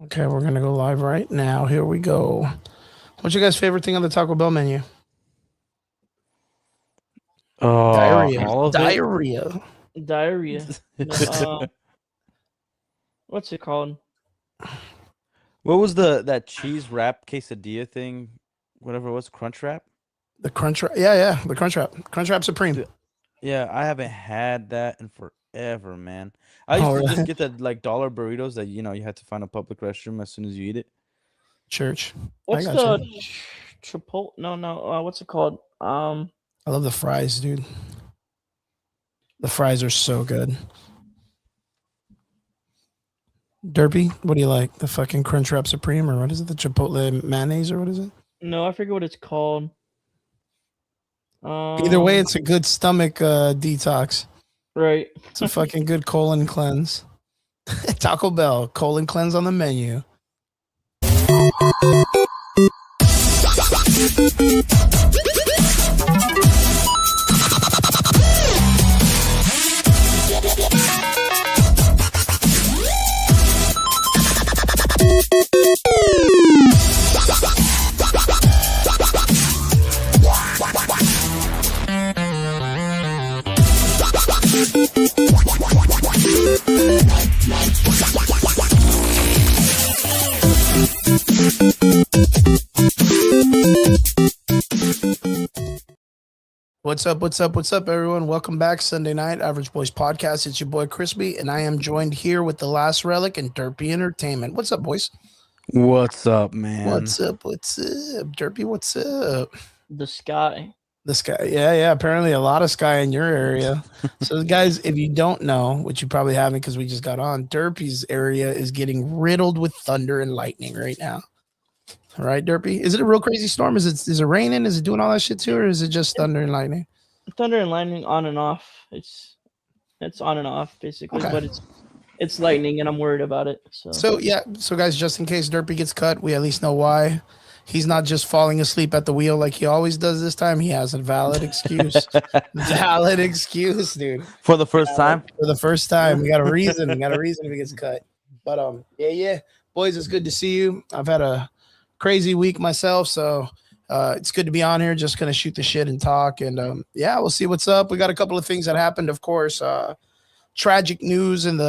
Okay, we're gonna go live right now. Here we go. What's your guys' favorite thing on the Taco Bell menu? Diarrhea. All of it. Diarrhea. Diarrhea. No, what's it called? What was that cheese wrap quesadilla thing? Whatever it was, crunch wrap. The Crunch Wrap. Yeah. The Crunch Wrap. Crunch Wrap Supreme. Dude, yeah, I haven't had that in forever, man. I used Oh, to just really? get the like dollar burritos that you had to find a public restroom as soon as you eat it. Church. I What's got you. the Chipotle? No. What's it called? I love the fries, dude. The fries are so good. Derpy, what do you like? The fucking Crunch Wrap Supreme, or what is it? The Chipotle mayonnaise, or what is it? No, I forget what it's called. Either way, it's a good stomach detox. Right. It's a fucking good colon cleanse. Taco Bell, colon cleanse on the menu. What's up, everyone? Welcome back, Sunday night, Average Boys Podcast. It's your boy Crispy, and I am joined here with the last relic and Derpy Entertainment. What's up, boys? What's up, man? What's up? Derpy, what's up? The sky. The sky. Yeah. Apparently a lot of sky in your area. So, guys, if you don't know, which you probably haven't because we just got on, Derpy's area is getting riddled with thunder and lightning right now. All right, Derpy. Is it a real crazy storm? Is it raining? Is it doing all that shit too, or is it just thunder and lightning? Thunder and lightning on and off. It's on and off basically, Okay. but it's lightning, and I'm worried about it. So guys, just in case Derpy gets cut, we at least know why. He's not just falling asleep at the wheel like he always does this time. He has a valid excuse. Valid excuse, dude. For the first time? For the first time. We got a reason. We got a reason if he gets cut. But yeah. Boys, it's good to see you. I've had a crazy week myself, so it's good to be on here. Just gonna shoot the shit and talk, and yeah, we'll see what's up. We got a couple of things that happened, of course. Tragic news in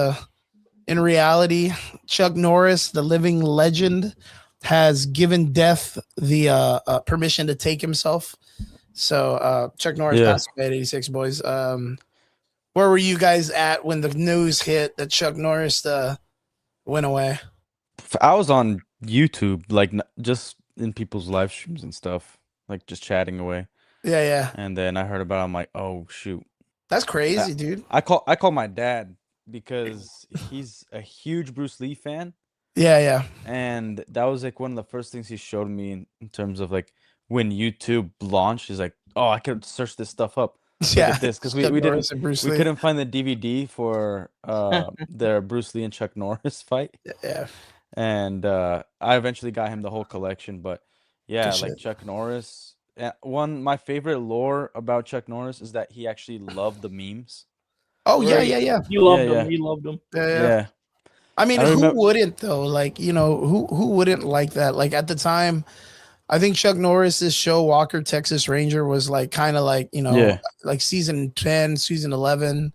reality. Chuck Norris, the living legend, has given death the permission to take himself. So Chuck Norris passed away at 86, boys. Where were you guys at when the news hit that Chuck Norris went away? I was on YouTube, like just in people's live streams and stuff, like just chatting away. Yeah. And then I heard about it. I'm like, oh shoot, that's crazy, dude. I call my dad because he's a huge Bruce Lee fan. Yeah. And that was like one of the first things he showed me in terms of like when YouTube launched. He's like, oh, I could search this stuff up. Look at this, because we couldn't find the DVD for their Bruce Lee and Chuck Norris fight. Yeah. And I eventually got him the whole collection. But yeah, like Chuck Norris. My favorite lore about Chuck Norris is that he actually loved the memes. Oh, yeah. He loved them. He loved them. Yeah. I mean, who wouldn't though? Like, who wouldn't like that? Like at the time, I think Chuck Norris's show Walker Texas Ranger was like kind of like, like season 10, season 11.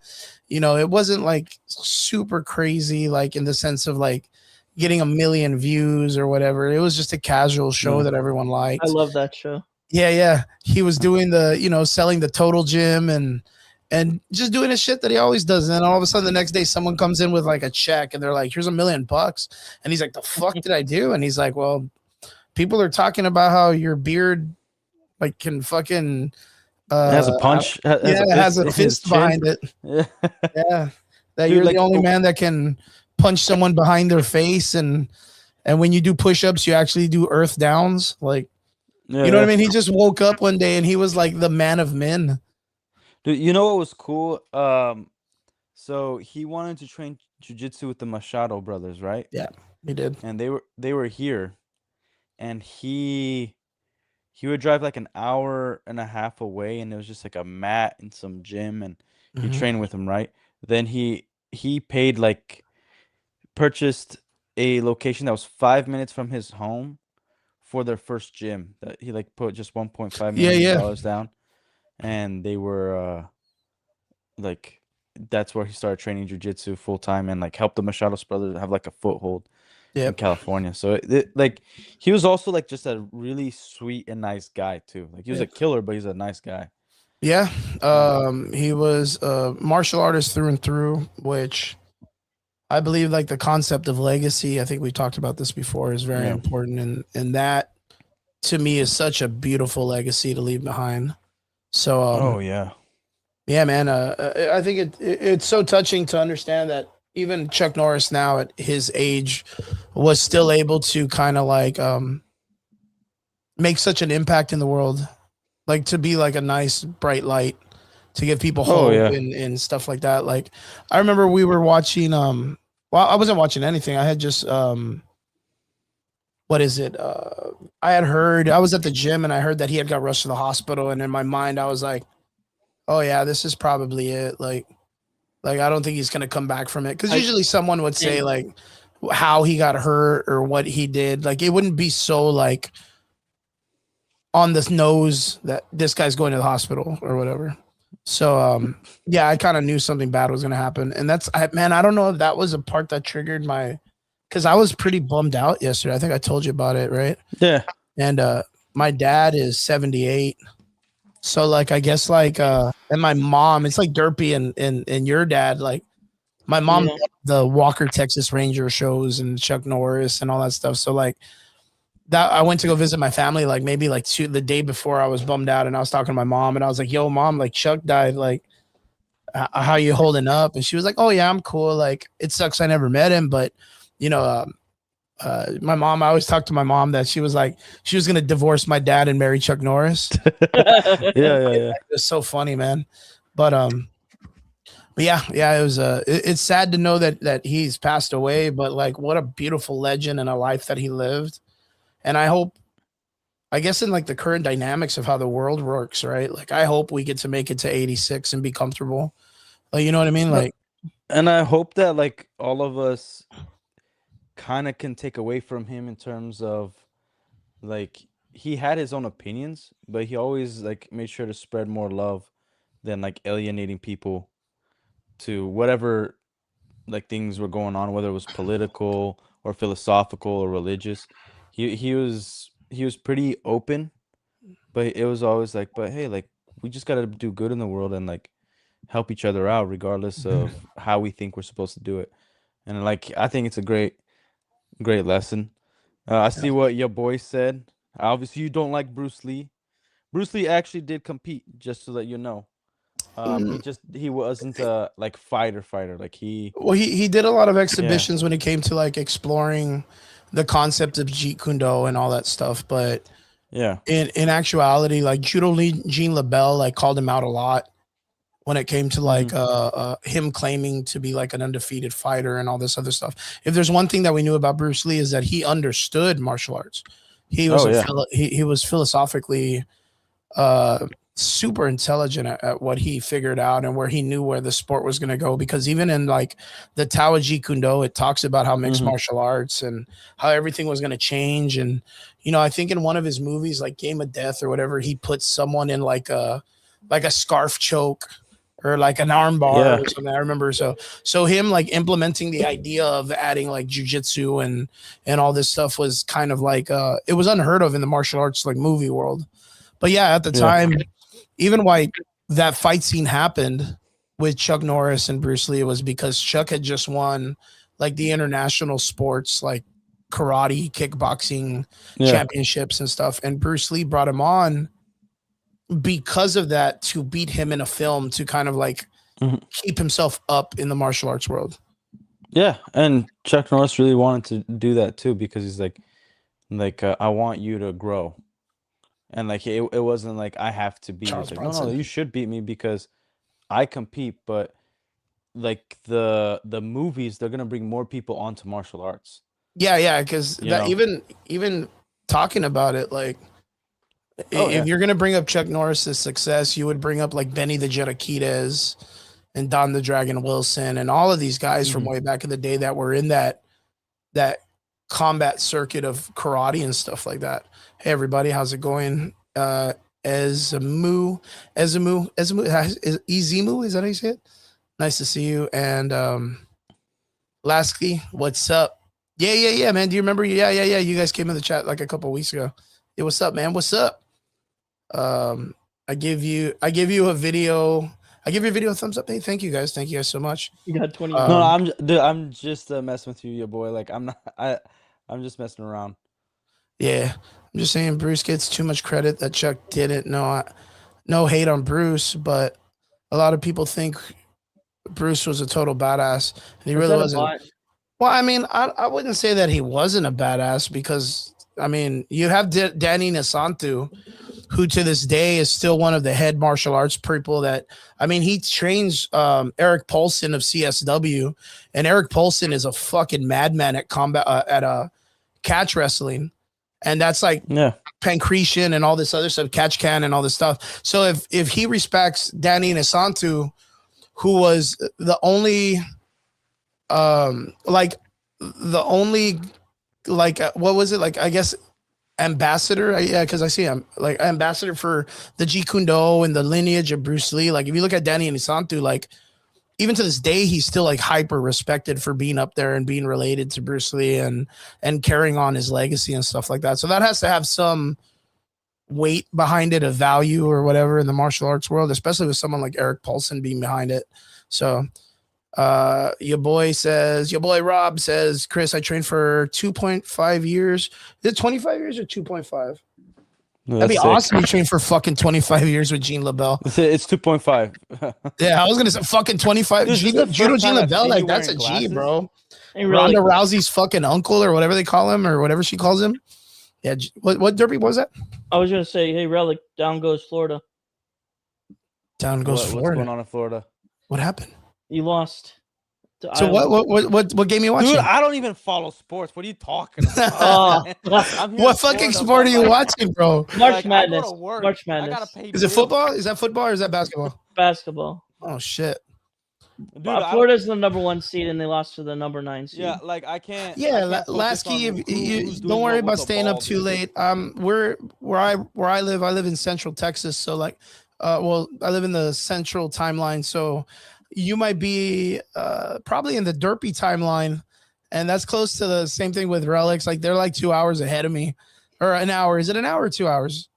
It wasn't like super crazy, like in the sense of like getting 1 million views or whatever. It was just a casual show that everyone liked. I love that show. Yeah. He was doing the, selling the Total Gym and just doing the shit that he always does. And then all of a sudden the next day someone comes in with like a check and they're like, here's $1 million. And he's like, the fuck did I do? And he's like, well, people are talking about how your beard like can fucking has a punch. Has a fist behind it. Yeah. That you're the only man that can punch someone behind their face. And when you do push-ups, you actually do earth downs. Like, you know what I mean? He just woke up one day and he was like the man of men. Dude, you know what was cool? So he wanted to train jiu-jitsu with the Machado brothers, right? Yeah, he did. And they were here, and he would drive like an hour and a half away, and it was just like a mat in some gym, and he trained with him, right? Then he purchased a location that was 5 minutes from his home for their first gym. That he like put just $1.5 million down, and they were like that's where he started training jiu-jitsu full time and like helped the Machado's brothers have like a foothold in California. So like he was also like just a really sweet and nice guy too. Like he was a killer, but he's a nice guy. Yeah. He was a martial artist through and through, which I believe like the concept of legacy, I think we talked about this before, is very important. And that to me is such a beautiful legacy to leave behind. So, yeah, man. I think it's so touching to understand that even Chuck Norris now at his age was still able to kind of like make such an impact in the world, like to be like a nice bright light to give people hope and stuff like that. Like I remember we were watching well, I wasn't watching anything. I had just what is it? I had heard, I was at the gym and I heard that he had got rushed to the hospital, and in my mind I was like, oh yeah, this is probably it. Like I don't think he's gonna come back from it, because usually someone would say like how he got hurt or what he did. Like it wouldn't be so like on the nose that this guy's going to the hospital or whatever. So yeah, I kind of knew something bad was gonna happen, and that's man, I don't know if that was a part that triggered my, because I was pretty bummed out yesterday. I think I told you about it, right? Yeah. And my dad is 78. So like I guess like and my mom, it's like Derpy and your dad, like my mom loved the Walker Texas Ranger shows and Chuck Norris and all that stuff. So like that, I went to go visit my family like maybe like the day before. I was bummed out and I was talking to my mom and I was like, yo mom, like Chuck died, like how you holding up? And she was like, oh yeah, I'm cool. Like it sucks I never met him, but you know, my mom, I always talked to my mom that she was like, she was going to divorce my dad and marry Chuck Norris. Yeah. It's so funny, man. But yeah, it was, it's sad to know that he's passed away, but like, what a beautiful legend and a life that he lived. And I hope, I guess in like the current dynamics of how the world works, right? Like, I hope we get to make it to 86 and be comfortable. Like, you know what I mean? Like, and I hope that like all of us kind of can take away from him in terms of like he had his own opinions, but he always like made sure to spread more love than like alienating people to whatever like things were going on, whether it was political or philosophical or religious. He was pretty open, but it was always like, but hey, like we just got to do good in the world and like help each other out regardless of how we think we're supposed to do it. And like I think it's a great lesson. I see what your boy said. Obviously, you don't like Bruce Lee. Bruce Lee actually did compete, just to let you know. He wasn't a like fighter. Like he did a lot of exhibitions when it came to like exploring the concept of Jeet Kune Do and all that stuff. But in actuality, like Judo Lee, Jean LaBelle like called him out a lot when it came to like him claiming to be like an undefeated fighter and all this other stuff. If there's one thing that we knew about Bruce Lee is that he understood martial arts. He was he was philosophically super intelligent at what he figured out and where he knew where the sport was going to go. Because even in like the Tao of Jeet Kune Do, it talks about how mixed martial arts and how everything was going to change. And you know, I think in one of his movies, like Game of Death or whatever, he puts someone in like a scarf choke or like an arm bar or something. I remember. So him like implementing the idea of adding like jujitsu and all this stuff was kind of like it was unheard of in the martial arts like movie world. But yeah, at the time, even why that fight scene happened with Chuck Norris and Bruce Lee, it was because Chuck had just won like the international sports like karate, kickboxing championships and stuff, and Bruce Lee brought him on because of that to beat him in a film to kind of like keep himself up in the martial arts world. Yeah, and Chuck Norris really wanted to do that too, because he's like I want you to grow. And like it wasn't like I have to beat you. Like, no, you should beat me because I compete. But like the movies, they're gonna bring more people onto martial arts. Yeah, because even talking about it, like if you're gonna bring up Chuck Norris's success, you would bring up like Benny the Jet Akitas and Don the Dragon Wilson and all of these guys from way back in the day that were in that combat circuit of karate and stuff like that. Hey everybody, how's it going? Ezimu, Ezimu, is that how you say it? Nice to see you. And Lasky, what's up? Yeah, man. Do you remember? Yeah. You guys came in the chat like a couple weeks ago. Hey, what's up, man? What's up? I give you a video. I give your video a thumbs up. Hey, thank you guys so much. You got 20. No, I'm just messing with you, your boy. Like I'm I'm just messing around. Yeah, I'm just saying Bruce gets too much credit that Chuck didn't. No hate on Bruce, but a lot of people think Bruce was a total badass, and he really wasn't. Well, I mean, I wouldn't say that he wasn't a badass because, I mean, you have Danny Nasantu, who to this day is still one of the head martial arts people that, I mean, he trains Eric Paulson of CSW, and Eric Paulson is a fucking madman at catch wrestling. And that's like Pancretian and all this other stuff, catch can and all this stuff. So if he respects Danny Nasantu, who was the only what was it? Like, I guess ambassador. Yeah. Cause I see him like ambassador for the Jeet Kune Do and the lineage of Bruce Lee. Like if you look at Danny Inosanto, like even to this day, he's still like hyper respected for being up there and being related to Bruce Lee and carrying on his legacy and stuff like that. So that has to have some weight behind it, of value or whatever in the martial arts world, especially with someone like Eric Paulson being behind it. So your boy Rob says, Chris, I trained for 2.5 years. Is it 25 years or 2.5? That'd be sick. Awesome. You trained for fucking 25 years with Gene LaBelle. It's 2.5. Yeah, I was gonna say fucking 25. Judo Gene LaBelle, like that's a G, bro. Ronda Rousey's fucking uncle or whatever they call him or whatever she calls him. Yeah, what Derpy, what was that? I was gonna say, hey Relic, down goes Florida. Down goes Florida. What's going on in Florida? What happened? You lost. So what game you watching? Dude, I don't even follow sports. What are you talking about? What fucking sport are you watching, bro? March Madness. March Madness. I gotta pay is it football? Is that football or is that basketball? Basketball. Oh shit. Dude, Florida's the number 1 seed and they lost to the number 9 seed. Yeah, like I can't. Yeah, Lasky, you don't worry about staying up too late. Where I live in Central Texas, so like, I live in the Central timeline, so you might be probably in the Derpy timeline, and that's close to the same thing with Relics. Like they're like 2 hours ahead of me, or an hour. Is it an hour or 2 hours?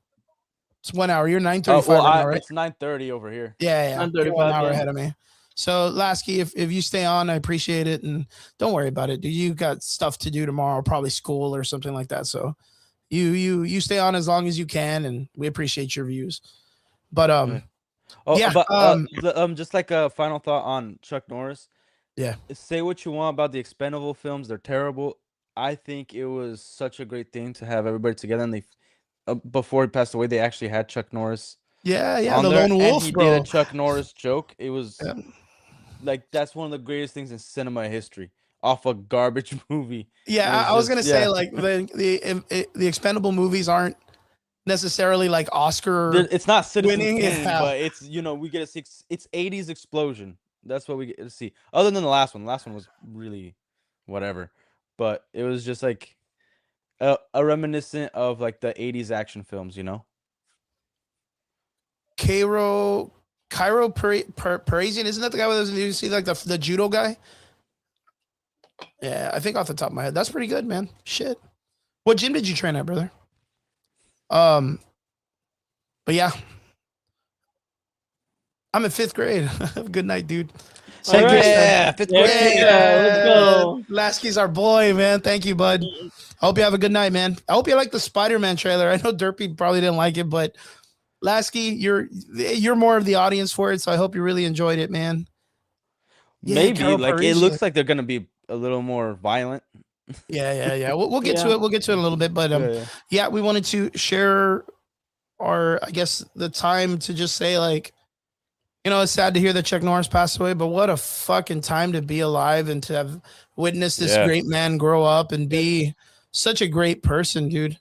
It's 1 hour. You're 9:35 right now, right? It's 9:30 over here. Yeah. You're 1 hour ahead of me. So Lasky, if you stay on, I appreciate it, and don't worry about it. You got stuff to do tomorrow, probably school or something like that. So you stay on as long as you can, and we appreciate your views. But just like a final thought on Chuck Norris. Yeah. Say what you want about the Expendable films; they're terrible. I think it was such a great thing to have everybody together, and they before he passed away, they actually had Chuck Norris. Yeah, the lone wolf, and he bro. did a Chuck Norris joke. It was like that's one of the greatest things in cinema history. Off a garbage movie. Yeah, I was gonna say like the Expendable movies aren't necessarily like Oscar. It's not Citizen winning, Kane, but it's we get it's 80s explosion. That's what we get to see. Other than the last one. The last one was really whatever, but it was just like a reminiscent of like the 80s action films, Cairo Parisian, isn't that the guy with you see like the judo guy? Yeah, I think off the top of my head. That's pretty good, man. Shit. What gym did you train at, brother? But yeah. I'm in 5th grade. Good night, dude. Fifth grade. Let's go. Lasky's our boy, man. Thank you, bud. I hope you have a good night, man. I hope you like the Spider-Man trailer. I know Derpy probably didn't like it, but Lasky, you're more of the audience for it, so I hope you really enjoyed it, man. Yeah, maybe it looks like they're gonna be a little more violent. Yeah. We'll get to it. We'll get to it in a little bit, but we wanted to share the time to just say like, it's sad to hear that Chuck Norris passed away, but what a fucking time to be alive and to have witnessed this great man grow up and be such a great person, dude.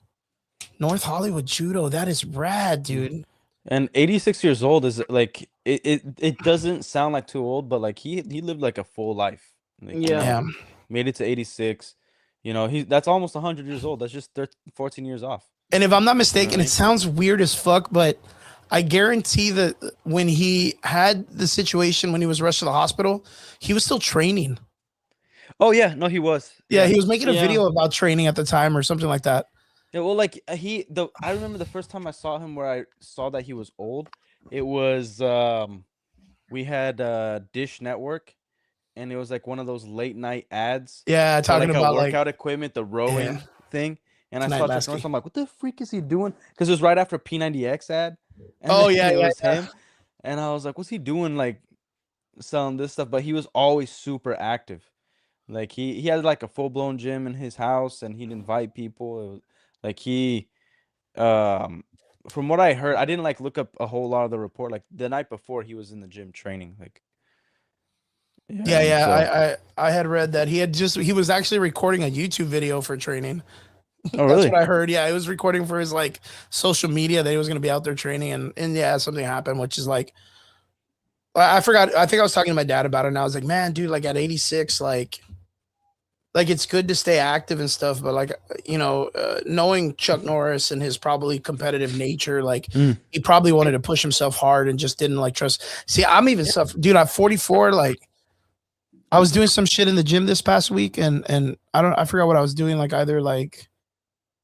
North Hollywood Judo, that is rad, dude. And 86 years old is like it doesn't sound like too old, but like he lived like a full life. Like, yeah. Made it to 86. You know, that's almost 100 years old. That's just 14 years off. And if I'm not mistaken, it sounds weird as fuck, but I guarantee that when he had the situation when he was rushed to the hospital, he was still training. Oh yeah, no, he was. Yeah, he was making a video about training at the time or something like that. Yeah, well, like I remember the first time I saw him where I saw that he was old. It was we had Dish Network, and it was like one of those late night ads. Yeah, talking about workout equipment, the rowing thing. And I saw Chuck Norris. I'm like, what the freak is he doing? Because it was right after P90X ad. And it was him. And I was like, what's he doing? Like selling this stuff. But he was always super active. Like he had like a full blown gym in his house, and he'd invite people. It was like from what I heard, I didn't like look up a whole lot of the report. Like the night before, he was in the gym training. Like I had read that he was actually recording a YouTube video for training. Oh, really? That's what I heard. Yeah, he was recording for his like social media that he was going to be out there training, and yeah, something happened, which is like, I forgot. I think I was talking to my dad about it, and I was like, man, dude, like at 86, like it's good to stay active and stuff, but like, you know, knowing Chuck Norris and his probably competitive nature, like he probably wanted to push himself hard and just didn't like trust. See, I'm even dude, I'm 44. Like I was doing some shit in the gym this past week, and I forgot what I was doing, like either like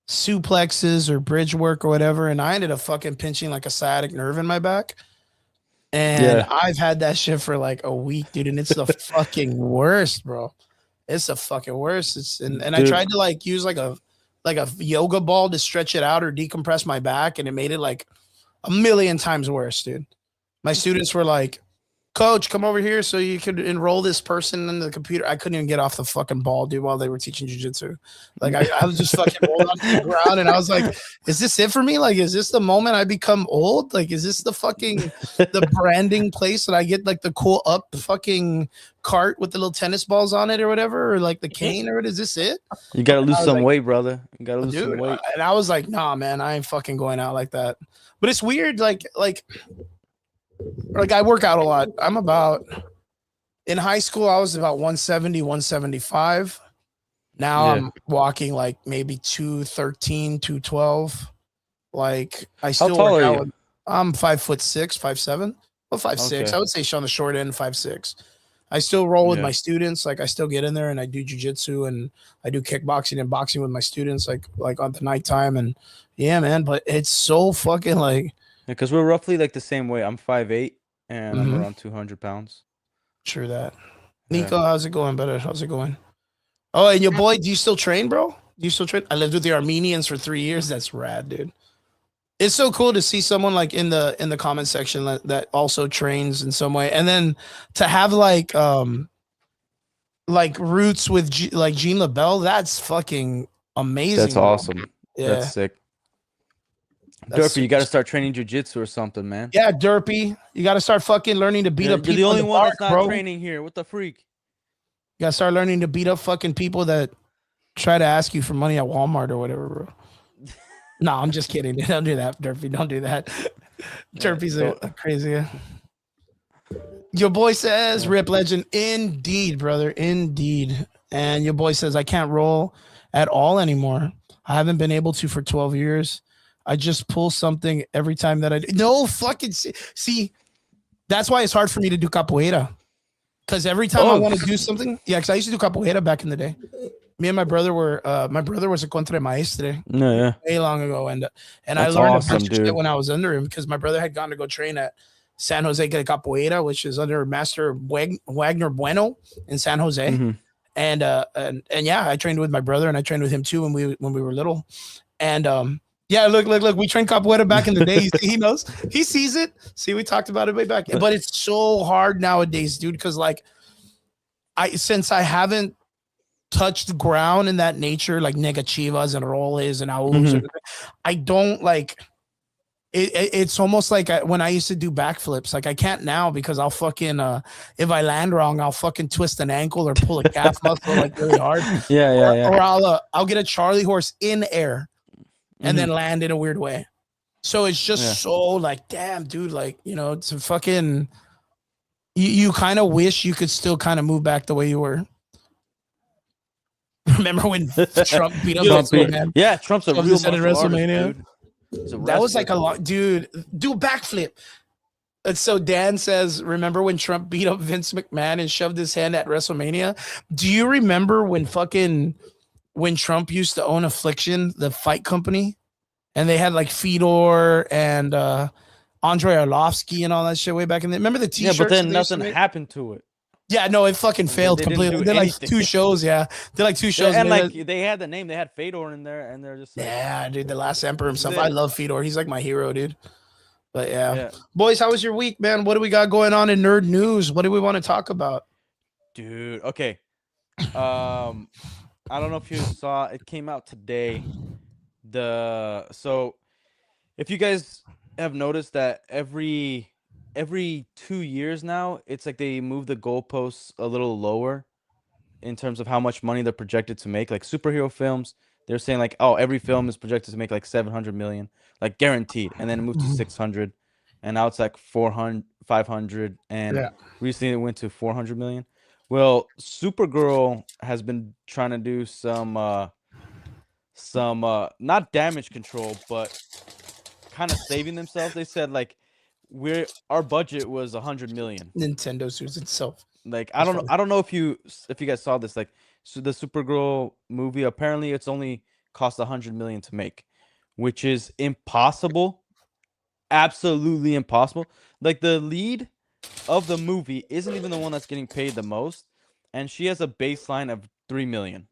suplexes or bridge work or whatever, and I ended up fucking pinching like a sciatic nerve in my back. And I've had that shit for like a week, dude, and it's the fucking worst, bro. It's the fucking worst. And I tried to like use like a yoga ball to stretch it out or decompress my back, and it made it like a million times worse, dude. My students were like, coach, come over here so you could enroll this person in the computer. I couldn't even get off the fucking ball, dude, while they were teaching jiu-jitsu. Like I was just fucking rolling onto the ground, and I was like, is this it for me? Like, is this the moment I become old? Like, is this the branding place that I get like the cool up fucking cart with the little tennis balls on it or whatever, or like the cane, or what? Is this it? You gotta lose some weight, brother. You gotta lose some weight. And I was like, nah, man, I ain't fucking going out like that. But it's weird, like I work out a lot. In high school, I was about 170, 175. Now I'm walking like maybe 213, 212. Like I still work out. I'm 5'6", 5'7", well, 5'6". Okay. I would say on the short end, 5'6". I still roll with my students. Like I still get in there and I do jujitsu and I do kickboxing and boxing with my students, like on the nighttime. And yeah, man, but it's so fucking like, because we're roughly like the same weight. I'm 5'8", and I'm around 200 pounds. True that. Nico, how's it going, brother? How's it going? Oh, and your boy, do you still train, bro? Do you still train? I lived with the Armenians for 3 years. That's rad, dude. It's so cool to see someone like in the comment section that also trains in some way, and then to have like roots with Jean LaBelle. That's fucking amazing. That's awesome. Yeah. That's sick. Derpy, you got to start training jiu-jitsu or something, man. Yeah, Derpy. You got to start fucking learning to beat up people. You're the only one that's not training here. What the freak? You got to start learning to beat up fucking people that try to ask you for money at Walmart or whatever, bro. No, I'm just kidding. Don't do that, Derpy. Don't do that. Derpy's crazy. Your boy says, Rip Legend. Indeed, brother. Indeed. And your boy says, I can't roll at all anymore. I haven't been able to for 12 years. I just pull something every time that I do. No fucking see. That's why it's hard for me to do capoeira. Because every time I want to do something, because I used to do capoeira back in the day. Me and my brother were. My brother was a contra maestre. Way long ago, and I learned a bunch of shit when I was under him because my brother had gone to go train at San Jose de Capoeira, which is under Master Wagner Bueno in San Jose. Mm-hmm. And yeah, I trained with my brother, and I trained with him too when we were little, and yeah, look. We trained capoeira back in the day. He knows. He sees it. See, we talked about it way back. But it's so hard nowadays, dude, because like since I haven't touched the ground in that nature, like negachivas and roles and auls, I don't like it. It's almost like when I used to do backflips. Like I can't now because I'll fucking if I land wrong, I'll fucking twist an ankle or pull a calf muscle like really hard. Yeah. Or I'll get a Charlie horse in air. And then land in a weird way. So it's just so like, damn, dude, like, you know, it's a fucking, you kind of wish you could still kind of move back the way you were. Remember when Trump beat up Vince McMahon? Yeah, Trump's a real martial WrestleMania. artist, dude. That was like a lot, dude. Do a backflip. And so Dan says, remember when Trump beat up Vince McMahon and shoved his hand at WrestleMania? Do you remember when Trump used to own Affliction, the fight company? And they had like Fedor and Andre Arlovsky and all that shit way back in the. Remember the t-shirts? Yeah, but then nothing happened to it. Yeah, no, it fucking failed completely. They did like 2 shows, yeah. They like 2 shows. Yeah, and like they had the name, they had Fedor in there, and they're just like, yeah, dude, the last emperor himself. I love Fedor. He's like my hero, dude. But yeah. Boys, how was your week, man? What do we got going on in nerd news? What do we want to talk about? Dude, okay. I don't know if you saw, it came out today. So if you guys have noticed that every 2 years now, it's like they move the goalposts a little lower in terms of how much money they're projected to make. Like superhero films, they're saying like, oh, every film is projected to make like 700 million, like guaranteed, and then it moved to 600, and now it's like 400, 500, and recently it went to 400 million. Well, Supergirl has been trying to do some not damage control, but kind of saving themselves. They said like our budget was 100 million. Nintendo sues itself. Like I don't know if you guys saw this. Like, so the Supergirl movie, apparently it's only cost 100 million to make, which is impossible. Absolutely impossible. Like the lead of the movie isn't even the one that's getting paid the most, and she has a baseline of 3 million.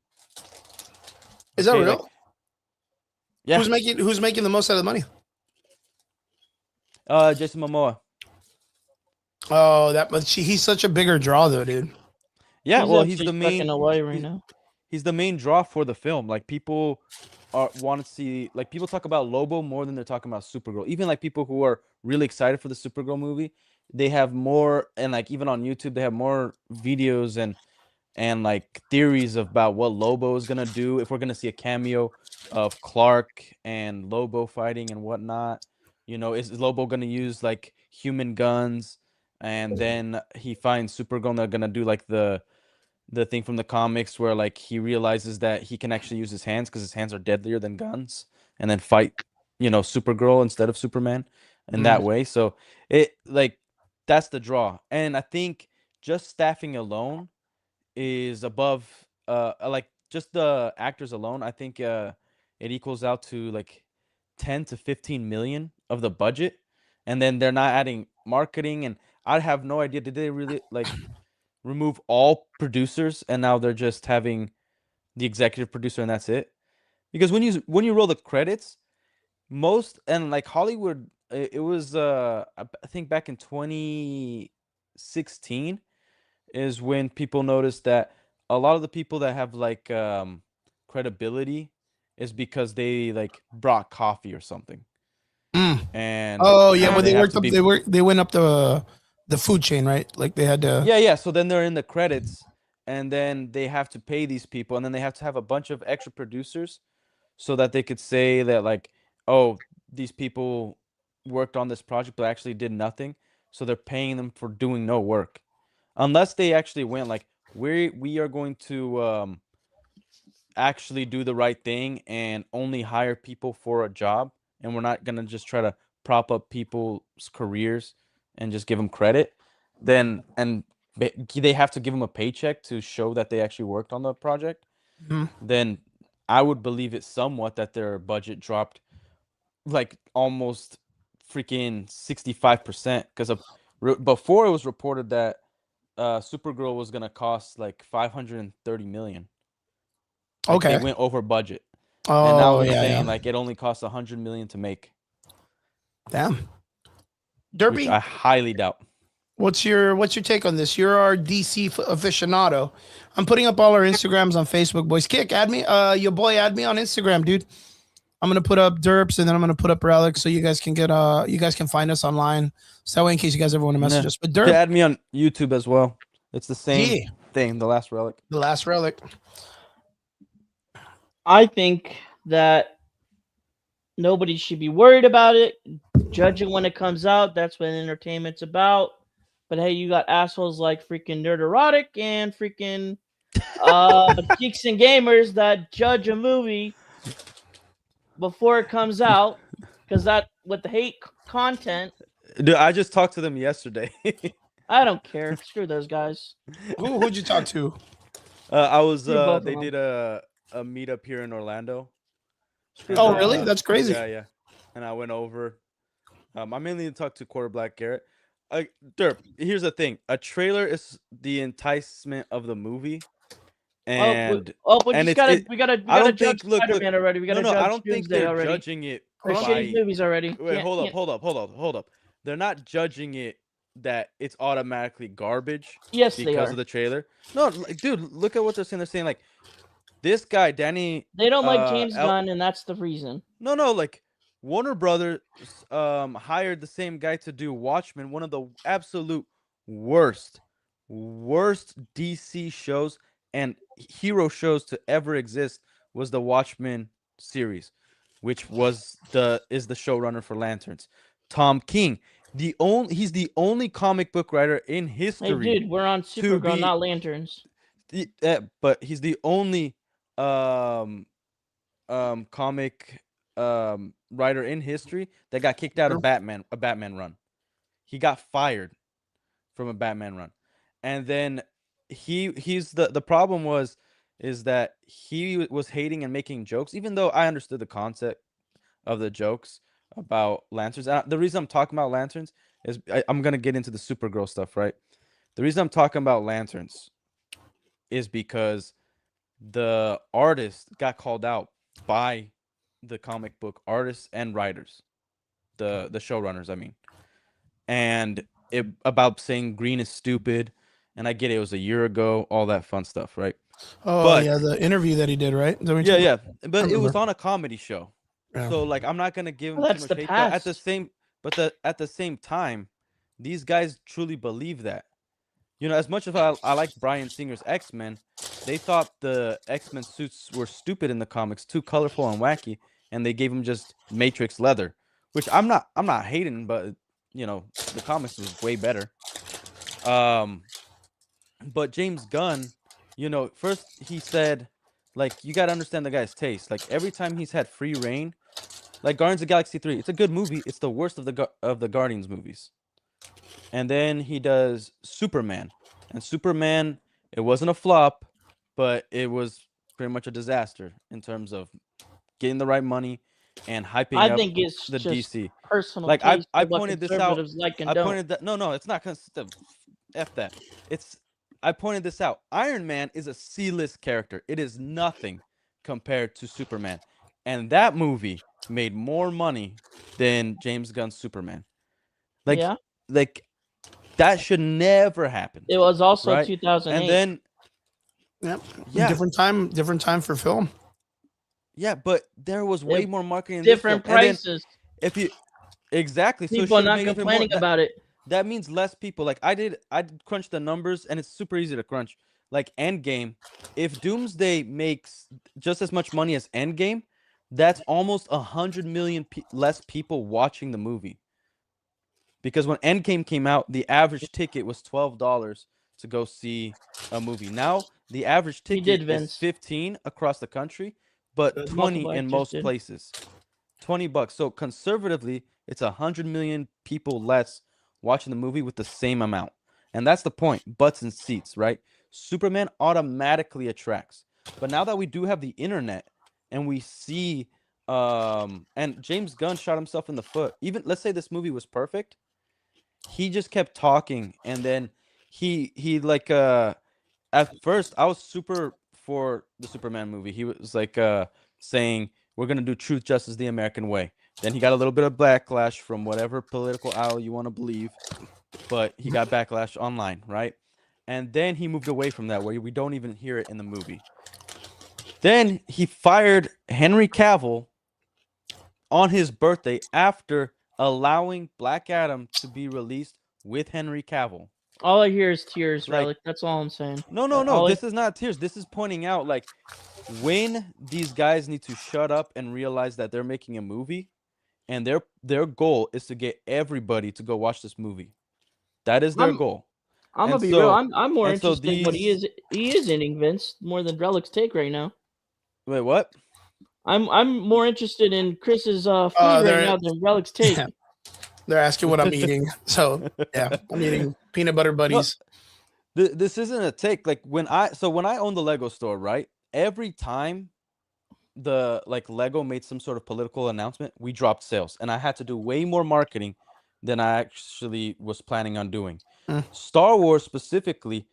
Is that real? Like, yeah. Who's making the most out of the money? Jason Momoa. Oh, he's such a bigger draw though, dude. Yeah, he's the main away right now. He's the main draw for the film. Like people want to see, like people talk about Lobo more than they're talking about Supergirl. Even like people who are really excited for the Supergirl movie, they have more, and like even on YouTube they have more videos and like theories about what Lobo is gonna do, if we're gonna see a cameo of Clark and Lobo fighting and whatnot. You know, is Lobo gonna use like human guns, and then he finds Supergirl and they're gonna do like the thing from the comics where like he realizes that he can actually use his hands because his hands are deadlier than guns, and then fight, you know, Supergirl instead of Superman in that way. So it like that's the draw. And I think just staffing alone is above like just the actors alone. I think it equals out to like 10 to 15 million of the budget, and then they're not adding marketing, and I have no idea, did they really like remove all producers and now they're just having the executive producer and that's it? Because when you roll the credits, most, and like Hollywood, it was I think back in 2016 is when people noticed that a lot of the people that have like credibility is because they like brought coffee or something. And when they worked up, they went up the food chain, right? Like they had to. Yeah. So then they're in the credits, and then they have to pay these people, and then they have to have a bunch of extra producers, so that they could say that like, oh, these people worked on this project but actually did nothing. So they're paying them for doing no work, unless they actually went like, we are going to actually do the right thing and only hire people for a job, and we're not gonna just try to prop up people's careers and just give them credit. Then they have to give them a paycheck to show that they actually worked on the project. Then I would believe it somewhat that their budget dropped like almost freaking 65%, because before it was reported that Supergirl was gonna cost like 530 million. Like they went over budget. And now they're saying like it only costs 100 million to make. Damn. Derpy, which I highly doubt. What's your take on this? You're our DC aficionado. I'm putting up all our Instagrams on Facebook, boys. Kick, add me. Your boy, add me on Instagram, dude. I'm gonna put up Derps, and then I'm gonna put up Relic, so you guys can get you guys can find us online. So that way, in case you guys ever want to message us. But Derp, add me on YouTube as well. It's the same thing. The Last Relic. The Last Relic. I think that nobody should be worried about it. Judging when it comes out, that's what entertainment's about. But hey, you got assholes like freaking Nerd Erotic and freaking geeks and gamers that judge a movie before it comes out, because that with the hate content. Dude, I just talked to them yesterday. I don't care. Screw those guys. Who'd you talk to? I was. Screw both of They them. did a meetup here in Orlando. Screw Oh, both of really? them. That's crazy. Yeah. And I went over. I mainly talked to Quarter Black Garrett. Derp, here's the thing: a trailer is the enticement of the movie, and we and gotta I don't judge think. Look, Spider-Man already. We gotta no, judge I don't think Doomsday they're already. judging it They're by. shitty movies already. Wait, hold up. They're not judging it that it's automatically garbage. Yes, they because are. of the trailer. No, dude, look at what they're saying. They're saying like this guy, Danny. They don't like James Gunn, and that's the reason. No, like Warner Brothers hired the same guy to do Watchmen, one of the absolute worst DC shows and hero shows to ever exist was the Watchmen series, which is the showrunner for Lanterns. Tom King, he's the only comic book writer in history. Hey, dude, we're on Supergirl, not Lanterns. But he's the only comic writer in history that got kicked out of a Batman run. He got fired from a Batman run. And then he's the problem is that he was hating and making jokes, even though I understood the concept of the jokes about Lanterns. The reason I'm talking about Lanterns is I'm gonna get into the Supergirl stuff, right? The reason I'm talking about Lanterns is because the artist got called out by the comic book artists and writers, the showrunners, I mean, and about saying green is stupid. And I get it was a year ago, all that fun stuff, right? Oh, yeah, the interview that he did, right? Yeah. But it was on a comedy show. Yeah. So like I'm not gonna give him that's too much the hate, past. but at the same time, these guys truly believe that. You know, as much as I like Bryan Singer's X-Men, they thought the X-Men suits were stupid in the comics, too colorful and wacky, and they gave him just Matrix leather, which I'm not hating, but you know, the comics was way better. But James Gunn, you know, first he said, like, you got to understand the guy's taste. Like, every time he's had free reign, like Guardians of the Galaxy 3, it's a good movie. It's the worst of the Guardians movies. And then he does Superman. And Superman, it wasn't a flop, but it was pretty much a disaster in terms of getting the right money and hyping up think it's the just DC. personal Like taste I of what pointed this out. conservatives like and I don't. pointed that. No, it's not consistent. F that. I pointed this out. Iron Man is a C-list character. It is nothing compared to Superman. And that movie made more money than James Gunn's Superman. Like, Yeah. like that should never happen. It was also right? 2008. And then yeah, different time for film. Yeah, but there was way more marketing. Different prices. If you exactly, people so are not complaining about it. That means less people. Like I crunched the numbers, and it's super easy to crunch. Like Endgame, if Doomsday makes just as much money as Endgame, that's almost 100 million less people watching the movie. Because when Endgame came out, the average ticket was $12 to go see a movie. Now the average ticket is $15 across the country, but 20 in most places. $20. So conservatively, it's 100 million people less watching the movie with the same amount. And that's the point. Butts and seats, right? Superman automatically attracts. But now that we do have the internet and we see and James Gunn shot himself in the foot. Even let's say this movie was perfect. He just kept talking, and then he like at first I was super for the Superman movie. He was like saying we're gonna do truth, justice, the American way. Then he got a little bit of backlash from whatever political aisle you want to believe, but he got backlash online, right? And then he moved away from that, where we don't even hear it in the movie. Then he fired Henry Cavill on his birthday after allowing Black Adam to be released with Henry Cavill. All I hear is tears, Relic. That's all I'm saying. No. This is not tears. This is pointing out, like, when these guys need to shut up and realize that they're making a movie, and their goal is to get everybody to go watch this movie. That is their goal. I'm gonna be real. I'm more interested in what he is inning, Vince, more than Relic's take right now. Wait, what? I'm more interested in Chris's food right now than Relic's take. Yeah. They're asking what I'm eating, so yeah, I'm eating peanut butter buddies. No, this isn't a take. Like when I owned the Lego store, right? Every time the Lego made some sort of political announcement, we dropped sales, and I had to do way more marketing than I actually was planning on doing. Star Wars specifically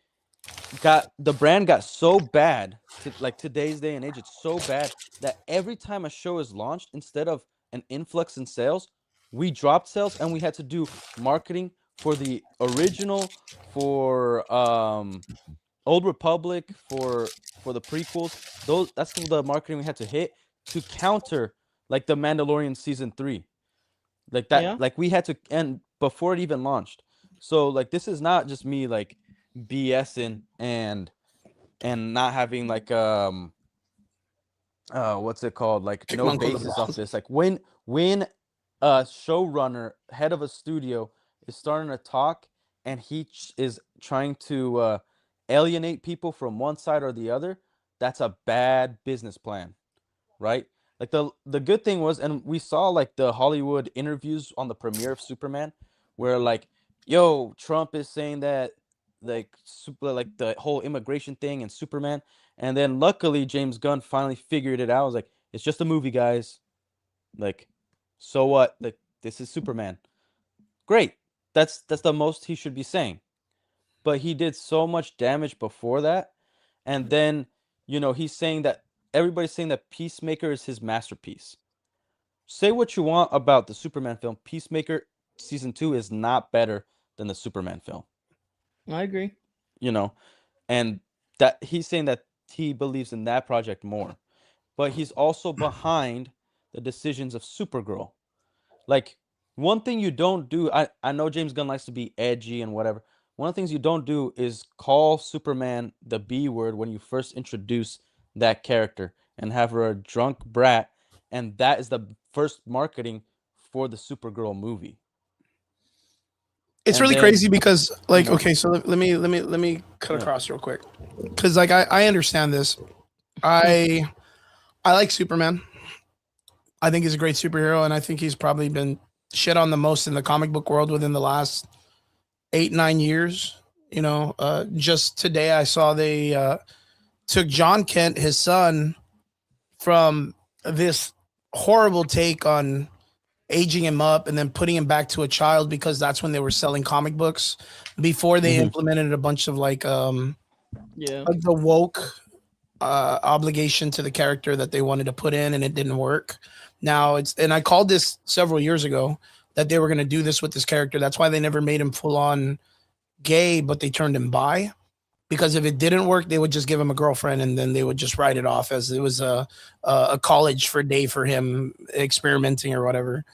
the brand got so bad to today's day and age. It's so bad that every time a show is launched, instead of an influx in sales, we dropped sales, and we had to do marketing for the original, for Old Republic, for the prequels. That's the marketing we had to hit to counter the Mandalorian season 3. Like that, yeah. we had to end before it even launched. So this is not just me BSing and not having what's it called? No basis off this. When a showrunner, head of a studio, is starting to talk and he is trying to alienate people from one side or the other, that's a bad business plan, right? The good thing was, and we saw the Hollywood interviews on the premiere of Superman, where yo, Trump is saying that the whole immigration thing and Superman, and then luckily James Gunn finally figured it out. I was like, it's just a movie, guys. So what? This is Superman. Great. That's the most he should be saying. But he did so much damage before that, and then he's saying that everybody's saying that Peacemaker is his masterpiece. Say what you want about the Superman film, Peacemaker season 2 is not better than the Superman film. I agree. And that he's saying that he believes in that project more, but he's also behind the decisions of Supergirl. One thing you don't do, I know James Gunn likes to be edgy and whatever. One of the things you don't do is call Superman the B word when you first introduce that character and have her a drunk brat, and that is the first marketing for the Supergirl movie. It's really crazy because okay, so let me cut across real quick, because I understand this. I like Superman. I think he's a great superhero, and I think he's probably been shit on the most in the comic book world within the last 8-9 years. Just today I saw they took John Kent, his son, from this horrible take on aging him up and then putting him back to a child, because that's when they were selling comic books before they implemented a bunch of the woke obligation to the character that they wanted to put in, and it didn't work. Now and I called this several years ago that they were going to do this with this character. That's why they never made him full on gay, but they turned him bi, because if it didn't work, they would just give him a girlfriend, and then they would just write it off as it was a college for day for him experimenting or whatever.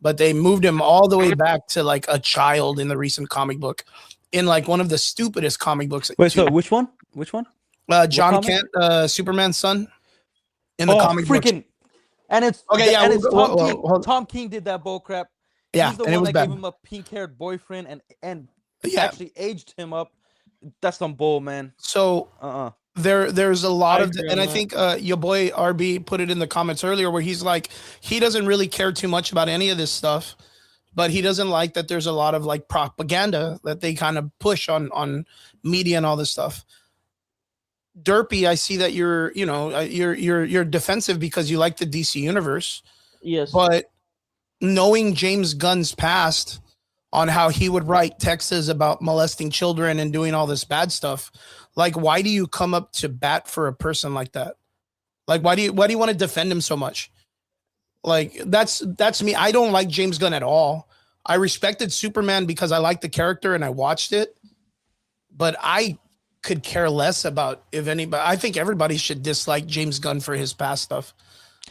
But they moved him all the way back to a child in the recent comic book, in one of the stupidest comic books. Wait, so which one? John Kent, Superman's son, in the comic freaking book. And it's okay, yeah. And it's Tom King did that bull crap. Yeah, he's the one that gave him a pink-haired boyfriend and actually aged him up. That's some bull, man. So there's a lot of, and I think your boy RB put it in the comments earlier, where he's like, he doesn't really care too much about any of this stuff, but he doesn't like that there's a lot of propaganda that they kind of push on media and all this stuff. Derpy, I see that you're defensive because you like the DC universe. Yes. But knowing James Gunn's past on how he would write texts about molesting children and doing all this bad stuff, why do you come up to bat for a person like that? Why do you want to defend him so much? That's me. I don't like James Gunn at all. I respected Superman because I liked the character and I watched it, but I could care less about if anybody. I think everybody should dislike James Gunn for his past stuff.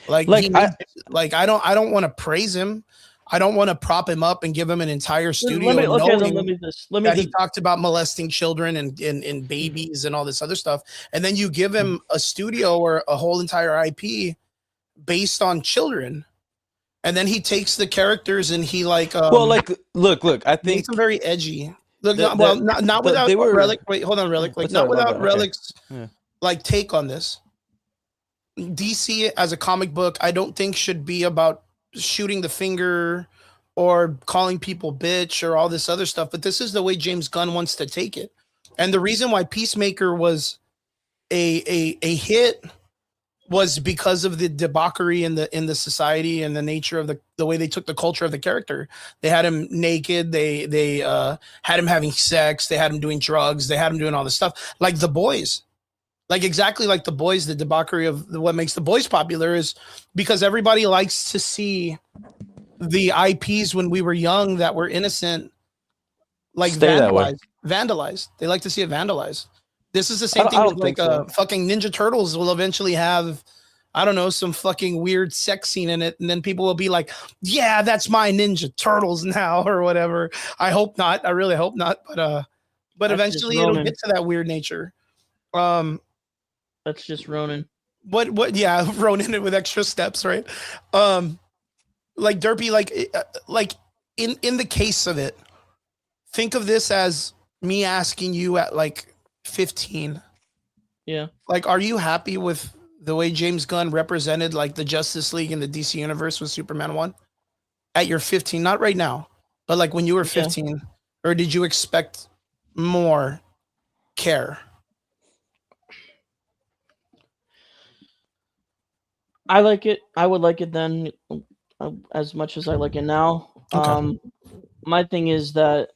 I don't want to praise him. I don't want to prop him up and give him an entire studio. He talked about molesting children and babies and all this other stuff, and then you give him a studio or a whole entire IP based on children, and then he takes the characters and he look. I think makes him very edgy. Look, not without Relic. Wait, hold on, Relic. Like, not without Relic's like take on this. DC as a comic book, I don't think should be about shooting the finger or calling people bitch or all this other stuff. But this is the way James Gunn wants to take it, and the reason why Peacemaker was a hit was because of the debauchery in the society and the nature of the way they took the culture of the character. They had him naked. They had him having sex. They had him doing drugs. They had him doing all this stuff, like The Boys. Like exactly like The Boys, the debauchery of what makes The Boys popular is because everybody likes to see the IPs when we were young that were innocent, like vandalized. They like to see it vandalized. This is the same thing with like fucking Ninja Turtles will eventually have, I don't know, some fucking weird sex scene in it. And then people will be like, yeah, that's my Ninja Turtles now or whatever. I hope not. I really hope not. But eventually it'll get to that weird nature. That's just Ronin. What? Yeah, Ronin with extra steps, right? Like Derpy, like in the case of it, think of this as me asking you at like 15. Yeah. Like, are you happy with the way James Gunn represented like the Justice League and the DC universe with Superman 1? At your 15, not right now, but like when you were 15, or did you expect more care? I like it. I would like it then as much as I like it now. Okay. My thing is that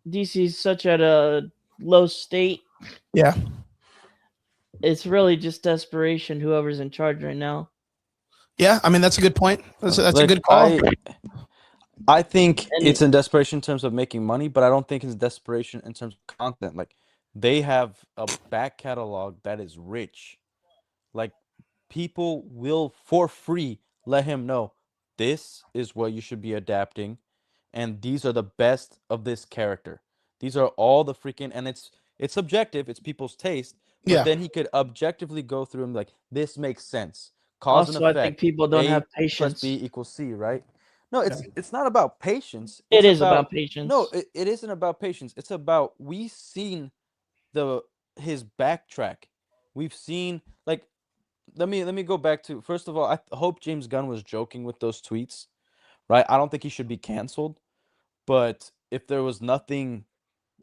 DC is such at a low state. Yeah. It's really just desperation, whoever's in charge right now. Yeah, I mean, that's a good point. That's like, a good call. I think it's in desperation in terms of making money, but I don't think it's desperation in terms of content. Like, they have a back catalog that is rich. Like, people will, for free, let him know this is what you should be adapting, and these are the best of this character. These are all the freaking, and it's subjective, it's people's taste, but then he could objectively go through and be like, this makes sense. Cause and effect. I think people don't have patience. A + B = C, right? No, it's not about patience. It is about patience. No, it isn't about patience. It's about, we've seen his backtrack. We've seen, like, let me go back to, first of all, I hope James Gunn was joking with those tweets, right? I don't think he should be canceled, but if there was nothing,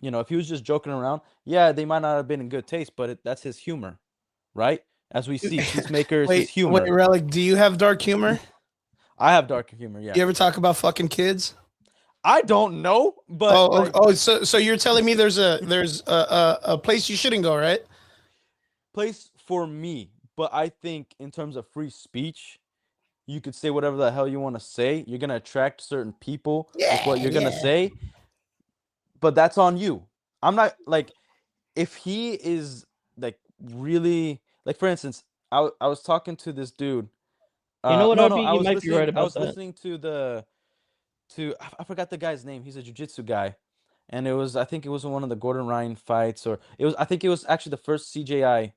if he was just joking around, yeah, they might not have been in good taste, but that's his humor, right? As we see, Peacemaker is his humor. Wait, Relic, do you have dark humor? I have dark humor, yeah. You ever talk about fucking kids? I don't know, but so you're telling me there's a place you shouldn't go, right? Place for me, but I think in terms of free speech, you could say whatever the hell you want to say. You're gonna attract certain people with what you're gonna say, but that's on you. I'm not like, if he is like really, like, for instance, I was talking to this dude. You know what? You might be right about that. I was listening to I forgot the guy's name. He's a jiu-jitsu guy, and I think it was one of the Gordon Ryan fights, or I think it was actually the first CJI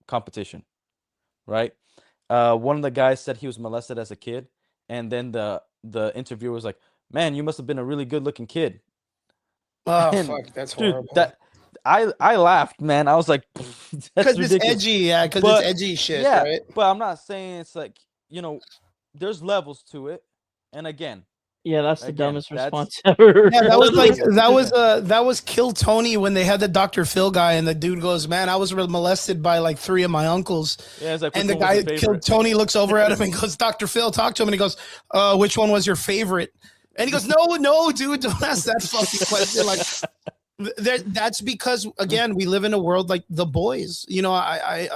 competition, right? One of the guys said he was molested as a kid, and then the interviewer was like, "Man, you must have been a really good-looking kid." Oh, fuck, that's horrible. I laughed, man. I was like, that's ridiculous. It's edgy, because it's edgy shit, right? But I'm not saying it's like, there's levels to it. And again, that's the dumbest response ever. Yeah, that was Kill Tony when they had the Dr. Phil guy, and the dude goes, "Man, I was molested by like 3 of my uncles." Yeah, it's like, and the guy Kill Tony looks over at him and goes, "Dr. Phil, talk to him." And he goes, "Which one was your favorite?" And he goes, "No, dude, don't ask that fucking question." Like, that's because, again, we live in a world like The Boys. I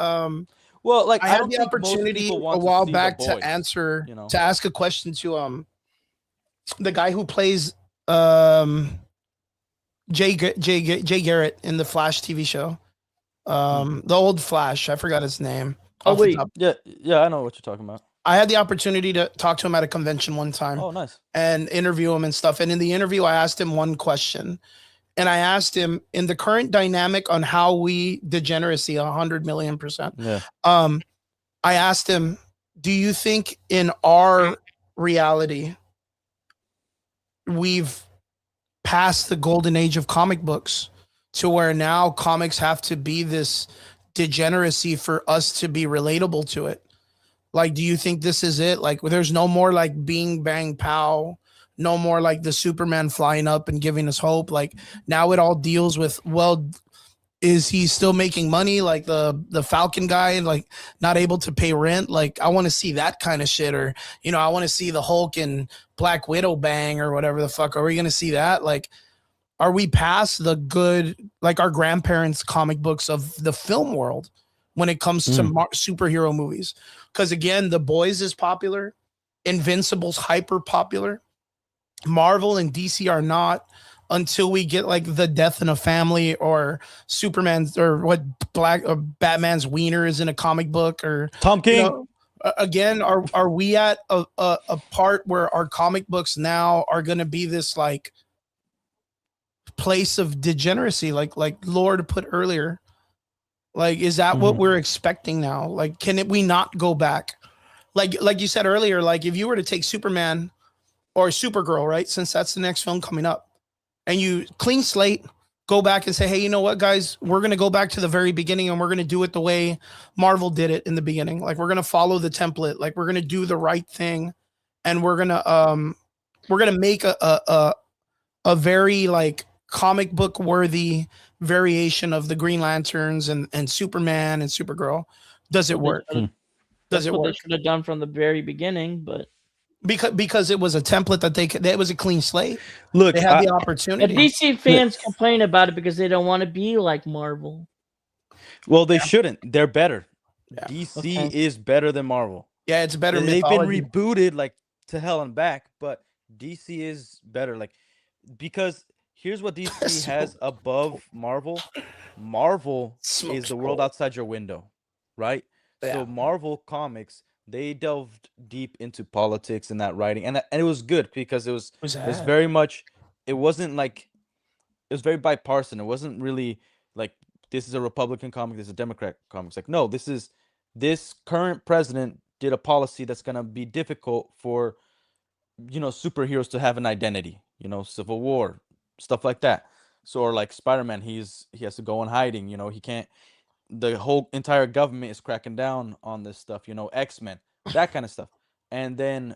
had the opportunity a while back to ask a question to the guy who plays Jay Garrett in the Flash TV show, the old Flash. I forgot his name. Oh wait, yeah, I know what you're talking about. I had the opportunity to talk to him at a convention one time. Oh, nice. And interview him and stuff. And in the interview, I asked him one question. And I asked him, in the current dynamic on how we degeneracy 100 million %. Yeah. I asked him, do you think in our reality we've past the golden age of comic books to where now comics have to be this degeneracy for us to be relatable to it. Like, do you think this is it? Like, there's no more like bing bang pow, no more like the Superman flying up and giving us hope. Like now it all deals with, well, is he still making money like the Falcon guy, like not able to pay rent? Like I want to see that kind of shit. Or I want to see the Hulk and Black Widow bang or whatever the fuck. Are we gonna see that? Like, are we past the good, like our grandparents' comic books of the film world when it comes to superhero movies? Because again, The Boys is popular, Invincible's hyper popular, Marvel and DC are not, until we get like The Death in a Family or Superman, or what, Black or Batman's wiener is in a comic book, or Tom King. Again, are we at a part where our comic books now are going to be this like place of degeneracy, like Lord put earlier? Like, is that what we're expecting now? Like, we not go back? Like you said earlier, like if you were to take Superman or Supergirl, right? Since that's the next film coming up, and you clean slate, go back and say, hey, you know what, guys, we're going to go back to the very beginning and we're going to do it the way Marvel did it in the beginning. Like we're going to follow the template. Like we're going to do the right thing. And we're going to make a very like comic book worthy variation of the Green Lanterns and Superman and Supergirl. Does it work? Does it work? They should have done from the very beginning, but because it was a template that was a clean slate. Look, they had the opportunity. The DC fans complain about it because they don't want to be like Marvel. Well, they shouldn't. They're better. Yeah. DC is better than Marvel. Yeah, it's better. They've been rebooted like to hell and back, but DC is better. Like, because here's what DC has above Marvel. Marvel is the world outside your window, right? Yeah. So Marvel Comics, they delved deep into politics and that writing, and it was good because it was very much. It wasn't like, it was very bipartisan. It wasn't really like this is a Republican comic, this is a Democrat comic. It's like, no, this current president did a policy that's gonna be difficult for superheroes to have an identity. Civil War, stuff like that. So, or like Spider-Man, he has to go in hiding. He can't. The whole entire government is cracking down on this stuff, X-Men, that kind of stuff. And then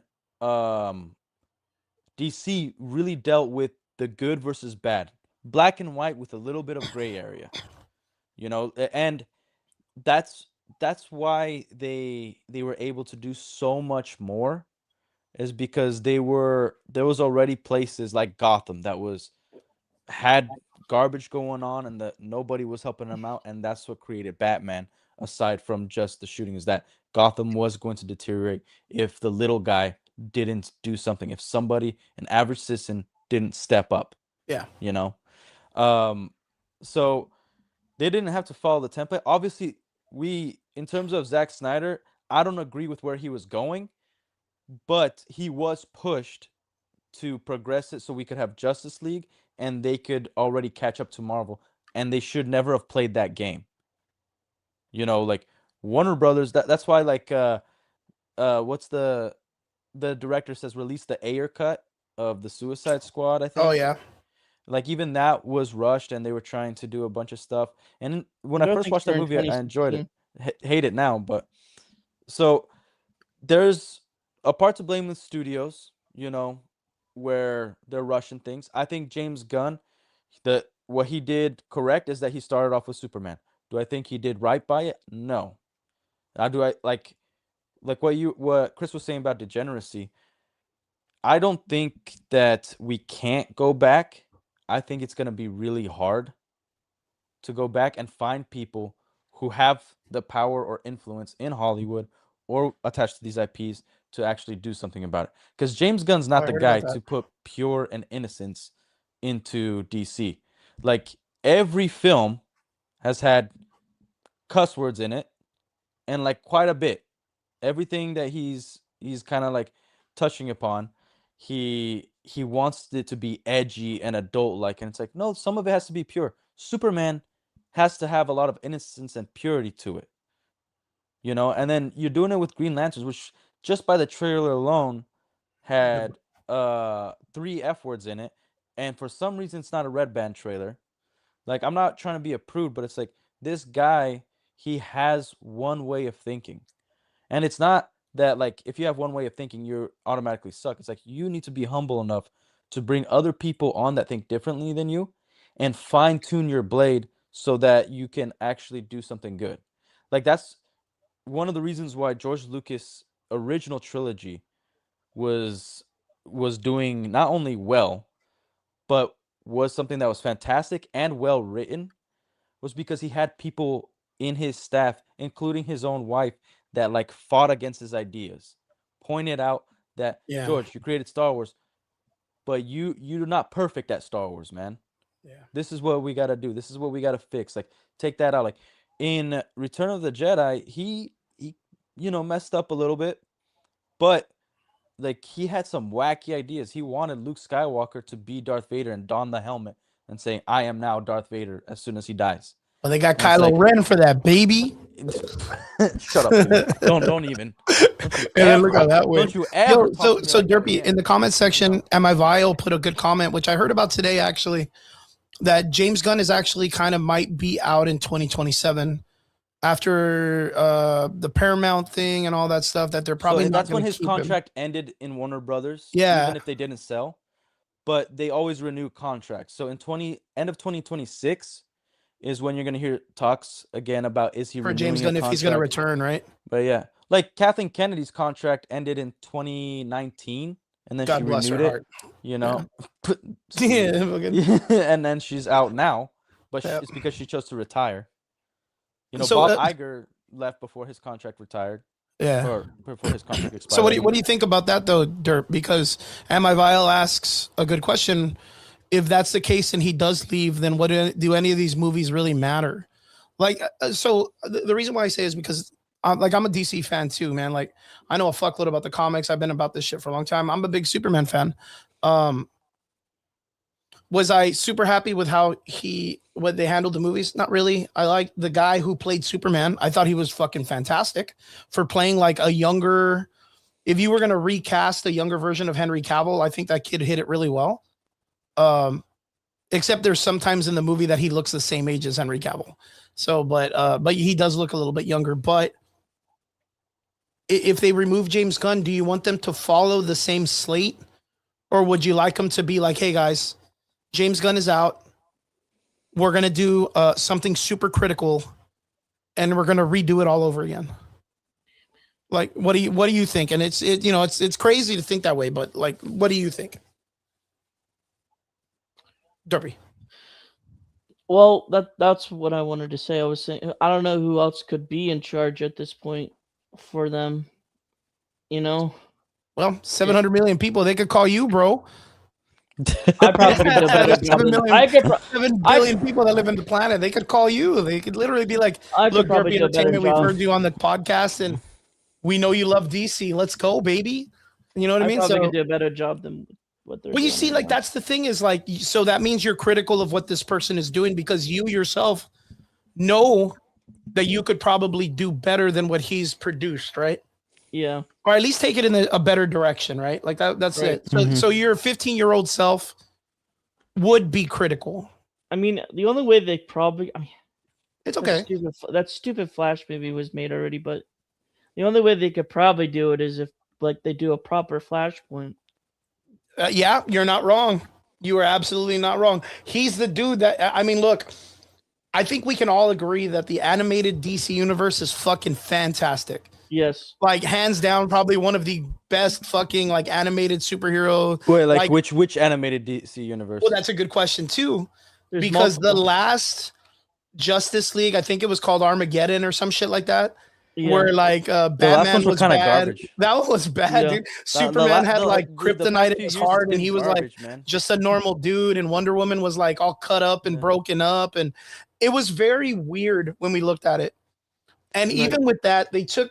DC really dealt with the good versus bad, black and white with a little bit of gray area, and that's why they were able to do so much more, is because there was already places like Gotham that had garbage going on and that nobody was helping them out, and that's what created Batman. Aside from just the shooting, is that Gotham was going to deteriorate if the little guy didn't do something, if somebody, an average citizen, didn't step up. Yeah. So they didn't have to follow the template. Obviously, in terms of Zack Snyder, I don't agree with where he was going, but he was pushed to progress it so we could have Justice League and they could already catch up to Marvel, and they should never have played that game. Like Warner Brothers, that's why, like, what's the director says, release the Ayer cut of the Suicide Squad, I think. Oh yeah. Like, even that was rushed, and they were trying to do a bunch of stuff. And when I first watched that movie, I enjoyed it. Hate it now, but so there's a part to blame with studios, where they're rushing things. I think James Gunn, what he did correct is that he started off with Superman. Do I think he did right by it? No. Do I like what Chris was saying about degeneracy? I don't think that we can't go back. I think it's going to be really hard to go back and find people who have the power or influence in Hollywood or attached to these IPs to actually do something about it. Because James Gunn's not the guy to put pure and innocence into DC. Like, every film has had cuss words in it, and like quite a bit. Everything that he's kind of like touching upon, he wants it to be edgy and adult like, and it's like, no, some of it has to be pure. Superman has to have a lot of innocence and purity to it. And then you're doing it with Green Lanterns, which just by the trailer alone had 3 F words in it, and for some reason it's not a Red Band trailer. Like, I'm not trying to be a prude, but it's like this guy, he has one way of thinking. And it's not that, like, if you have one way of thinking, you're automatically suck. It's like you need to be humble enough to bring other people on that think differently than you and fine tune your blade so that you can actually do something good. Like, that's one of the reasons why George Lucas' original trilogy was doing not only well, but was something that was fantastic and well written, was because he had people in his staff, including his own wife, that like fought against his ideas, pointed out that George, you created Star Wars, but you're not perfect at Star Wars, man. Yeah. This is what we got to do. This is what we got to fix. Like, take that out. Like, in Return of the Jedi, he messed up a little bit, but like, he had some wacky ideas. He wanted Luke Skywalker to be Darth Vader and don the helmet and say, "I am now Darth Vader," as soon as he dies. Well, they got Kylo Ren for that, baby. Shut up, dude. Don't even. Look how that went. Don't you ever. So Derpy, in the comment section, Am I Vile put a good comment, which I heard about today, actually, that James Gunn is actually kind of might be out in 2027 after the Paramount thing and all that stuff, that they're probably that's when his contract ended in Warner Brothers. Yeah. Even if they didn't sell, but they always renew contracts. So in end of 2026 is when you're going to hear talks again about is he for James Gunn if he's going to return, right? But yeah, like Kathleen Kennedy's contract ended in 2019, and then God she bless renewed her it. heart. You know, Yeah. and then she's out now, but it's because she chose to retire. You know, so, Bob Iger left before his contract retired. Yeah. Or before his contract expired. So what do you think about that though, Derp? Because Am I Vile asks a good question. If that's the case and he does leave, then what do any of these movies really matter? Like, so the reason why I say is because I'm a DC fan too, man. Like, I know a fuckload about the comics. I've been about this shit for a long time. I'm a big Superman fan. Was I super happy with what they handled the movies? Not really. I like the guy who played Superman. I thought he was fucking fantastic for playing like a younger. If you were going to recast a younger version of Henry Cavill, I think that kid hit it really well. Except there's sometimes in the movie that he looks the same age as Henry Cavill. So, but he does look a little bit younger. But if they remove James Gunn, do you want them to follow the same slate, or would you like them to be like, hey guys, James Gunn is out. We're gonna do something super critical, and we're gonna redo it all over again. Like, what do you think? And it's crazy to think that way, but like, what do you think? Derpy. Well, that's what I wanted to say. I was saying I don't know who else could be in charge at this point for them. You know? Well, 700 million people, they could call you, bro. I probably could do a better job. 7 billion people that live in the planet, they could call you. They could literally be like, look, Derpy Entertainment, we've heard you on the podcast and we know you love DC. Let's go, baby. You know what I mean? Probably could do a better job than what they're doing. Well, you see, like, that's the thing is like, so that means you're critical of what this person is doing because you yourself know that you could probably do better than what he's produced, right? Yeah. Or at least take it in a better direction, right? Like that's right. It. So your 15-year-old self would be critical. I mean, the only way they probably, it's okay. That stupid Flash movie was made already, but the only way they could probably do it is if like they do a proper Flashpoint. Yeah, you're not wrong. You are absolutely not wrong. He's the dude that, I mean, look, I think we can all agree that the animated DC universe is fucking fantastic. Yes. Like, hands down, probably one of the best fucking like animated superhero. Wait, like which animated DC universe? Well, that's a good question too. Because the last Justice League, I think it was called Armageddon or some shit like that. Yeah. Where like Batman was bad. Garbage. That was bad, dude. Superman had like kryptonite in his heart, and he was like just a normal dude, and Wonder Woman was like all cut up and broken up, and it was very weird when we looked at it. And even with that, they took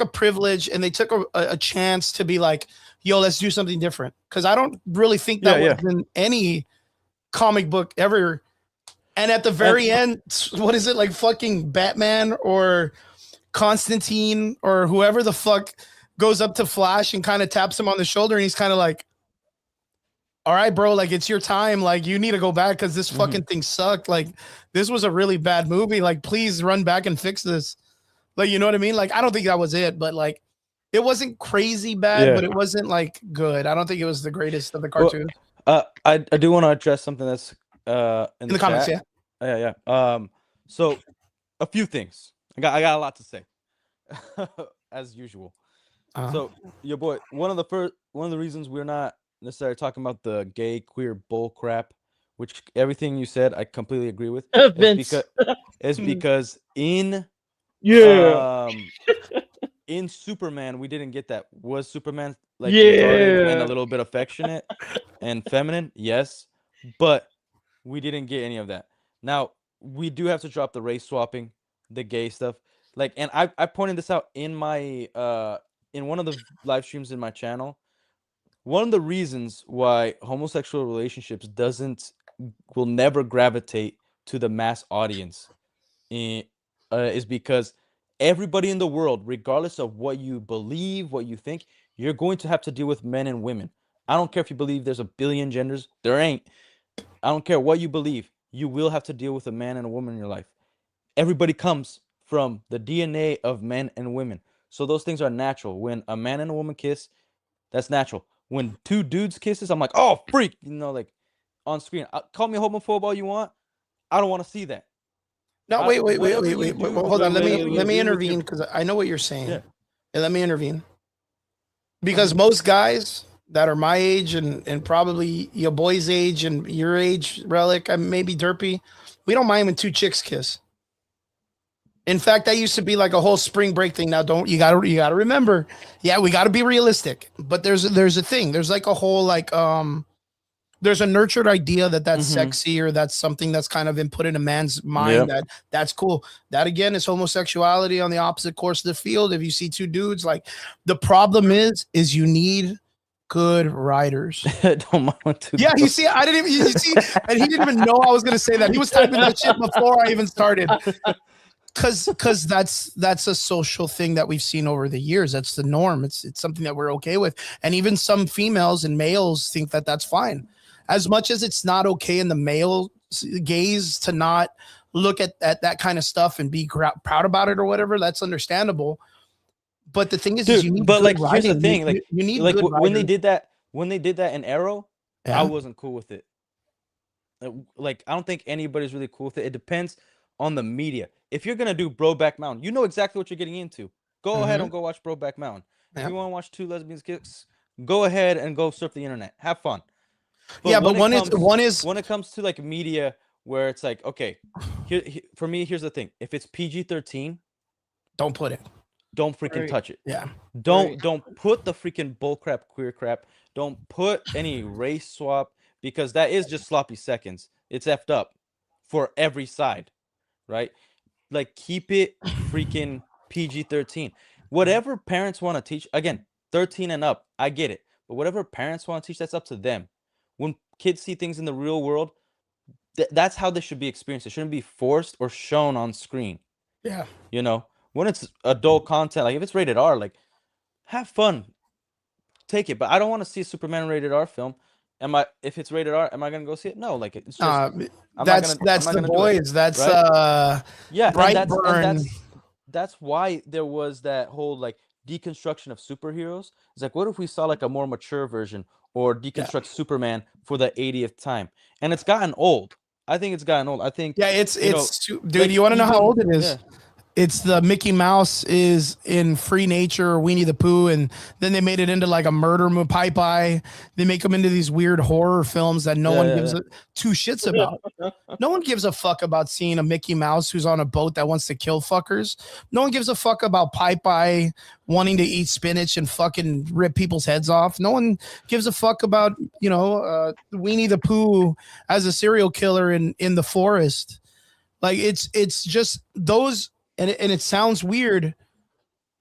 a privilege and they took a chance to be like, yo, let's do something different. Because I don't really think that was in any comic book ever. And at the very end, what is it, like fucking Batman or Constantine or whoever the fuck goes up to Flash and kind of taps him on the shoulder, and he's kind of like, all right, bro, like it's your time. Like you need to go back because this fucking thing sucked. Like this was a really bad movie. Like please run back and fix this. Like, you know what I mean? Like, I don't think that was it, but like it wasn't crazy bad, but it wasn't like good. I don't think it was the greatest of the cartoons. I do want to address something that's in the comments, chat. Yeah. So a few things. I got a lot to say. As usual. So your boy, one of the reasons we're not necessarily talking about the gay queer bull crap, which everything you said I completely agree with, is because in in Superman we didn't get that. Was Superman like retarded and a little bit affectionate and feminine? Yes, but we didn't get any of that. Now we do have to drop the race swapping, the gay stuff. Like, and I pointed this out in my in one of the live streams in my channel. One of the reasons why homosexual relationships will never gravitate to the mass audience is because everybody in the world, regardless of what you believe, what you think, you're going to have to deal with men and women. I don't care if you believe there's a billion genders. There ain't. I don't care what you believe. You will have to deal with a man and a woman in your life. Everybody comes from the DNA of men and women. So those things are natural. When a man and a woman kiss, that's natural. When two dudes kisses, I'm like, oh, freak, like on screen. Call me homophobe all you want. I don't want to see that. No, wait. Hold on. Let me intervene because I know what you're saying. Yeah. And let me intervene. Because most guys that are my age and probably your boy's age and your age, Relic, maybe Derpy, we don't mind when two chicks kiss. In fact, that used to be like a whole spring break thing. Now, you gotta remember, yeah, we gotta be realistic. But there's a thing. There's like a whole like there's a nurtured idea that's sexy or that's something that's kind of been put in a man's mind that's cool. That again is homosexuality on the opposite course of the field. If you see two dudes, like the problem is you need good writers. Don't mind yeah, you see, I didn't even you see, and he didn't even know I was gonna say that. He was typing that shit before I even started. Because that's a social thing that we've seen over the years. That's the norm. It's something that we're okay with, and even some females and males think that that's fine. As much as it's not okay in the male gaze to not look at that kind of stuff and be proud about it or whatever, that's understandable. But the thing is, dude, you need but like writing. Here's the thing, like you need like good when they did that in Arrow, yeah. I wasn't cool with it. Like I don't think anybody's really cool with it. It depends on the media. If you're gonna do Brokeback Mountain, you know exactly what you're getting into. Go ahead and go watch Brokeback Mountain. If you want to watch two lesbians kiss, go ahead and go surf the internet. Have fun. But one is when it comes to like media where it's like, okay, for me, here's the thing. If it's PG-13, don't put it. Don't freaking touch it. Yeah. Don't put the freaking bullcrap, queer crap. Don't put any race swap because that is just sloppy seconds. It's effed up for every side, right? Like keep it freaking PG-13. Whatever parents want to teach, again, 13 and up, I get it. But whatever parents want to teach, that's up to them. When kids see things in the real world, that's how they should be experienced. It shouldn't be forced or shown on screen. Yeah. When it's adult content, like if it's rated R, like have fun. Take it. But I don't want to see a Superman rated R film. If it's rated R, am I gonna go see it? No, like it's just that's the boys. That's right? Yeah, Brightburn. That's why there was that whole like deconstruction of superheroes. It's like, what if we saw like a more mature version or deconstruct Superman for the 80th time? And it's gotten old. I think it's gotten old. I think it's dude. Like, you want to know how old it is? Yeah. It's the Mickey Mouse is in Free Nature or Winnie the Pooh, and then they made it into like a murder movie. Popeye. They make them into these weird horror films that no one gives two shits about. No one gives a fuck about seeing a Mickey Mouse who's on a boat that wants to kill fuckers. No one gives a fuck about Popeye wanting to eat spinach and fucking rip people's heads off. No one gives a fuck about Winnie the Pooh as a serial killer in the forest. Like it's just those. And it sounds weird,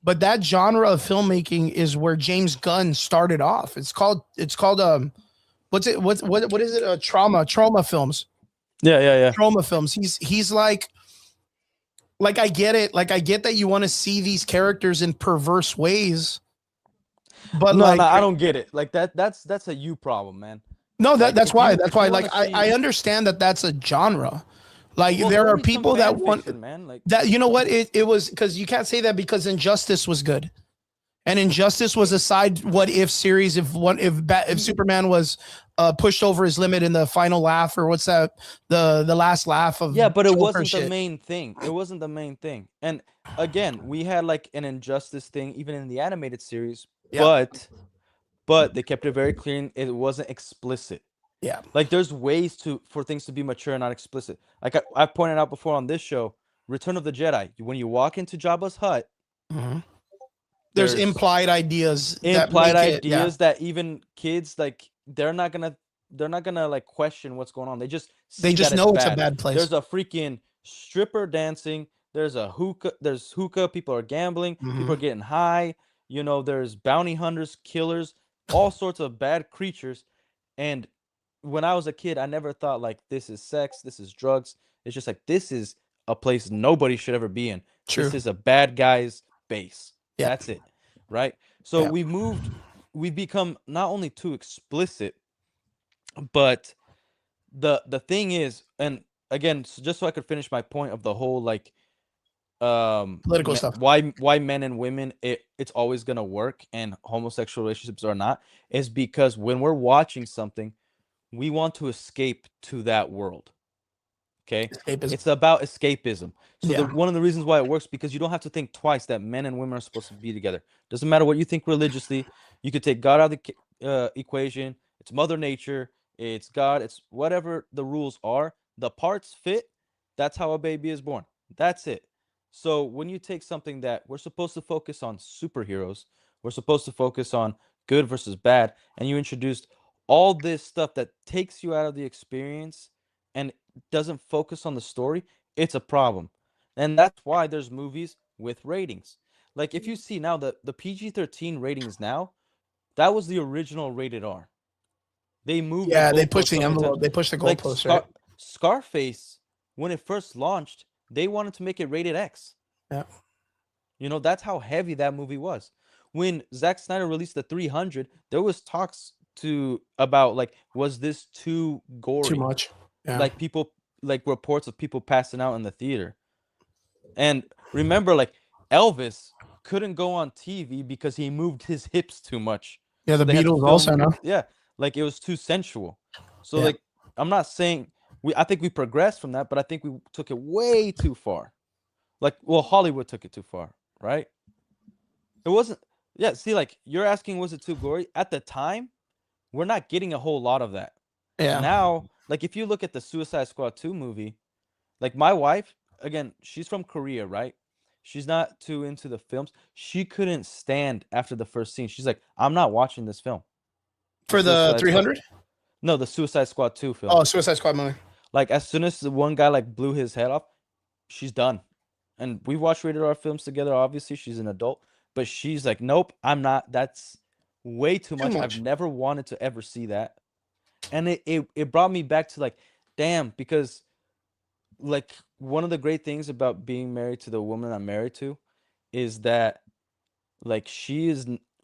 but that genre of filmmaking is where James Gunn started off. It's called what is it? Trauma films. Yeah. Trauma films. He's like I get it. Like I get that you want to see these characters in perverse ways, but no, I don't get it. Like that's a you problem, man. No, Like, that's why. That's why. wanna Like, I understand that that's a genre. Like, well, there go are read some people that fan want fiction, man. Like, that. You know what? It was because you can't say that because Injustice was good. And Injustice was a side what if series if Superman was pushed over his limit in the final laugh, or what's that, the last laugh of yeah, but it Joker wasn't the shit. main thing. It wasn't the main thing. And again, we had like an Injustice thing even in the animated series, Yeah, but they kept it very clean. It wasn't explicit. yeah. Like, there's ways for things to be mature and not explicit. Like I've pointed out before on this show, Return of the Jedi. When you walk into Jabba's hut, Mhm. There's there's implied ideas that implied make it. Yeah, ideas that even kids, like, they're not gonna like question what's going on. They just they see just that it's know it's a bad. bad place. There's a freaking stripper dancing. There's hookah. People are gambling. People Hmm. are getting high. There's bounty hunters, killers, all sorts of bad creatures. And when I was a kid, I never thought like this is sex, this is drugs. It's just like this is a place nobody should ever be in. True. This is a bad guy's base. Yeah, That's it. Right? So yeah. we've become not only too explicit, but the thing is, and again, just so I could finish my point of the whole like Political stuff. why men and women it's always gonna work and homosexual relationships are not, is because when we're watching something, we want to escape to that world. Okay, Escapism. it's about escapism. So Yeah, one of the reasons why it works, because you don't have to think twice that men and women are supposed to be together. Doesn't matter what you think religiously. You could take God out of the equation. It's Mother Nature. It's God. It's whatever the rules are. The parts fit. That's how a baby is born. That's it. So when you take something that we're supposed to focus on superheroes, we're supposed to focus on good versus bad, and you introduced all this stuff that takes you out of the experience and doesn't focus on the story, it's a problem. And that's why there's movies with ratings. Like, if you see now the PG-13 ratings now, that was the original rated R. They moved the yeah. They push goalposts the so many times. envelope. They push the Like goalposts, right? Scarface, when it first launched, they wanted to make it rated X. Yeah. That's how heavy that movie was. When Zack Snyder released the 300, there was talks about like, was this too gory? Too much. Yeah. Like, people, like reports of people passing out in the theater. And remember, like, Elvis couldn't go on TV because he moved his hips too much. Yeah. So The they had to Beatles film, also know. yeah, like it was too sensual. So Yeah. like, I'm not saying I think we progressed from that, but I think we took it way too far. Like, well, Hollywood took it too far, right? It wasn't. Yeah, see, like, you're asking, was it too gory? At the time, we're not getting a whole lot of that. Yeah. Now, like, if you look at the Suicide Squad 2 movie, like, my wife, again, she's from Korea, right? She's not too into the films. She couldn't stand after the first scene. She's like, I'm not watching this film. For the Suicide Squad. 300? No, the Suicide Squad 2 film. Oh, Suicide Squad movie. Like, as soon as the one guy like blew his head off, she's done. And we watched rated R films together. Obviously, she's an adult, but she's like, nope, I'm not. That's way too much. I've never wanted to ever see that. And it brought me back to like, damn, because like, one of the great things about being married to the woman I'm married to is that, like,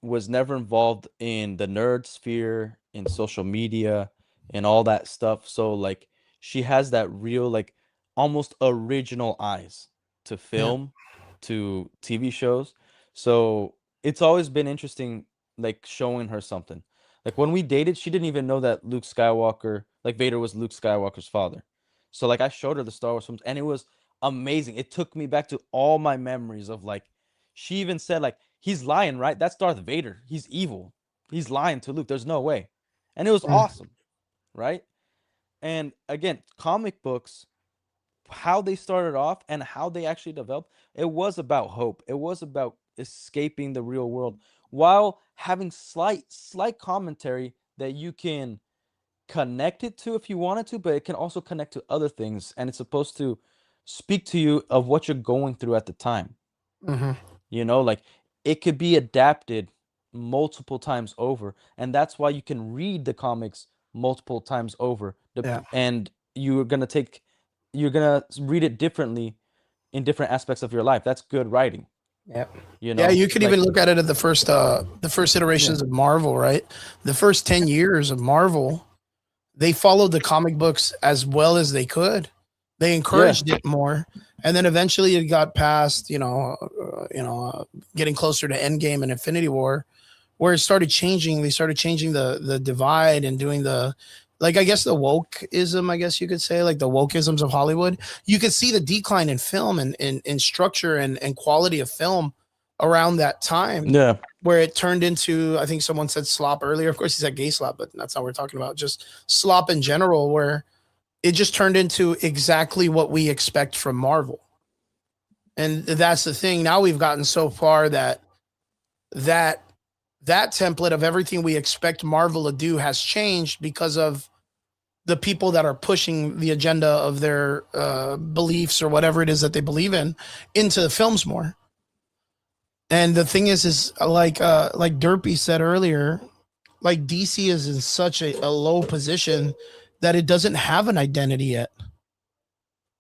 was never involved in the nerd sphere, in social media, and all that stuff. So like, she has that real, like, almost original eyes to film, to TV shows. So it's always been interesting, like, showing her something. Like, when we dated, she didn't even know that Vader was Luke Skywalker's father. So like, I showed her the Star Wars films, and it was amazing. It took me back to all my memories of like, she even said like, he's lying, right? That's Darth Vader. He's evil. He's lying to Luke. There's no way. And it was awesome, right? And again, comic books, how they started off and how they actually developed, it was about hope. It was about escaping the real world while having slight commentary that you can connect it to if you wanted to, but it can also connect to other things, and it's supposed to speak to you of what you're going through at the time. Like, it could be adapted multiple times over, and that's why you can read the comics multiple times over. And you're gonna read it differently in different aspects of your life. That's good writing. Yeah. Yeah, you could even look at it at the first iterations of Marvel, right? The first 10 years of Marvel, they followed the comic books as well as they could. They encouraged it more, and then eventually it got past, getting closer to Endgame and Infinity War, where it started changing. They started changing the divide and doing the, like, I guess the wokeism, I guess you could say, like the wokeisms of Hollywood. You could see the decline in film and in structure and quality of film around that time. Yeah. Where it turned into, I think someone said slop earlier. Of course, he said gay slop, but that's not what we're talking about. Just slop in general, where it just turned into exactly what we expect from Marvel. And that's the thing. Now we've gotten so far that that template of everything we expect Marvel to do has changed because of the people that are pushing the agenda of their beliefs or whatever it is that they believe in into the films more. And the thing is like Derpy said earlier, like DC is in such a low position that it doesn't have an identity yet.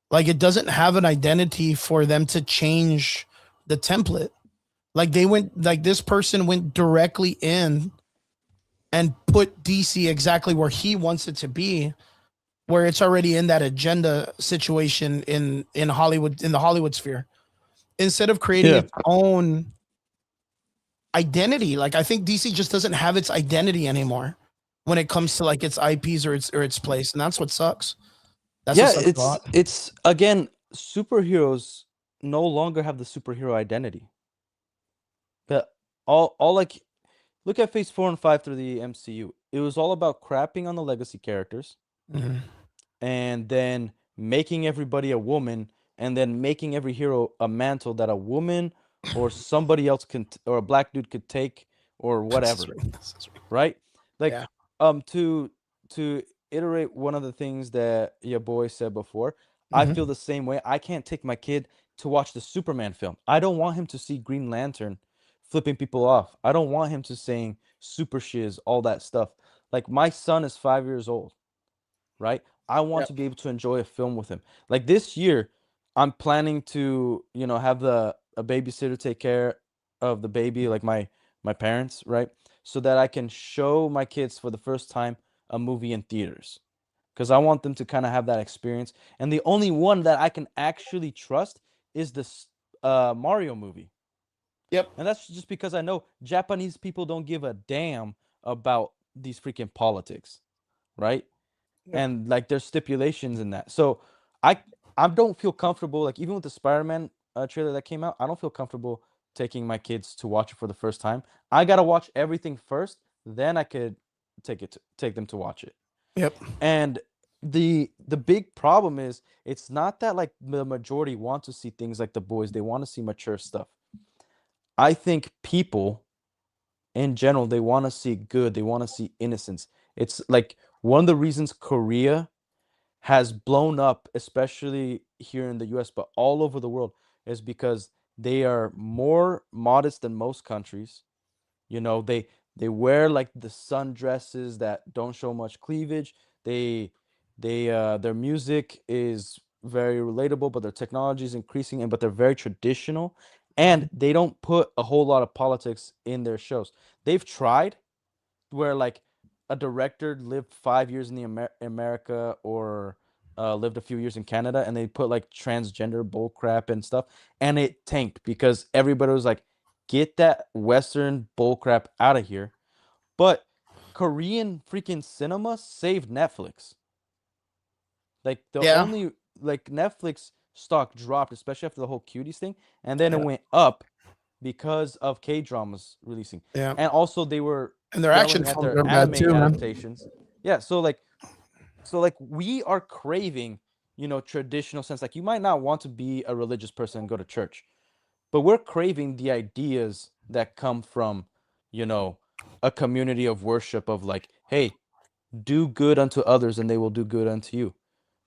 Like it doesn't have an identity for them to change the template. Like this person went directly in and put DC exactly where he wants it to be, where it's already in that agenda situation in Hollywood, in the Hollywood sphere, instead of creating its own identity. Like I think DC just doesn't have its identity anymore when it comes to like its IPs or its place, and that's what sucks. That's it's again, superheroes no longer have the superhero identity. But all like, look at Phase 4 and 5 through the MCU. It was all about crapping on the legacy characters, and then making everybody a woman, and then making every hero a mantle that a woman or somebody else can or a black dude could take or whatever. Right? Like to iterate one of the things that your boy said before, I feel the same way. I can't take my kid to watch the Superman film. I don't want him to see Green Lantern flipping people off. I don't want him to saying super shiz, all that stuff. Like my son is 5 years old, right? I want to be able to enjoy a film with him. Like this year, I'm planning to, have a babysitter take care of the baby, like my parents, right? So that I can show my kids for the first time a movie in theaters. Because I want them to kind of have that experience. And the only one that I can actually trust is this Mario movie. Yep. And that's just because I know Japanese people don't give a damn about these freaking politics, right? Yep. And like there's stipulations in that. So I don't feel comfortable, like even with the Spider-Man trailer that came out, I don't feel comfortable taking my kids to watch it for the first time. I got to watch everything first, then I could take them to watch it. Yep. And the big problem is it's not that like the majority want to see things like The Boys, they want to see mature stuff. I think people in general, they want to see good, they want to see innocence. It's like one of the reasons Korea has blown up, especially here in the US, but all over the world, is because they are more modest than most countries. They wear like the sundresses that don't show much cleavage. Their music is very relatable, but their technology is increasing, but they're very traditional, and they don't put a whole lot of politics in their shows. They've tried where like a director lived 5 years in the America or lived a few years in Canada, and they put like transgender bull crap and stuff, and it tanked because everybody was like, get that Western bull crap out of here. But Korean freaking cinema saved Netflix. Like the only like Netflix stock dropped, especially after the whole cuties thing, and then it went up because of K-dramas releasing. Yeah. And also they were and their action films their are anime bad too, adaptations. Man. Yeah, so like we are craving, traditional sense. Like you might not want to be a religious person and go to church, but we're craving the ideas that come from, a community of worship of like, hey, do good unto others and they will do good unto you.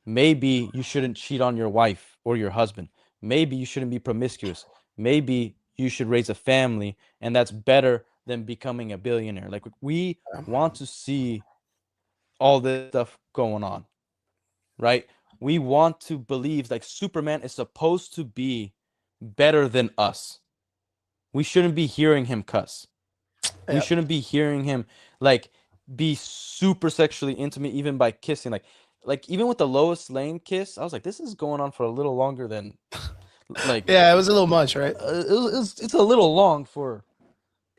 Maybe you shouldn't cheat on your wife or your husband. Maybe you shouldn't be promiscuous. Maybe you should raise a family, and that's better than becoming a billionaire. Like we want to see all this stuff going on, right? We want to believe like Superman is supposed to be better than us. We shouldn't be hearing him cuss. We shouldn't be hearing him like be super sexually intimate even by kissing. Like even with the Lois Lane kiss, I was like, this is going on for a little longer than like Yeah, it was a little much, right? it's a little long for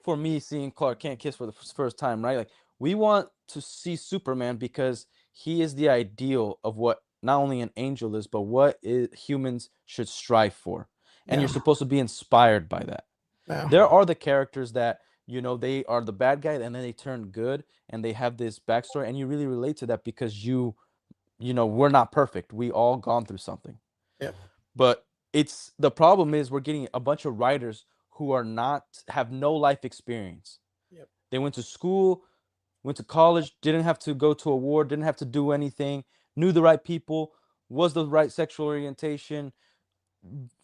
me seeing Clark Kent kiss for the first time, right? Like we want to see Superman because he is the ideal of what not only an angel is, but what humans should strive for. And Yeah. you're supposed to be inspired by that. Yeah. There are the characters that, you know, they are the bad guy and then they turn good and they have this backstory and you really relate to that because you know, we're not perfect. We all gone through something. Yep. But it's the problem is we're getting a bunch of writers who are not have no life experience. Yep. They went to school, went to college, didn't have to go to a war, didn't have to do anything, knew the right people, was the right sexual orientation,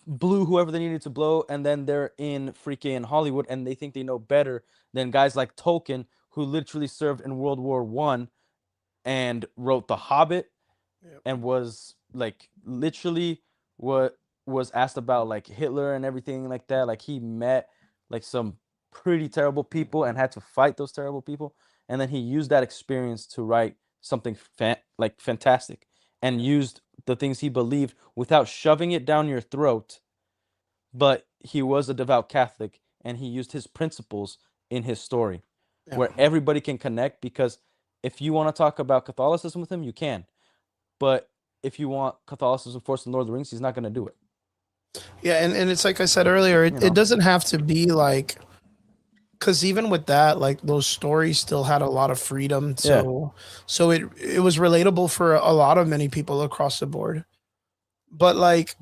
blew whoever they needed to blow, and then they're in freaking Hollywood and they think they know better than guys like Tolkien, who literally served in World War I and wrote The Hobbit. Yep. And was like literally what was asked about like Hitler and everything like that. Like he met like some pretty terrible people and had to fight those terrible people. And then he used that experience to write something fantastic and used the things he believed without shoving it down your throat. But he was a devout Catholic and he used his principles in his story where everybody can connect, because if you want to talk about Catholicism with him, you can. But if you want Catholicism forced in Lord of the Rings, he's not going to do it. Yeah, and it's like I said earlier, it doesn't have to be like, because even with that, like those stories still had a lot of freedom. So it was relatable for a lot of many people across the board. But like,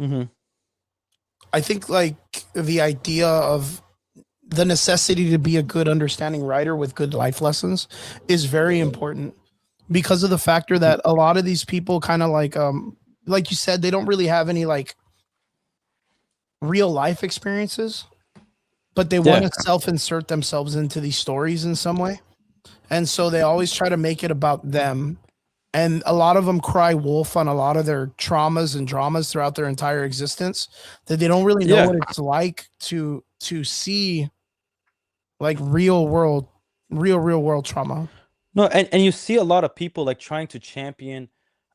I think like the idea of the necessity to be a good understanding writer with good life lessons is very important, because of the factor that a lot of these people kind of like you said, they don't really have any like real life experiences, but they want to self-insert themselves into these stories in some way. And so they always try to make it about them. And a lot of them cry wolf on a lot of their traumas and dramas throughout their entire existence, that they don't really know what it's like to see like real world trauma. No, and you see a lot of people like trying to champion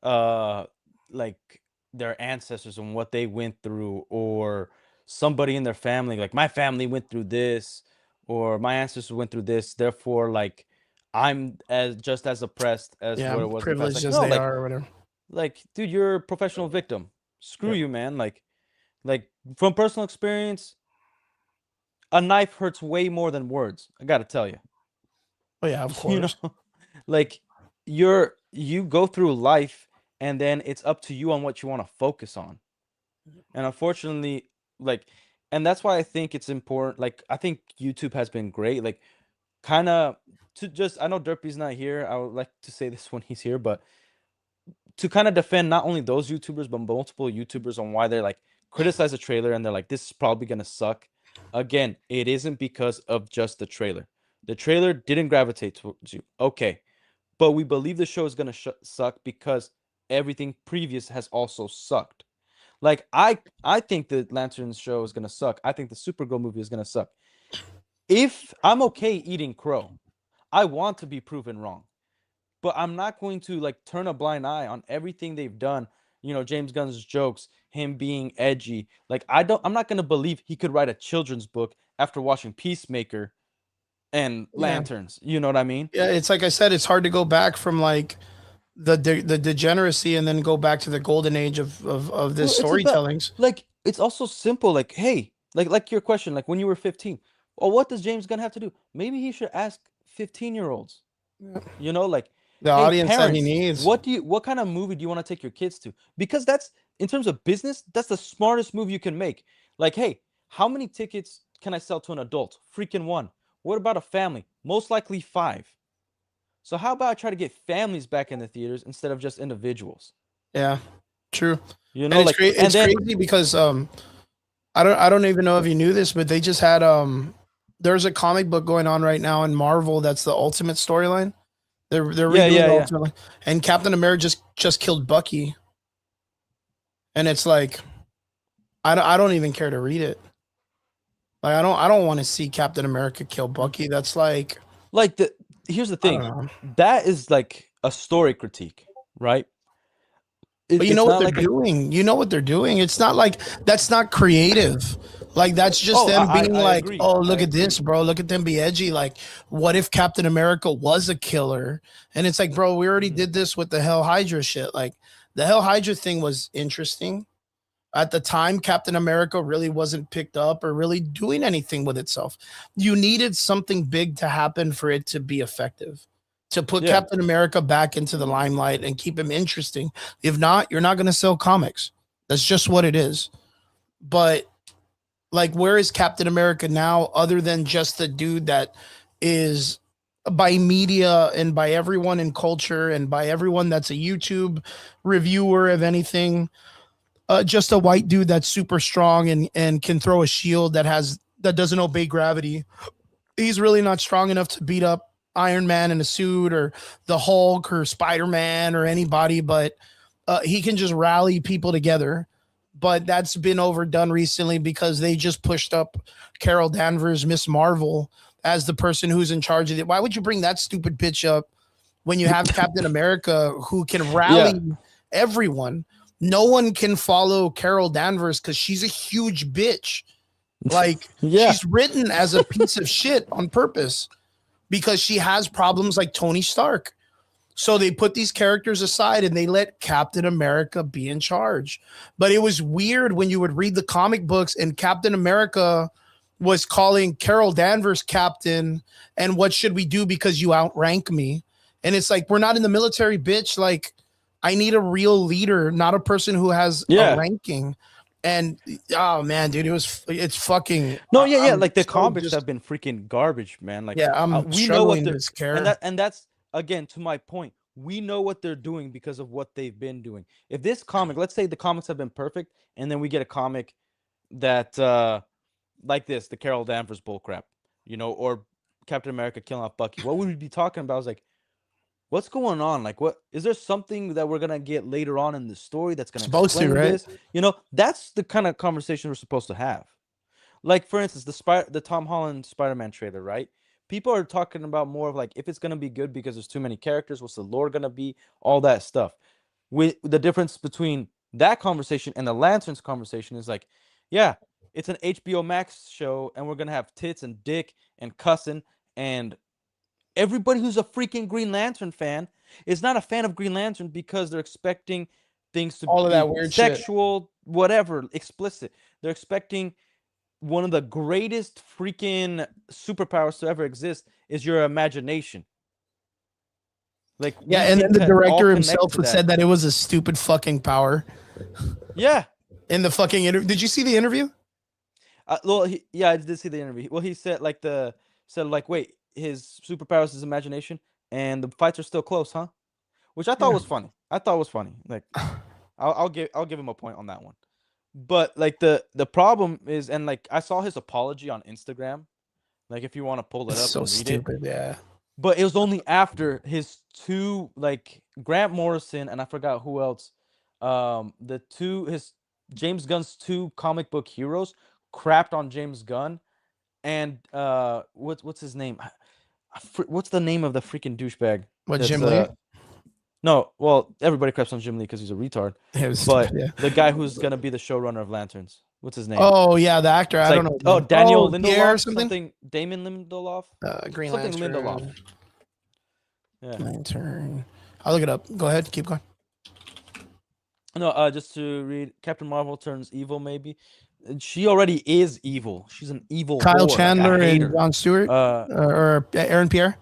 like their ancestors and what they went through, or somebody in their family, like my family went through this, or my ancestors went through this, therefore like I'm just as oppressed as what it was in the past. Privileged as they are or whatever. Like, dude, you're a professional victim. Screw you, man. Like from personal experience, a knife hurts way more than words. I gotta tell you. Oh yeah, of course. You know, like you go through life and then it's up to you on what you want to focus on. And unfortunately, like, and that's why I think it's important. Like, I think YouTube has been great. Like, kind of to just, I know Derpy's not here. I would like to say this when he's here, but to kind of defend not only those YouTubers, but multiple YouTubers on why they're like criticize a trailer and they're like, this is probably going to suck. Again, it isn't because of just the trailer. The trailer didn't gravitate towards you. Okay. But we believe the show is going to suck because everything previous has also sucked. Like, I think the Lantern show is going to suck. I think the Supergirl movie is going to suck. If I'm okay eating crow, I want to be proven wrong. But I'm not going to like turn a blind eye on everything they've done. You know, James Gunn's jokes, him being edgy. Like, I'm not going to believe he could write a children's book after watching Peacemaker and Lanterns. You know what I mean? Yeah, it's like I said, it's hard to go back from like the degeneracy and then go back to the golden age of this storytellings. Like, it's also simple. Like, hey, like your question, like when you were 15, well, what does James Gunn have to do? Maybe he should ask 15-year-olds. You know, like the audience parents, that he needs. What kind of movie do you want to take your kids to? Because that's, in terms of business, that's the smartest move you can make. Like, hey, how many tickets can I sell to an adult? Freaking one. What about a family? Most likely 5. So how about I try to get families back in the theaters instead of just individuals? Yeah, true. You know, it's crazy because I don't even know if you knew this, but they just had there's a comic book going on right now in Marvel that's the Ultimate storyline. They're redoing the Ultimate, and Captain America just killed Bucky, and it's like I don't even care to read it. Like I don't want to see Captain America kill Bucky. That's like here's the thing. That is like a story critique, right? But you know what they're doing. You know what they're doing. It's not like that's not creative. Like that's just them being like, agree. oh, look at this, bro. Look at them be edgy. Like, what if Captain America was a killer? And it's like, bro, we already did this with the Hell Hydra shit. Like the Hell Hydra thing was interesting. At the time, Captain America really wasn't picked up or really doing anything with itself. You needed something big to happen for it to be effective, to put Captain America back into the limelight and keep him interesting. If not, you're not going to sell comics. That's just what it is. But like, where is Captain America now other than just the dude that is by media and by everyone in culture and by everyone that's a YouTube reviewer of anything? Just a white dude that's super strong and can throw a shield that doesn't obey gravity. He's really not strong enough to beat up Iron Man in a suit or the Hulk or Spider-Man or anybody, but he can just rally people together. But that's been overdone recently because they just pushed up Carol Danvers, Miss Marvel, as the person who's in charge of it. Why would you bring that stupid bitch up when you have Captain America who can rally everyone? No one can follow Carol Danvers because she's a huge bitch. Like, she's written as a piece of shit on purpose because she has problems like Tony Stark. So they put these characters aside and they let Captain America be in charge. But it was weird when you would read the comic books and Captain America was calling Carol Danvers captain and what should we do because you outrank me? And it's like, we're not in the military, bitch. Like, I need a real leader, not a person who has a ranking. And oh man, dude, it's fucking like the comics have been freaking garbage, man. Like we know what they're care. And that's again to my point. We know what they're doing because of what they've been doing. If this comic, let's say the comics have been perfect, and then we get a comic that like this, the Carol Danvers bullcrap, or Captain America killing off Bucky, what would we be talking about? I was like, what's going on? Like, what is there something that we're gonna get later on in the story that's gonna explain this? That's the kind of conversation we're supposed to have. Like, for instance, the Tom Holland Spider-Man trailer, right? People are talking about more of like if it's gonna be good because there's too many characters, what's the lore gonna be, all that stuff. With the difference between that conversation and the Lanterns conversation is like, yeah, it's an HBO Max show, and we're gonna have tits and dick and cussing and everybody who's a freaking Green Lantern fan is not a fan of Green Lantern because they're expecting things to all be of that weird sexual, shit. Whatever, explicit. They're expecting one of the greatest freaking superpowers to ever exist is your imagination. Like, and then the director himself said that it was a stupid fucking power. Yeah. In the fucking interview. Did you see the interview? Well, I did see the interview. Well, he said wait, his superpower is his imagination, and the fights are still close, huh? Which I thought was funny. Like, I'll give him a point on that one. But like the problem is, and like I saw his apology on Instagram. Like, if you want to pull it up, so and read stupid, it. But it was only after his two, like Grant Morrison and I forgot who else, his James Gunn's two comic book heroes crapped on James Gunn, and what's his name? What's the name of the freaking douchebag? What, Jim Lee? No, well, everybody craps on Jim Lee because he's a retard. But the guy who's gonna be the showrunner of Lanterns, what's his name? Oh yeah, the actor. I don't know. Oh, Daniel Lindelof or something. Damon Lindelof. Green something Lantern. Lindelof. Yeah. Lantern. I'll look it up. Go ahead. Keep going. No, just to read, Captain Marvel turns evil. Maybe she already is evil. She's an evil. Kyle whore. Chandler and Jon Stewart, or Aaron Pierre.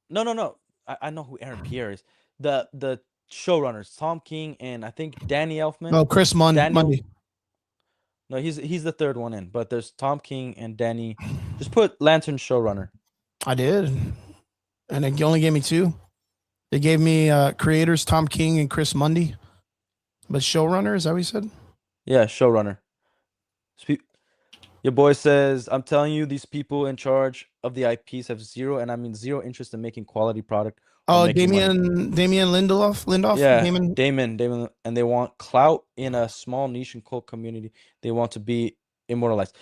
No. I know who Aaron Pierre is. The showrunners, Tom King and I think Danny Elfman. No, Chris Mundy. No, he's the third one in. But there's Tom King and Danny. Just put Lantern showrunner. I did, and it only gave me two. They gave me creators Tom King and Chris Mundy, but showrunner, is that what you said? Yeah, showrunner. Your boy says, I'm telling you, these people in charge of the IPs have zero, and I mean zero interest in making quality product. Oh, Damien Lindelof? Yeah, Damon, and they want clout in a small niche and cult community. They want to be immortalized.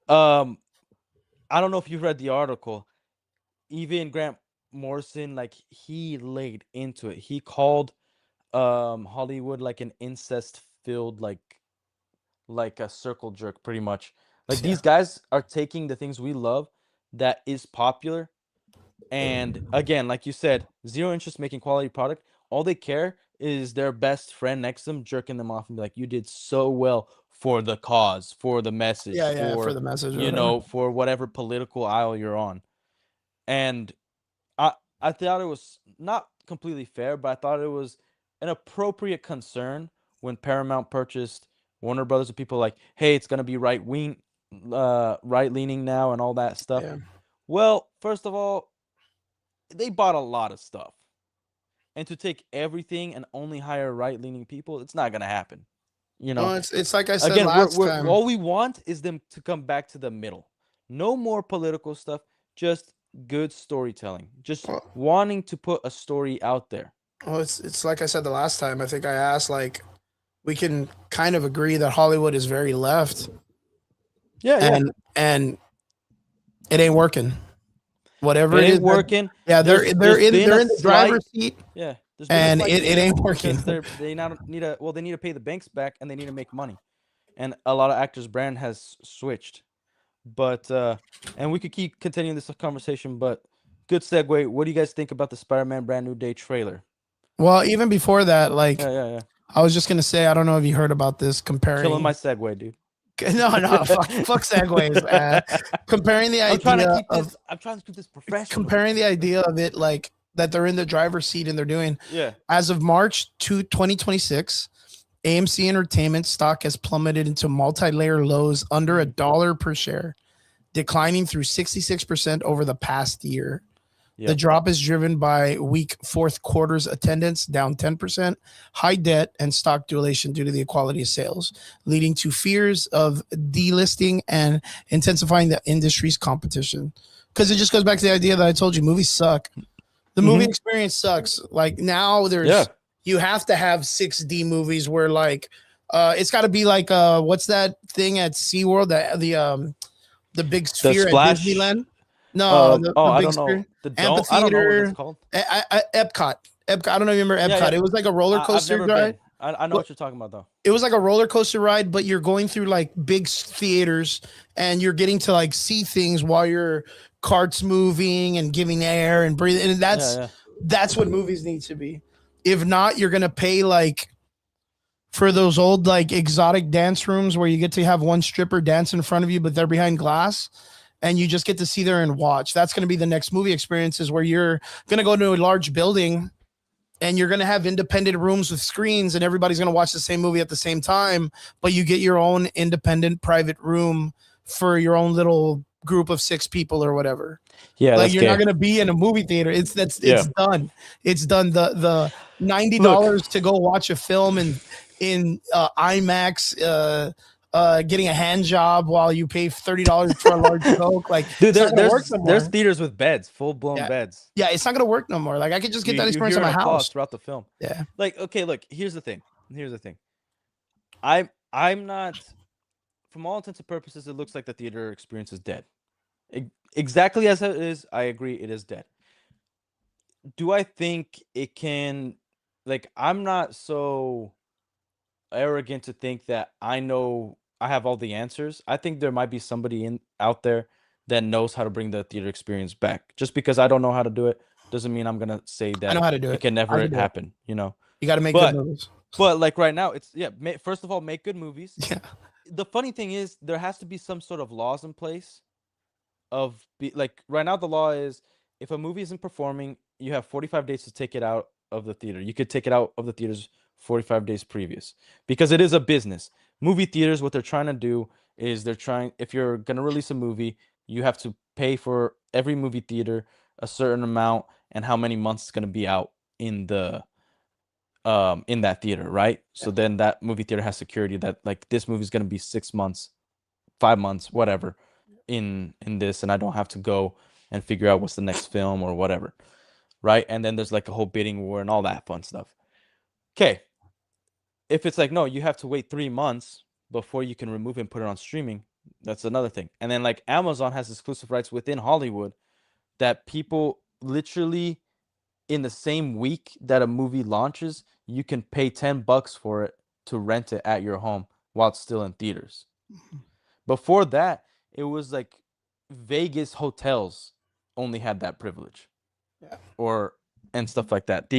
I don't know if you've read the article. Even Grant Morrison, like, he laid into it. He called Hollywood like an incest filled like a circle jerk, pretty much. Like, these guys are taking the things we love that is popular, and again, like you said, zero interest making quality product. All they care is their best friend next to them jerking them off and be like, you did so well for the cause, for the message, for the message, or you whatever. know, for whatever political aisle you're on. And I I thought it was not completely fair, but I thought it was an appropriate concern when Paramount purchased Warner Brothers, with people like, hey, it's gonna be right leaning now and all that stuff. Yeah. Well, first of all, they bought a lot of stuff. And to take everything and only hire right leaning people, it's not gonna happen. You know, Well, it's like I said again, last time. all we want is them to come back to the middle. No more political stuff, just good storytelling. Just Well, wanting to put a story out there. well, it's like I said the last time. I think I asked, like, we can kind of agree that Hollywood is very left. Yeah, and it ain't working. Whatever it it ain't is, working. yeah, they're in the driver's seat. Yeah, and it ain't working. They now need to they need to pay the banks back, and they need to make money. And a lot of actors' brand has switched. But and we could keep continuing this conversation, but good segue. What do you guys think about the Spider-Man Brand New Day trailer? Well, even before that, like, yeah. I was just gonna say, I don't know if you heard about this, comparing. Killing my segue, dude. No, fuck segues. Comparing the idea I'm trying to keep this professional. Comparing the idea of it, like, that they're in the driver's seat and they're doing. Yeah. As of March 2026, AMC Entertainment stock has plummeted into multi-layer lows under $1 per share, declining through 66% over the past year. Yep. The drop is driven by weak fourth quarter's attendance, down 10%, high debt, and stock dilution due to the quality of sales, leading to fears of delisting and intensifying the industry's competition. Because it just goes back to the idea that I told you, movies suck. The movie experience sucks. Like, now you have to have 6D movies where, like, it's got to be like, what's that thing at SeaWorld, the big sphere at Disneyland? No, the I big don't know. The amphitheater. I don't know what it's called. Epcot. I don't know if you remember Epcot. Yeah. It was like a roller coaster ride. I know what you're talking about, though. It was like a roller coaster ride, but you're going through, like, big theaters, and you're getting to, like, see things while your cart's moving and giving air and breathing. And that's what movies need to be. If not, you're gonna pay, like, for those old, like, exotic dance rooms where you get to have one stripper dance in front of you, but they're behind glass, and you just get to see there and watch. That's going to be the next movie experiences, where you're going to go to a large building and you're going to have independent rooms with screens, and everybody's going to watch the same movie at the same time, but you get your own independent private room for your own little group of 6 people or whatever. Yeah, like, you're not going to be in a movie theater. It's done. It's done. The $90 to go watch a film in IMAX, getting a hand job while you pay $30 for a large Coke. Like, dude, there's theaters with beds, full-blown beds. Yeah, it's not gonna work no more. Like, I could just get that experience in my house throughout the film. Yeah. Like, okay, look, here's the thing. I'm not, from all intents and purposes, it looks like the theater experience is dead. Exactly as it is, I agree, it is dead. Do I think it can, like, I'm not so arrogant to think that I have all the answers. I think there might be somebody out there that knows how to bring the theater experience back. Just because I don't know how to do it doesn't mean I'm gonna say that I know how to do it. It can never happen. You know, you got to make good movies. But, like, right now, it's first of all, make good movies. Yeah. The funny thing is, there has to be some sort of laws in place. Like, right now, the law is, if a movie isn't performing, you have 45 days to take it out of the theater. You could take it out of the theaters 45 days previous, because it is a business. Movie theaters, what they're trying to do is if you're going to release a movie, you have to pay for every movie theater a certain amount and how many months it's going to be out in the in that theater, right? So then that movie theater has security that, like, this movie is going to be 6 months, 5 months, whatever in this, and I don't have to go and figure out what's the next film or whatever, right? And then there's, like, a whole bidding war and all that fun stuff. Okay. If it's like, no, you have to wait 3 months before you can remove it and put it on streaming, that's another thing. And then, like, Amazon has exclusive rights within Hollywood that people literally in the same week that a movie launches, you can pay $10 for it to rent it at your home while it's still in theaters. Before that, it was like Vegas hotels only had that privilege. Yeah. And stuff like that.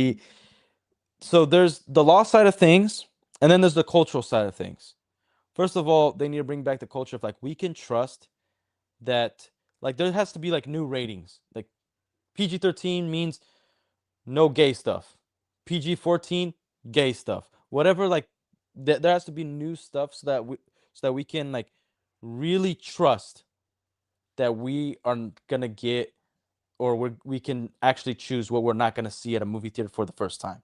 So there's the law side of things, and then there's the cultural side of things. First of all, they need to bring back the culture of like, we can trust that, like, there has to be like new ratings. Like PG-13 means no gay stuff. PG-14, gay stuff. Whatever, like there has to be new stuff so that we can like really trust that we are gonna get, or we can actually choose what we're not gonna see at a movie theater for the first time.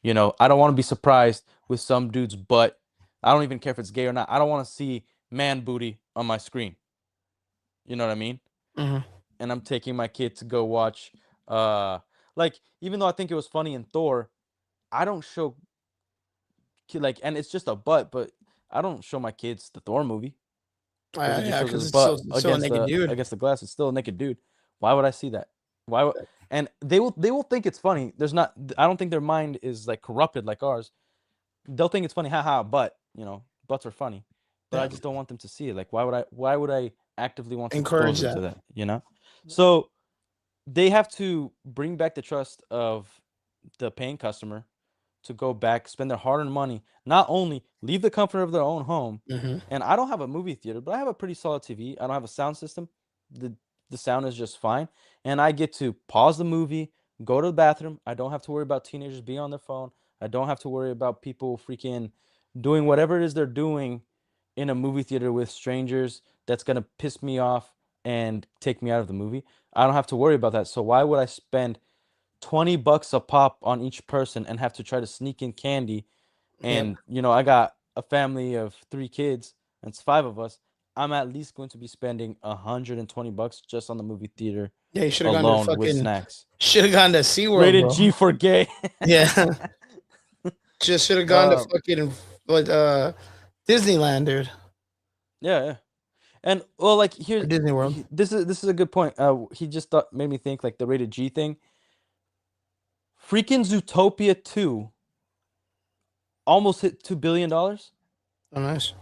You know, I don't want to be surprised with some dude's butt. I don't even care if it's gay or not. I don't want to see man booty on my screen. You know what I mean? Mm-hmm. And I'm taking my kid to go watch, like, even though I think it was funny in Thor, I don't show like, and it's just a butt, but I don't show my kids the Thor movie. Yeah, because it's still a naked dude against the glass. It's still a naked dude. Why would I see that? Why would? And they will think it's funny. I don't think their mind is like corrupted like ours. They'll think it's funny, haha. But butts are funny. But I just don't want them to see it. Like, why would I actively want to encourage expose them to that? So they have to bring back the trust of the paying customer to go back, spend their hard-earned money, not only leave the comfort of their own home. Mm-hmm. And I don't have a movie theater, but I have a pretty solid TV. I don't have a sound system. The sound is just fine. And I get to pause the movie, go to the bathroom. I don't have to worry about teenagers being on their phone. I don't have to worry about people freaking doing whatever it is they're doing in a movie theater with strangers that's going to piss me off and take me out of the movie. I don't have to worry about that. So why would I spend $20 a pop on each person and have to try to sneak in candy? And I got a family of 3 kids, and it's 5 of us. I'm at least going to be spending $120 just on the movie theater. Yeah, you should have gone to with snacks. Should have gone to SeaWorld. Rated bro. G for gay. Yeah. Just should have gone to fucking Disneyland, dude. Yeah. And well, like, here's Disney World. This is a good point. He just made me think, like, the rated G thing. Freaking Zootopia 2 almost hit $2 billion. Oh, nice.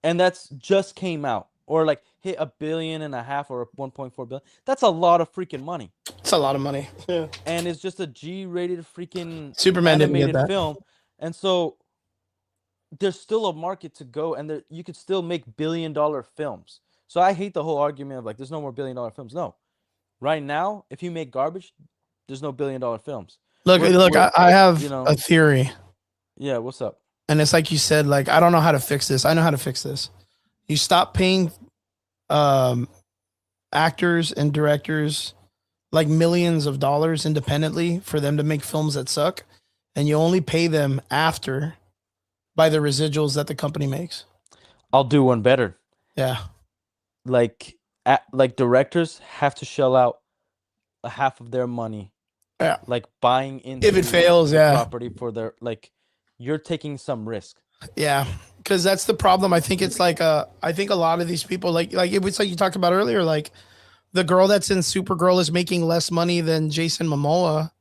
And that's just came out, or like hit $1.5 billion or 1.4 billion. That's a lot of freaking money. It's a lot of money. Yeah. And it's just a G-rated freaking Superman animated film. And so there's still a market to go, and you could still make billion-dollar films. So I hate the whole argument of like, there's no more billion-dollar films. No. Right now, if you make garbage, there's no billion-dollar films. Look, I have a theory. Yeah, what's up? And it's like you said, like, I don't know how to fix this. I know how to fix this. You stop paying actors and directors like millions of dollars independently for them to make films that suck, and you only pay them after by the residuals that the company makes. I'll do one better. Yeah. Like directors have to shell out a half of their money. Yeah. Like buying into if it fails, property for their, like, you're taking some risk. Yeah, because that's the problem. I think it's like I think a lot of these people like it was like you talked about earlier, like the girl that's in Supergirl is making less money than Jason Momoa.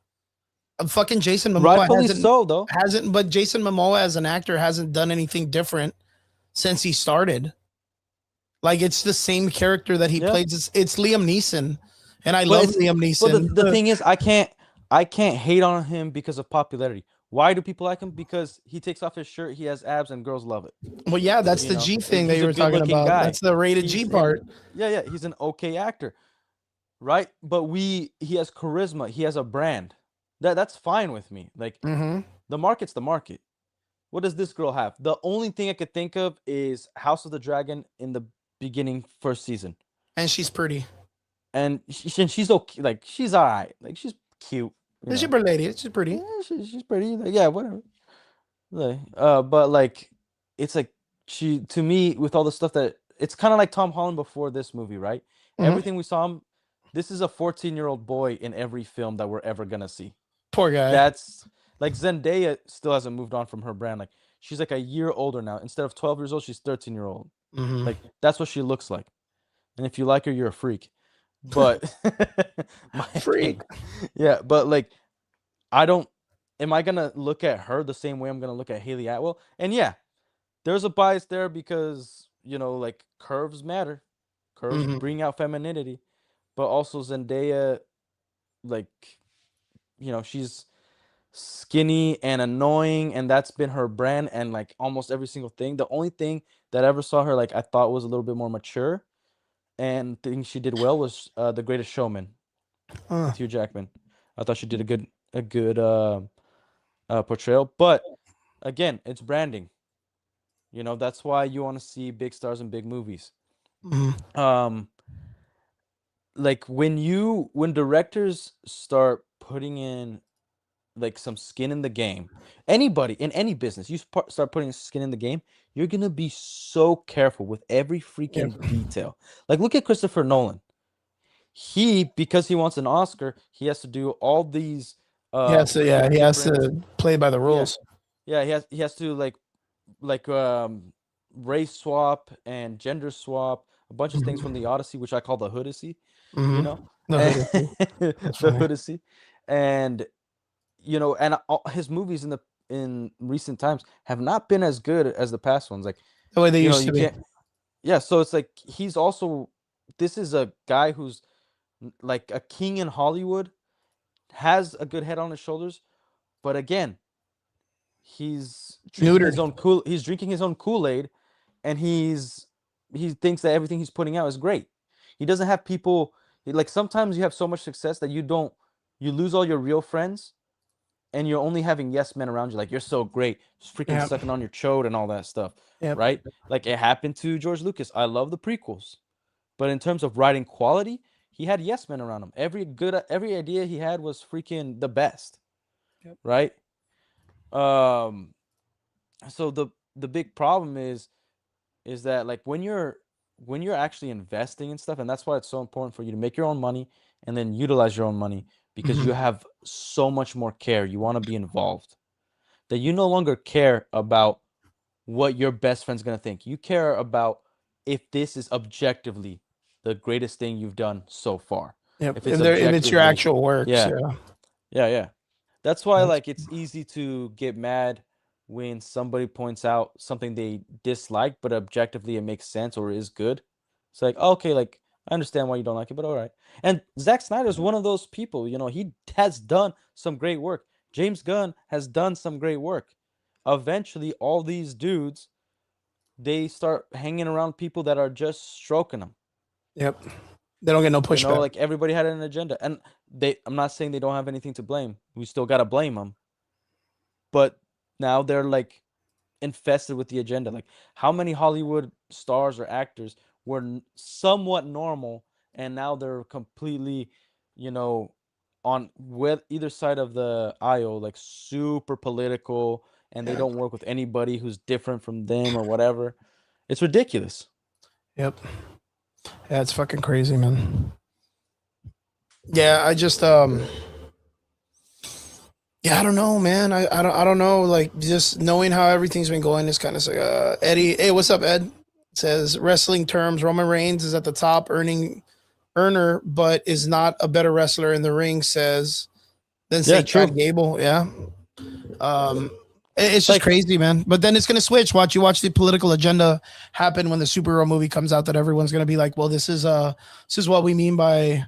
Fucking Jason Momoa hasn't, but Jason Momoa as an actor hasn't done anything different since he started. Like, it's the same character that he plays. It's Liam Neeson, and I love Liam Neeson. But the thing is, I can't hate on him because of popularity. Why do people like him? Because he takes off his shirt, he has abs, and girls love it. Well, yeah, that's the G thing that you were talking about. Guy. That's the rated G part. Yeah, he's an okay actor, right? But he has charisma. He has a brand. That's fine with me. Like, the market's the market. What does this girl have? The only thing I could think of is House of the Dragon in the beginning first season. And she's pretty. And she's okay. Like, she's all right. Like, she's cute. She's a lady. She's pretty. Yeah, she's pretty. Like, yeah, whatever. Like, but like, it's like to me, with all the stuff that it's kind of like Tom Holland before this movie, right? Everything we saw him. This is a 14-year-old boy in every film that we're ever gonna see. Poor guy. That's like Zendaya still hasn't moved on from her brand. Like, she's like a year older now. Instead of 12 years old, she's 13-year-old. Like, that's what she looks like. And if you like her, you're a freak. But my Freak. yeah, but like am I gonna look at her the same way I'm gonna look at Haley Atwell? And yeah, there's a bias there because like curves matter, curves Mm-hmm. bring out femininity, but also Zendaya, like she's skinny and annoying, and that's been her brand, and like almost every single thing. The only thing that I ever saw her like I thought was a little bit more mature and thing she did well was The Greatest Showman with Hugh Jackman. I thought she did a good portrayal, but again, it's branding. That's why you want to see big stars in big movies. Mm-hmm. Like when directors start putting in like some skin in the game, anybody in any business, you start putting skin in the game, you're gonna be so careful with every freaking detail. Like look at Christopher Nolan. Because he wants an Oscar, he has to do all these He has to, he has to play by the rules. He has to like race swap and gender swap a bunch of things from the Odyssey, which I call the Hoodacy, Mm-hmm. The Hoodacy, and and his movies in recent times have not been as good as the past ones. Like the way they used to be. Yeah, so it's like this is a guy who's like a king in Hollywood, has a good head on his shoulders, but again, he's drinking his own Kool-Aid, and he thinks that everything he's putting out is great. He doesn't have people like sometimes you have so much success that you lose all your real friends, and you're only having yes men around you. Like you're so great, just freaking sucking on your chode and all that stuff, right? Like it happened to George Lucas. I love the prequels, but in terms of writing quality, he had yes men around him. Every idea he had was freaking the best, right? So the big problem is that like when you're actually investing in stuff, and that's why it's so important for you to make your own money and then utilize your own money, because you have so much more care. You want to be involved, that you no longer care about what your best friend's going to think. You care about if this is objectively the greatest thing you've done so far. If it's your objectively, actual works. yeah. That's why like it's easy to get mad when somebody points out something they dislike, but objectively it makes sense or is good. It's like, okay, like I understand why you don't like it, but all right. And Zack Snyder is one of those people. He has done some great work. James Gunn has done some great work. Eventually, all these dudes, they start hanging around people that are just stroking them. Yep. They don't get no pushback. Like everybody had an agenda, and I'm not saying they don't have anything to blame. We still got to blame them. But now they're like infested with the agenda. Like how many Hollywood stars or actors were somewhat normal, and now they're completely, on with either side of the aisle, like super political, and they don't work with anybody who's different from them or whatever. It's ridiculous. Yep. Yeah, it's fucking crazy, man. Yeah, I just yeah, I don't know, man. I don't know. Like just knowing how everything's been going is kind of like Eddie. Hey, what's up, Ed? Says wrestling terms. Roman Reigns is at the top earner, but is not a better wrestler in the ring. Says then say Chad Gable. Yeah. It's just crazy, man. But then it's gonna switch. Watch the political agenda happen when the superhero movie comes out. That everyone's gonna be like, well, this is what we mean by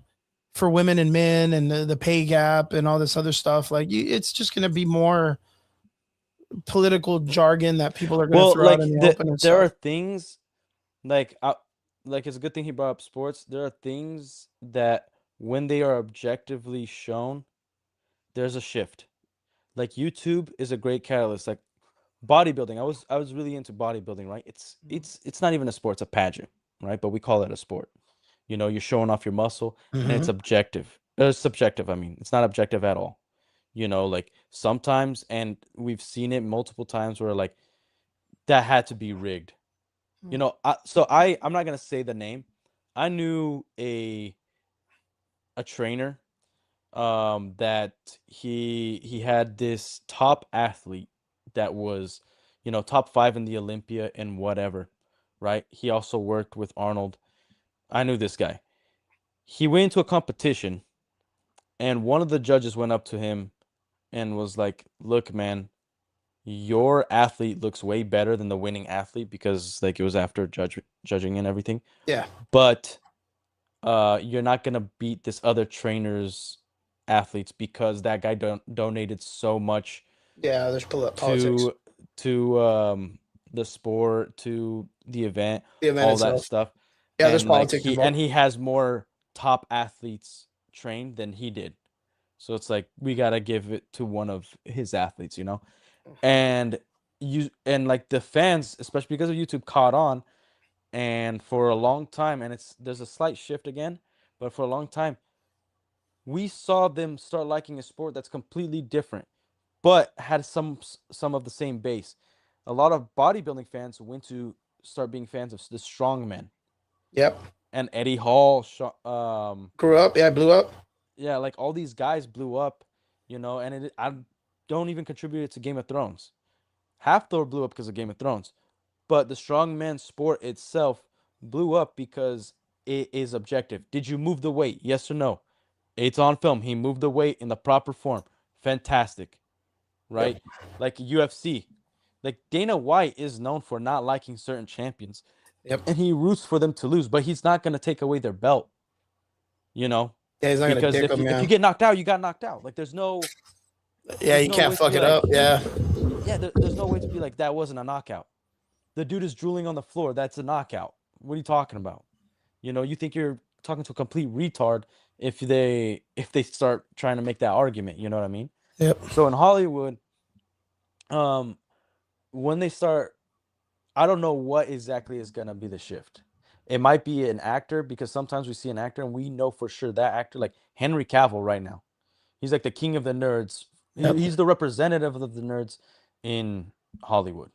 for women and men and the pay gap and all this other stuff. Like it's just going to be more political jargon that people are going to throw out in the open. There are things like it's a good thing he brought up sports. There are things that when they are objectively shown, there's a shift. Like YouTube is a great catalyst. Like bodybuilding, I was really into bodybuilding, right? It's not even a sport, it's a pageant, right? But we call it a sport. You're showing off your muscle, and it's objective. Subjective, I mean. It's not objective at all. Like sometimes, and we've seen it multiple times where like that had to be rigged. I'm not gonna say the name. I knew a trainer that he had this top athlete that was top 5 in the Olympia and whatever, right? He also worked with Arnold. I knew this guy. he went into a competition, and one of the judges went up to him and was like, "Look, man, your athlete looks way better than the winning athlete," because like it was after judging and everything. Yeah. But you're not gonna beat this other trainer's athletes because that guy donated so much. Yeah, there's politics to the sport, to the event all itself. that stuff. Yeah, and there's politics like involved. he has more top athletes trained than he did. So it's like we gotta give it to one of his athletes, and like the fans, especially because of YouTube, caught on, and for a long time, and there's a slight shift again, but for a long time, we saw them start liking a sport that's completely different, but had some of the same base. A lot of bodybuilding fans went to start being fans of the strongmen. Yep. And Eddie Hall grew up. Yeah, blew up. Yeah, like all these guys blew up, and I don't even contribute it to Game of Thrones. Half Thor blew up because of Game of Thrones, but the strongman sport itself blew up because it is objective. Did you move the weight? Yes or no? It's on film. He moved the weight in the proper form. Fantastic. Right? Yep. Like UFC. Like Dana White is known for not liking certain champions. Yep. And he roots for them to lose, but he's not going to take away their belt. Yeah, he's not because if you get knocked out, you got knocked out. Like there's no. Yeah, you can't fuck it up. Yeah. Yeah, there's no way to be like that wasn't a knockout. The dude is drooling on the floor. That's a knockout. What are you talking about? You think you're talking to a complete retard if they start trying to make that argument. You know what I mean? Yep. So in Hollywood, when they start, I don't know what exactly is gonna be the shift. It might be an actor, because sometimes we see an actor and we know for sure that actor, like Henry Cavill right now, he's like the king of the nerds. Yep. He's the representative of the nerds in Hollywood.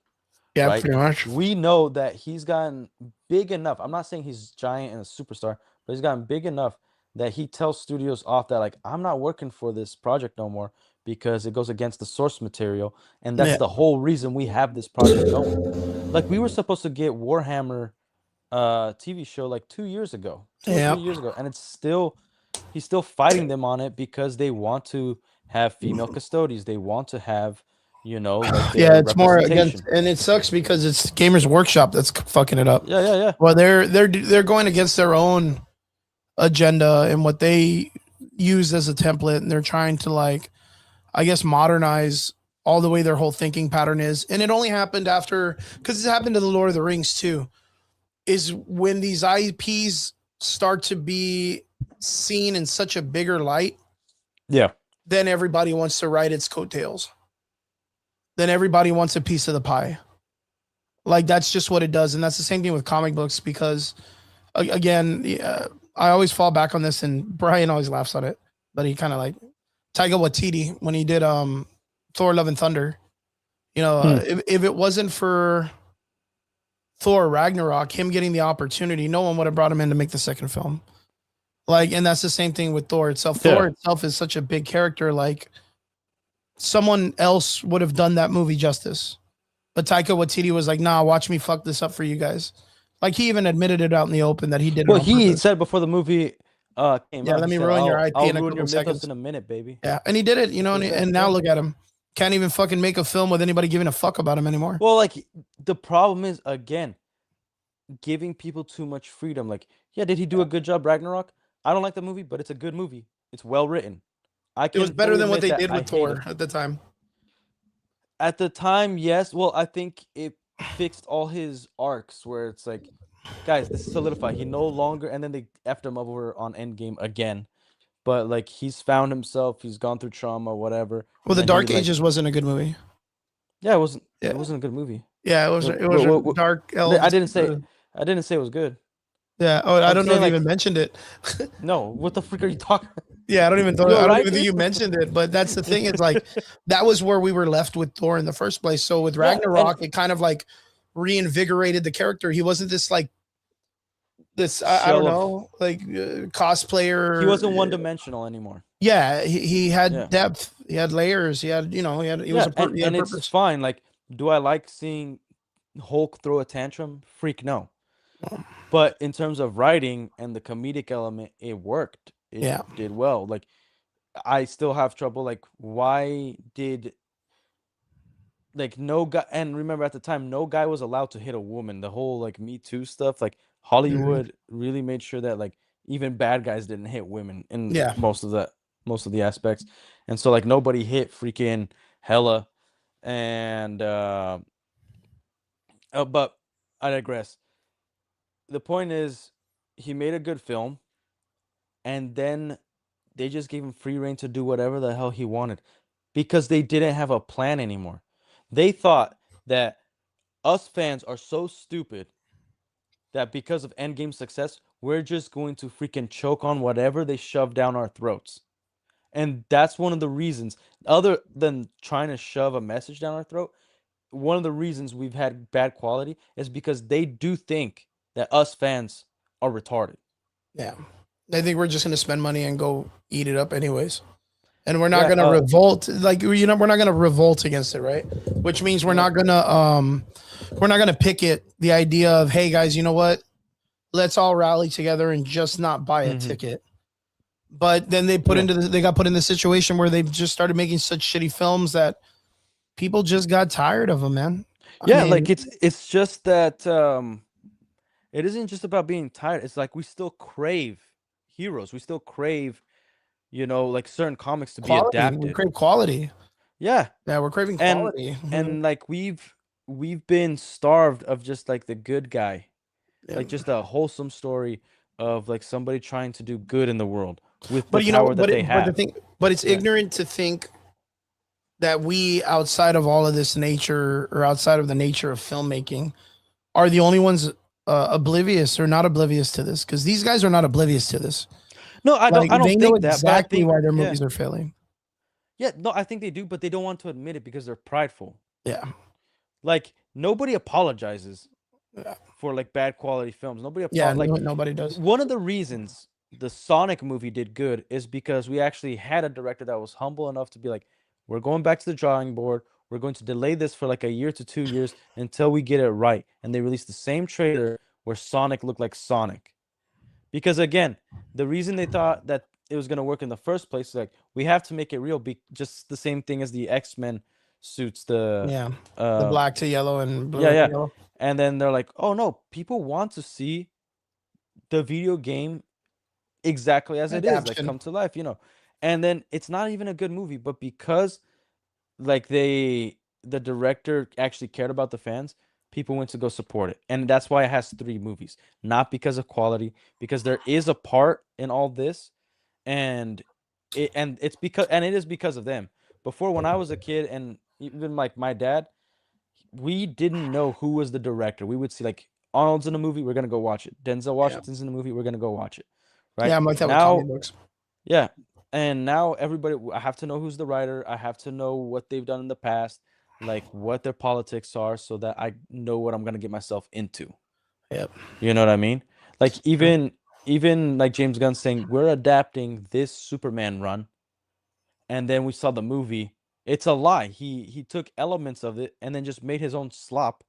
Yeah, right? pretty much. We know that he's gotten big enough. I'm not saying he's giant and a superstar, but he's gotten big enough that he tells studios off that, like, I'm not working for this project no more because it goes against the source material. And that's the whole reason we have this project going. Like, we were supposed to get Warhammer TV show like 2 years ago, 2 or 3 years ago. And he's still fighting them on it because they want to have female custodians. They want to have, like it's more against, and it sucks because it's Gamers Workshop that's fucking it up. Yeah. Well, they're going against their own agenda and what they use as a template, and they're trying to, like, I guess, modernize all the way their whole thinking pattern is. And it only happened after, because it happened to the Lord of the Rings too, is when these IPs start to be seen in such a bigger light. Yeah. Then everybody wants to ride its coattails. Then everybody wants a piece of the pie. Like, that's just what it does. And that's the same thing with comic books, because again, I always fall back on this, and Brian always laughs at it, but he kind of like Taika Waititi when he did Thor Love and Thunder. If it wasn't for Thor Ragnarok, him getting the opportunity, no one would have brought him in to make the second film. Like, and that's the same thing with Thor itself. Yeah. Thor itself is such a big character. Like, someone else would have done that movie justice. But Taika Waititi was like, nah, watch me fuck this up for you guys. Like, he even admitted it out in the open that he did it. Well, he said before the movie came out, let me ruin your IP in a couple seconds. In a minute, baby. Yeah, and he did it, and now look at him. Can't even fucking make a film with anybody giving a fuck about him anymore. Well, like, the problem is, again, giving people too much freedom. Like, yeah, did he do a good job, Ragnarok? I don't like the movie, but it's a good movie. It's well written. It was better than what they did with Thor at the time. At the time, yes. Well, I think it fixed all his arcs where it's like, guys, this is solidified. He no longer, and then they effed him over on Endgame again. But, like, he's found himself. He's gone through trauma, whatever. Well, The Dark Ages wasn't a good movie. Yeah, it wasn't. Yeah. It wasn't a good movie. Yeah, it was Dark Elves. I didn't say it was good. Yeah. Oh, I don't know if you even mentioned it. No, what the freak are you talking? Yeah, I don't even think you mentioned it. But that's the thing. It's like, that was where we were left with Thor in the first place. So with Ragnarok, it kind of like reinvigorated the character. He wasn't this like I don't know, like cosplayer. He wasn't one dimensional anymore. Yeah, he had depth. He had layers. He had, he was a purpose. It's fine. Like, do I like seeing Hulk throw a tantrum? Freak no. But in terms of writing and the comedic element, it worked. It did well. Like, I still have trouble. Like, why did like no guy? And remember, at the time, no guy was allowed to hit a woman. The whole like Me Too stuff. Like Hollywood really made sure that like even bad guys didn't hit women in most of the aspects. And so like nobody hit freaking Hella. And but I digress. The point is, he made a good film, and then they just gave him free reign to do whatever the hell he wanted because they didn't have a plan anymore. They thought that us fans are so stupid that because of Endgame's success, we're just going to freaking choke on whatever they shove down our throats. And that's one of the reasons, other than trying to shove a message down our throat, one of the reasons we've had bad quality is because they do think that us fans are retarded. Yeah. They think we're just going to spend money and go eat it up anyways. And we're not going to revolt. Like, we're not going to revolt against it. Right. Which means we're not going to picket the idea of, hey guys, you know what? Let's all rally together and just not buy a ticket. But then they got put in the situation where they just started making such shitty films that people just got tired of them, man. I mean, like it's just that it isn't just about being tired. It's like we still crave heroes. We still crave, like certain comics to be adapted. We crave quality. Yeah, we're craving quality. And like we've been starved of just like the good guy, like just a wholesome story of like somebody trying to do good in the world with the power that they have. But it's ignorant to think that we, outside of all of this nature or outside of the nature of filmmaking, are the only ones oblivious or not oblivious to this, because these guys are not oblivious to this. No, I don't they think know that. Exactly why their movies are failing. Yeah, no, I think they do, but they don't want to admit it because they're prideful. Yeah. Like nobody apologizes for like bad quality films. Nobody nobody does. One of the reasons the Sonic movie did good is because we actually had a director that was humble enough to be like, we're going back to the drawing board. We're going to delay this for like a year to 2 years until we get it right. And they released the same trailer where Sonic looked like Sonic. Because again, the reason they thought that it was going to work in the first place is like, we have to make it real. Just the same thing as the X-Men suits, the black to yellow and blue. Yeah. Yellow. And then they're like, oh no, people want to see the video game exactly as it is, like come to life, And then it's not even a good movie, but because like the director actually cared about the fans, people went to go support it. And that's why it has 3 movies, not because of quality, because there is a part in all this, and it is because of them. Before, when I was a kid, and even like my dad, we didn't know who was the director. We would see like Arnold's in a movie, we're gonna go watch it. Denzel Washington's in a movie, we're gonna go watch it. Right? Yeah, I'm like that with comic books. Yeah. And now everybody, I have to know who's the writer. I have to know what they've done in the past, like what their politics are, so that I know what I'm gonna get myself into. Yep. You know what I mean? Like even like James Gunn saying, we're adapting this Superman run, and then we saw the movie. It's a lie. He took elements of it and then just made his own slop.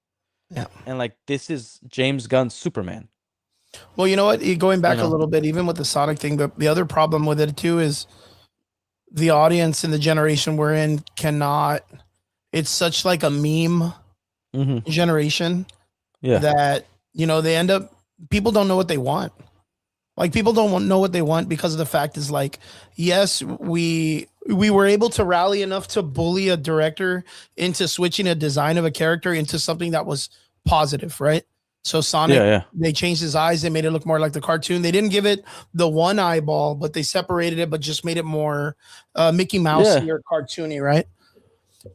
Yeah. And like, this is James Gunn's Superman. Well, you know what? Going back a little bit, even with the Sonic thing, but the other problem with it too is the audience and the generation we're in cannot. It's such like a meme generation that, they end up, people don't know what they want. Like, people don't know what they want because of the fact is like, yes, we were able to rally enough to bully a director into switching a design of a character into something that was positive, right? So Sonic, they changed his eyes. They made it look more like the cartoon. They didn't give it the one eyeball, but they separated it, but just made it more Mickey Mouse or cartoony, right?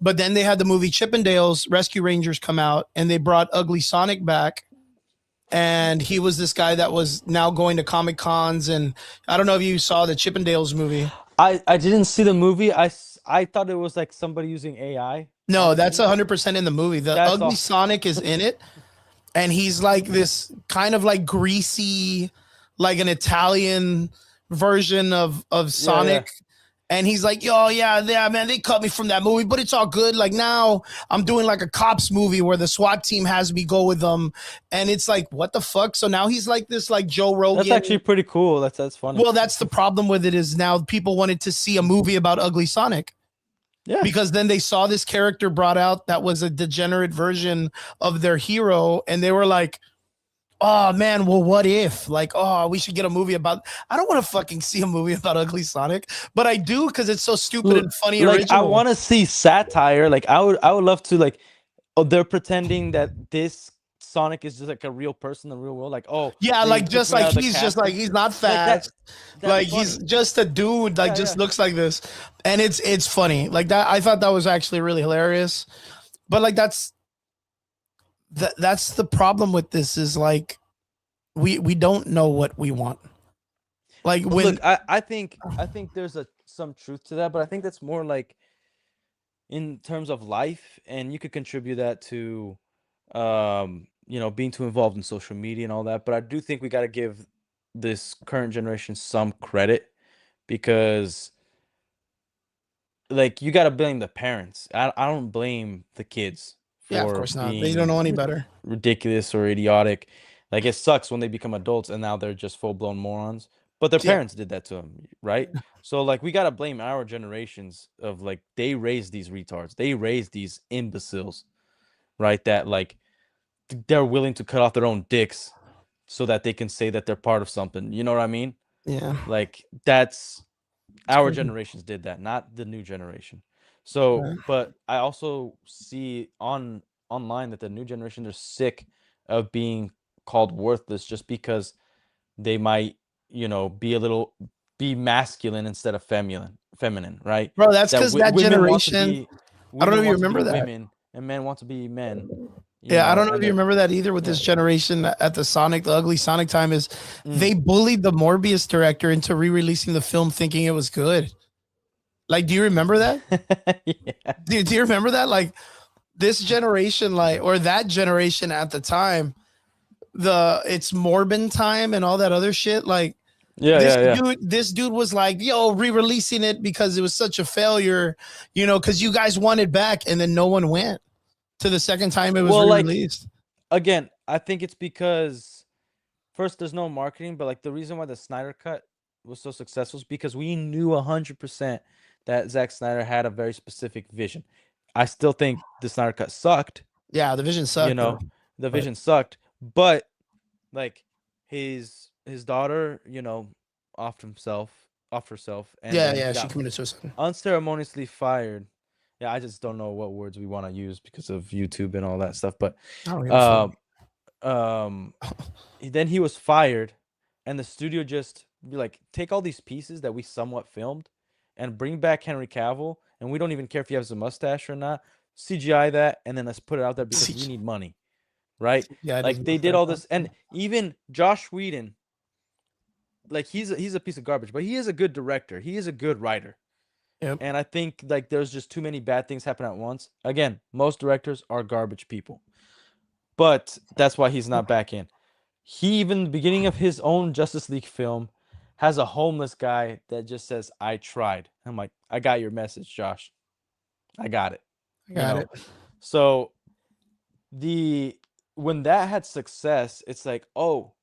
But then they had the movie Chippendales Rescue Rangers come out, and they brought Ugly Sonic back. And he was this guy that was now going to Comic Cons. And I don't know if you saw the Chippendales movie. I didn't see the movie. I thought it was like somebody using AI. No, that's 100% in the movie. That's Ugly Sonic is in it. And he's like this kind of like greasy, like an Italian version of Sonic. And he's like, yo, yeah, man, they cut me from that movie, but it's all good. Like now I'm doing like a cops movie where the SWAT team has me go with them. And it's like, what the fuck? So now he's like this, like Joe Rogan. That's actually pretty cool. That's funny. Well, that's the problem with it is now people wanted to see a movie about Ugly Sonic. Yeah. Because then they saw this character brought out that was a degenerate version of their hero. And they were like, oh man, well, what if? Like, oh, we should get a movie about. I don't want to fucking see a movie about Ugly Sonic, but I do because it's so stupid and funny. Like, original. I want to see satire. Like, I would love to. Like, oh, they're pretending that this Sonic is just like a real person in the real world. Like, oh, yeah, like just like he's just like he's not fast. Like he's just a dude. Like just looks like this, and it's funny. Like that, I thought that was actually really hilarious. But like that's the problem with this is like we don't know what we want. Like when look, I think there's some truth to that, but I think that's more like in terms of life, and you could contribute that to being too involved in social media and all that. But I do think we got to give this current generation some credit, because like you got to blame the parents. I don't blame the kids. Yeah, of course not. They don't know any better. Ridiculous or idiotic. Like, it sucks when they become adults and now they're just full-blown morons. But their parents did that to them, right? So like we gotta blame our generations of like they raised these retards. They raised these imbeciles, right? That like they're willing to cut off their own dicks so that they can say that they're part of something. You know what I mean? Yeah. Like that's our generations did that, not the new generation. So, but I also see online that the new generation, they're sick of being called worthless just because they might, be masculine instead of feminine, right? Bro, that's because that generation. I don't know if you remember that. Women and men want to be men. I don't know if you remember that either with this generation at the Ugly Sonic time is they bullied the Morbius director into re-releasing the film thinking it was good. Like, do you remember that? Yeah. Do you remember that? Like this generation, like, or that generation at the time, it's Morbin time and all that other shit. Like, this dude was like, yo, re-releasing it because it was such a failure, because you guys wanted back, and then no one went to the second time it was re-released. Like, again, I think it's because first there's no marketing, but like the reason why the Snyder Cut was so successful is because we knew 100% that Zack Snyder had a very specific vision. I still think the Snyder Cut sucked. Yeah, the vision sucked. The vision sucked, but like his daughter, off herself, and she committed suicide. Unceremoniously fired. Yeah, I just don't know what words we want to use because of YouTube and all that stuff. But then he was fired, and the studio just be like, take all these pieces that we somewhat filmed and bring back Henry Cavill, and we don't even care if he has a mustache or not. CGI that, and then let's put it out there because we need money, right? Yeah, like they did all this, and even Josh Whedon, like he's a piece of garbage, but he is a good director. He is a good writer. Yep. And I think like there's just too many bad things happen at once. Again, most directors are garbage people, but that's why he's not back in. He, even the beginning of his own Justice League film, has a homeless guy that just says, I tried. I'm like, I got your message, Josh. I got it. I got it. So when that had success, it's like, oh,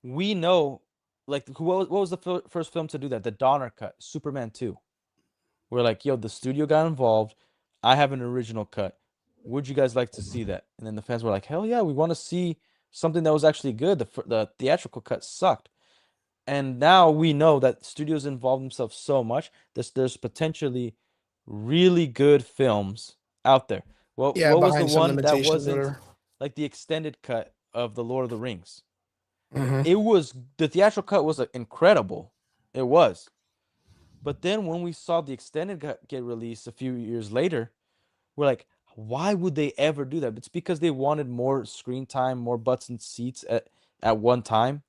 we know, like, what was the first film to do that? The Donner Cut, Superman 2. We're like, yo, the studio got involved. I have an original cut. Would you guys like to see that? And then the fans were like, hell yeah, we want to see something that was actually good. The theatrical cut sucked. And now we know that studios involve themselves so much that there's potentially really good films out there. Well, what was the one that wasn't like the extended cut of The Lord of the Rings? It was, the theatrical cut was incredible. It was. But then when we saw the extended cut get released a few years later, we're like, why would they ever do that? It's because they wanted more screen time, more butts and seats at one time.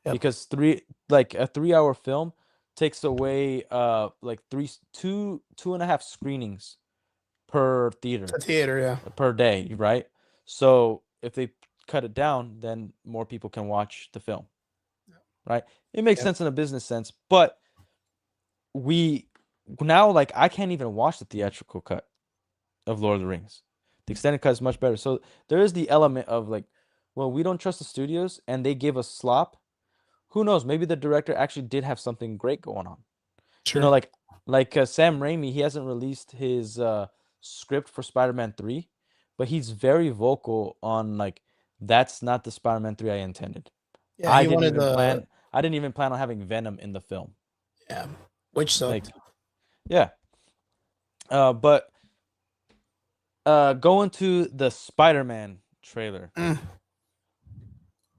Yep. Because a 3-hour film takes away like 2.5 screenings per theater. Per day, right? So if they cut it down, then more people can watch the film. Right? It makes sense in a business sense, but we now, like, I can't even watch the theatrical cut of Lord of the Rings. The extended cut is much better. So there is the element of like, well, we don't trust the studios and they give us slop. Who knows? Maybe the director actually did have something great going on. Sure. You know, like Sam Raimi, he hasn't released his script for Spider-Man 3, but he's very vocal on like, that's not the Spider-Man 3 I intended. Yeah, I didn't even plan on having Venom in the film. Yeah, which sucked. Like, yeah. But going to the Spider-Man trailer.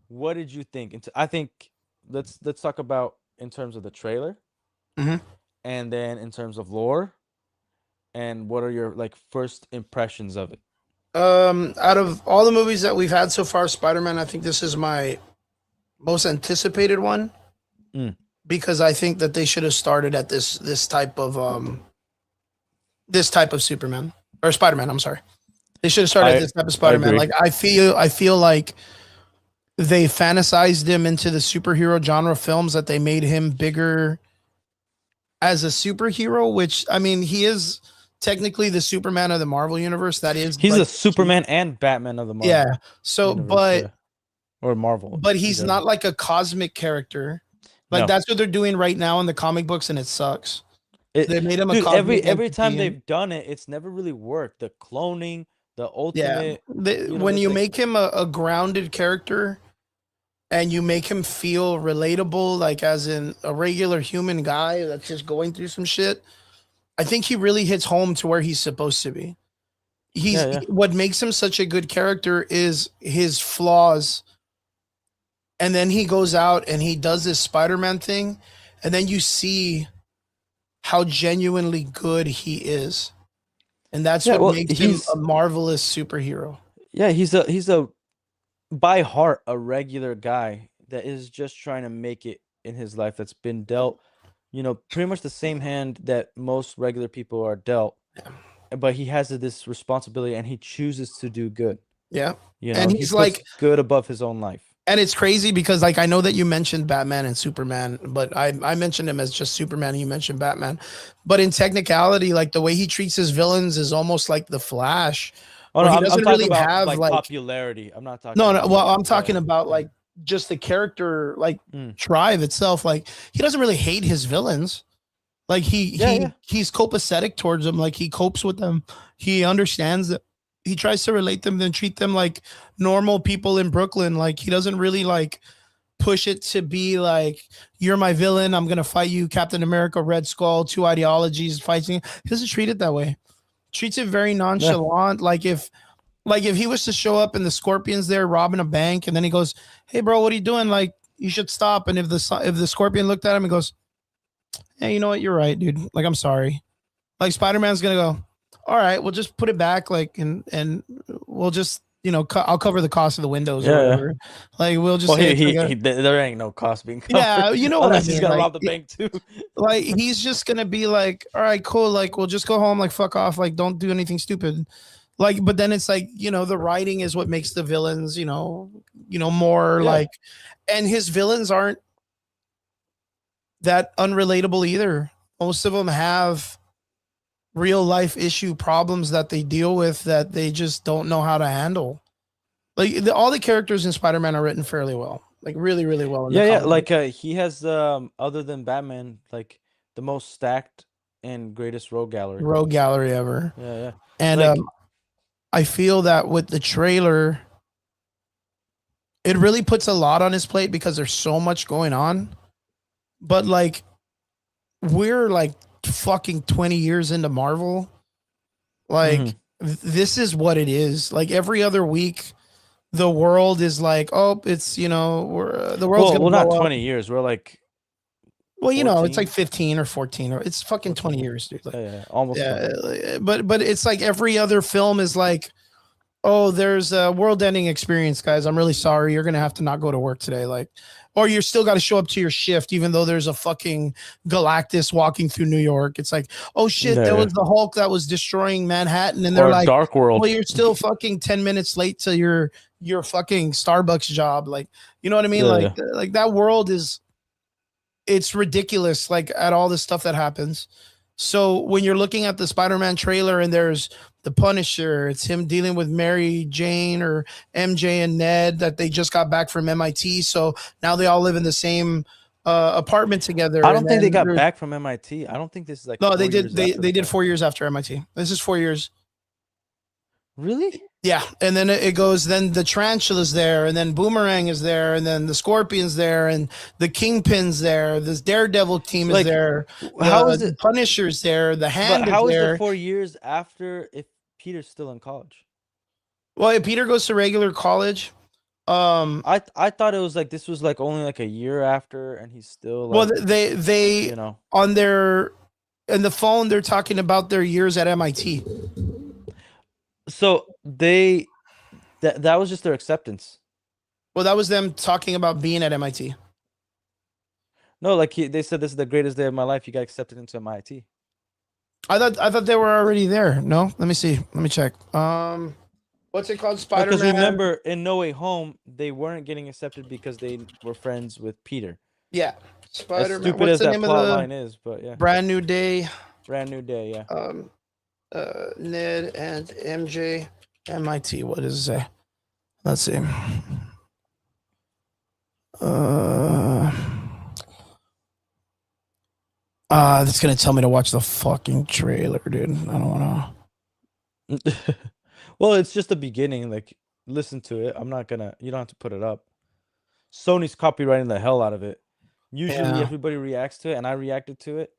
What did you think? I think let's talk about in terms of the trailer, and then in terms of lore, and what are your like first impressions of it? Out of all the movies that we've had so far, Spider-Man, I think this is my most anticipated one because I think that they should have started at this type of Superman or Spider-Man. I'm sorry, they should have started at this type of Spider-Man. Like I feel like they fantasized him into the superhero genre films, that they made him bigger as a superhero, which I mean, he is technically the Superman of the Marvel universe. That is, he's the Superman and Batman of the Marvel. Yeah. So, universe, or Marvel, but he's not like a cosmic character. Like that's what they're doing right now in the comic books, and it sucks. They made him a cosmic every time they've done it, it's never really worked. The cloning, the ultimate. Yeah. When you make him a grounded character, and you make him feel relatable, like as in a regular human guy that's just going through some shit, I think he really hits home to where he's supposed to be. What makes him such a good character is his flaws. And then he goes out and he does this Spider-Man thing, and then you see how genuinely good he is. And that's what makes him a marvelous superhero. Yeah, he's a by heart a regular guy that is just trying to make it in his life, that's been dealt, you know, pretty much the same hand that most regular people are dealt. But he has this responsibility and he chooses to do good. Yeah. You know, and he's like good above his own life. And it's crazy because like I know that you mentioned Batman and Superman, but I mentioned him as just Superman and you mentioned Batman. But in technicality, like the way he treats his villains is almost like the Flash. Oh, no, I'm talking about like popularity. I'm not talking. No. Well, I'm talking about like just the character, like Tribe itself. Like he doesn't really hate his villains. Like he's copacetic towards them. Like he copes with them. He understands that. He tries to relate them and treat them like normal people in Brooklyn. Like he doesn't really like push it to be like, you're my villain, I'm gonna fight you, Captain America, Red Skull, two ideologies fighting. He doesn't treat it that way. Treats it very nonchalant. Like if he was to show up and the Scorpion's there robbing a bank, and then he goes, "Hey bro, what are you doing? Like you should stop." And if the Scorpion looked at him and goes, "Hey, you know what? You're right, dude. Like I'm sorry." Like Spider-Man's gonna go, "All right, we'll just put it back, like, and we'll just, you know, I'll cover the cost of the windows or whatever. Like we'll just." Well, there ain't no cost being covered. Yeah, you know what I mean. He's gonna rob the bank too. Like he's just gonna be like, "All right, cool. Like we'll just go home. Like fuck off. Like don't do anything stupid." Like, but then it's like, you know, the writing is what makes the villains, you know, more like, and his villains aren't that unrelatable either. Most of them have real life issue problems that they deal with that they just don't know how to handle. Like all the characters in Spider-Man are written fairly well, like really, really well. Like he has other than Batman, like the most stacked and greatest rogue gallery ever. Yeah. And like, I feel that with the trailer, it really puts a lot on his plate because there's so much going on. But like we're like fucking 20 years into Marvel. Like this is what it is. Like every other week the world is like, oh, it's, you know, the world's gonna not blow 20 up. years, we're like, well, you know, it's like 15 or 14 or it's fucking 20 years, dude. Like, almost. But it's like every other film is like, oh, there's a world-ending experience, guys. I'm really sorry. You're gonna have to not go to work today. Like, or you're still got to show up to your shift, even though there's a fucking Galactus walking through New York. It's like, oh shit, there was the Hulk that was destroying Manhattan, and they're like, Dark World. Well, you're still fucking 10 minutes late to your fucking Starbucks job. Like, you know what I mean? Like that world is, it's ridiculous. Like at all this stuff that happens, So when you're looking at the Spider-Man trailer and there's the Punisher, it's him dealing with Mary Jane or MJ and Ned that they just got back from MIT. So now they all live in the same apartment together. I don't think they got back from MIT. I don't think this is like no, they did. They did 4 years after MIT. This is 4 years. Really? Yeah, and then it goes. Then the Tarantula's there, and then Boomerang is there, and then the Scorpion's there, and the Kingpin's there. This Daredevil team is there. How is it? Punisher's there. The Hand. But how is there. The 4 years after if Peter's still in college? Well, if Peter goes to regular college. I thought it was like this was like only like a year after, and he's still. Like, well, they on their in the phone they're talking about their years at MIT. So that was just their acceptance. Well, that was them talking about being at MIT. No, like they said, this is the greatest day of my life. You got accepted into MIT. I thought they were already there. No, let me see. Let me check. What's it called? Spider-Man. Because remember, in No Way Home, they weren't getting accepted because they were friends with Peter. Yeah, Spider-Man. As stupid as that plot line is, but yeah. Brand New Day. Brand New Day, yeah. Ned and MJ, MIT. What does it say? Let's see. That's gonna tell me to watch the fucking trailer, dude. I don't want to. Well, it's just the beginning. Like, listen to it. I'm not gonna. You don't have to put it up. Sony's copywriting the hell out of it. Usually, everybody reacts to it, and I reacted to it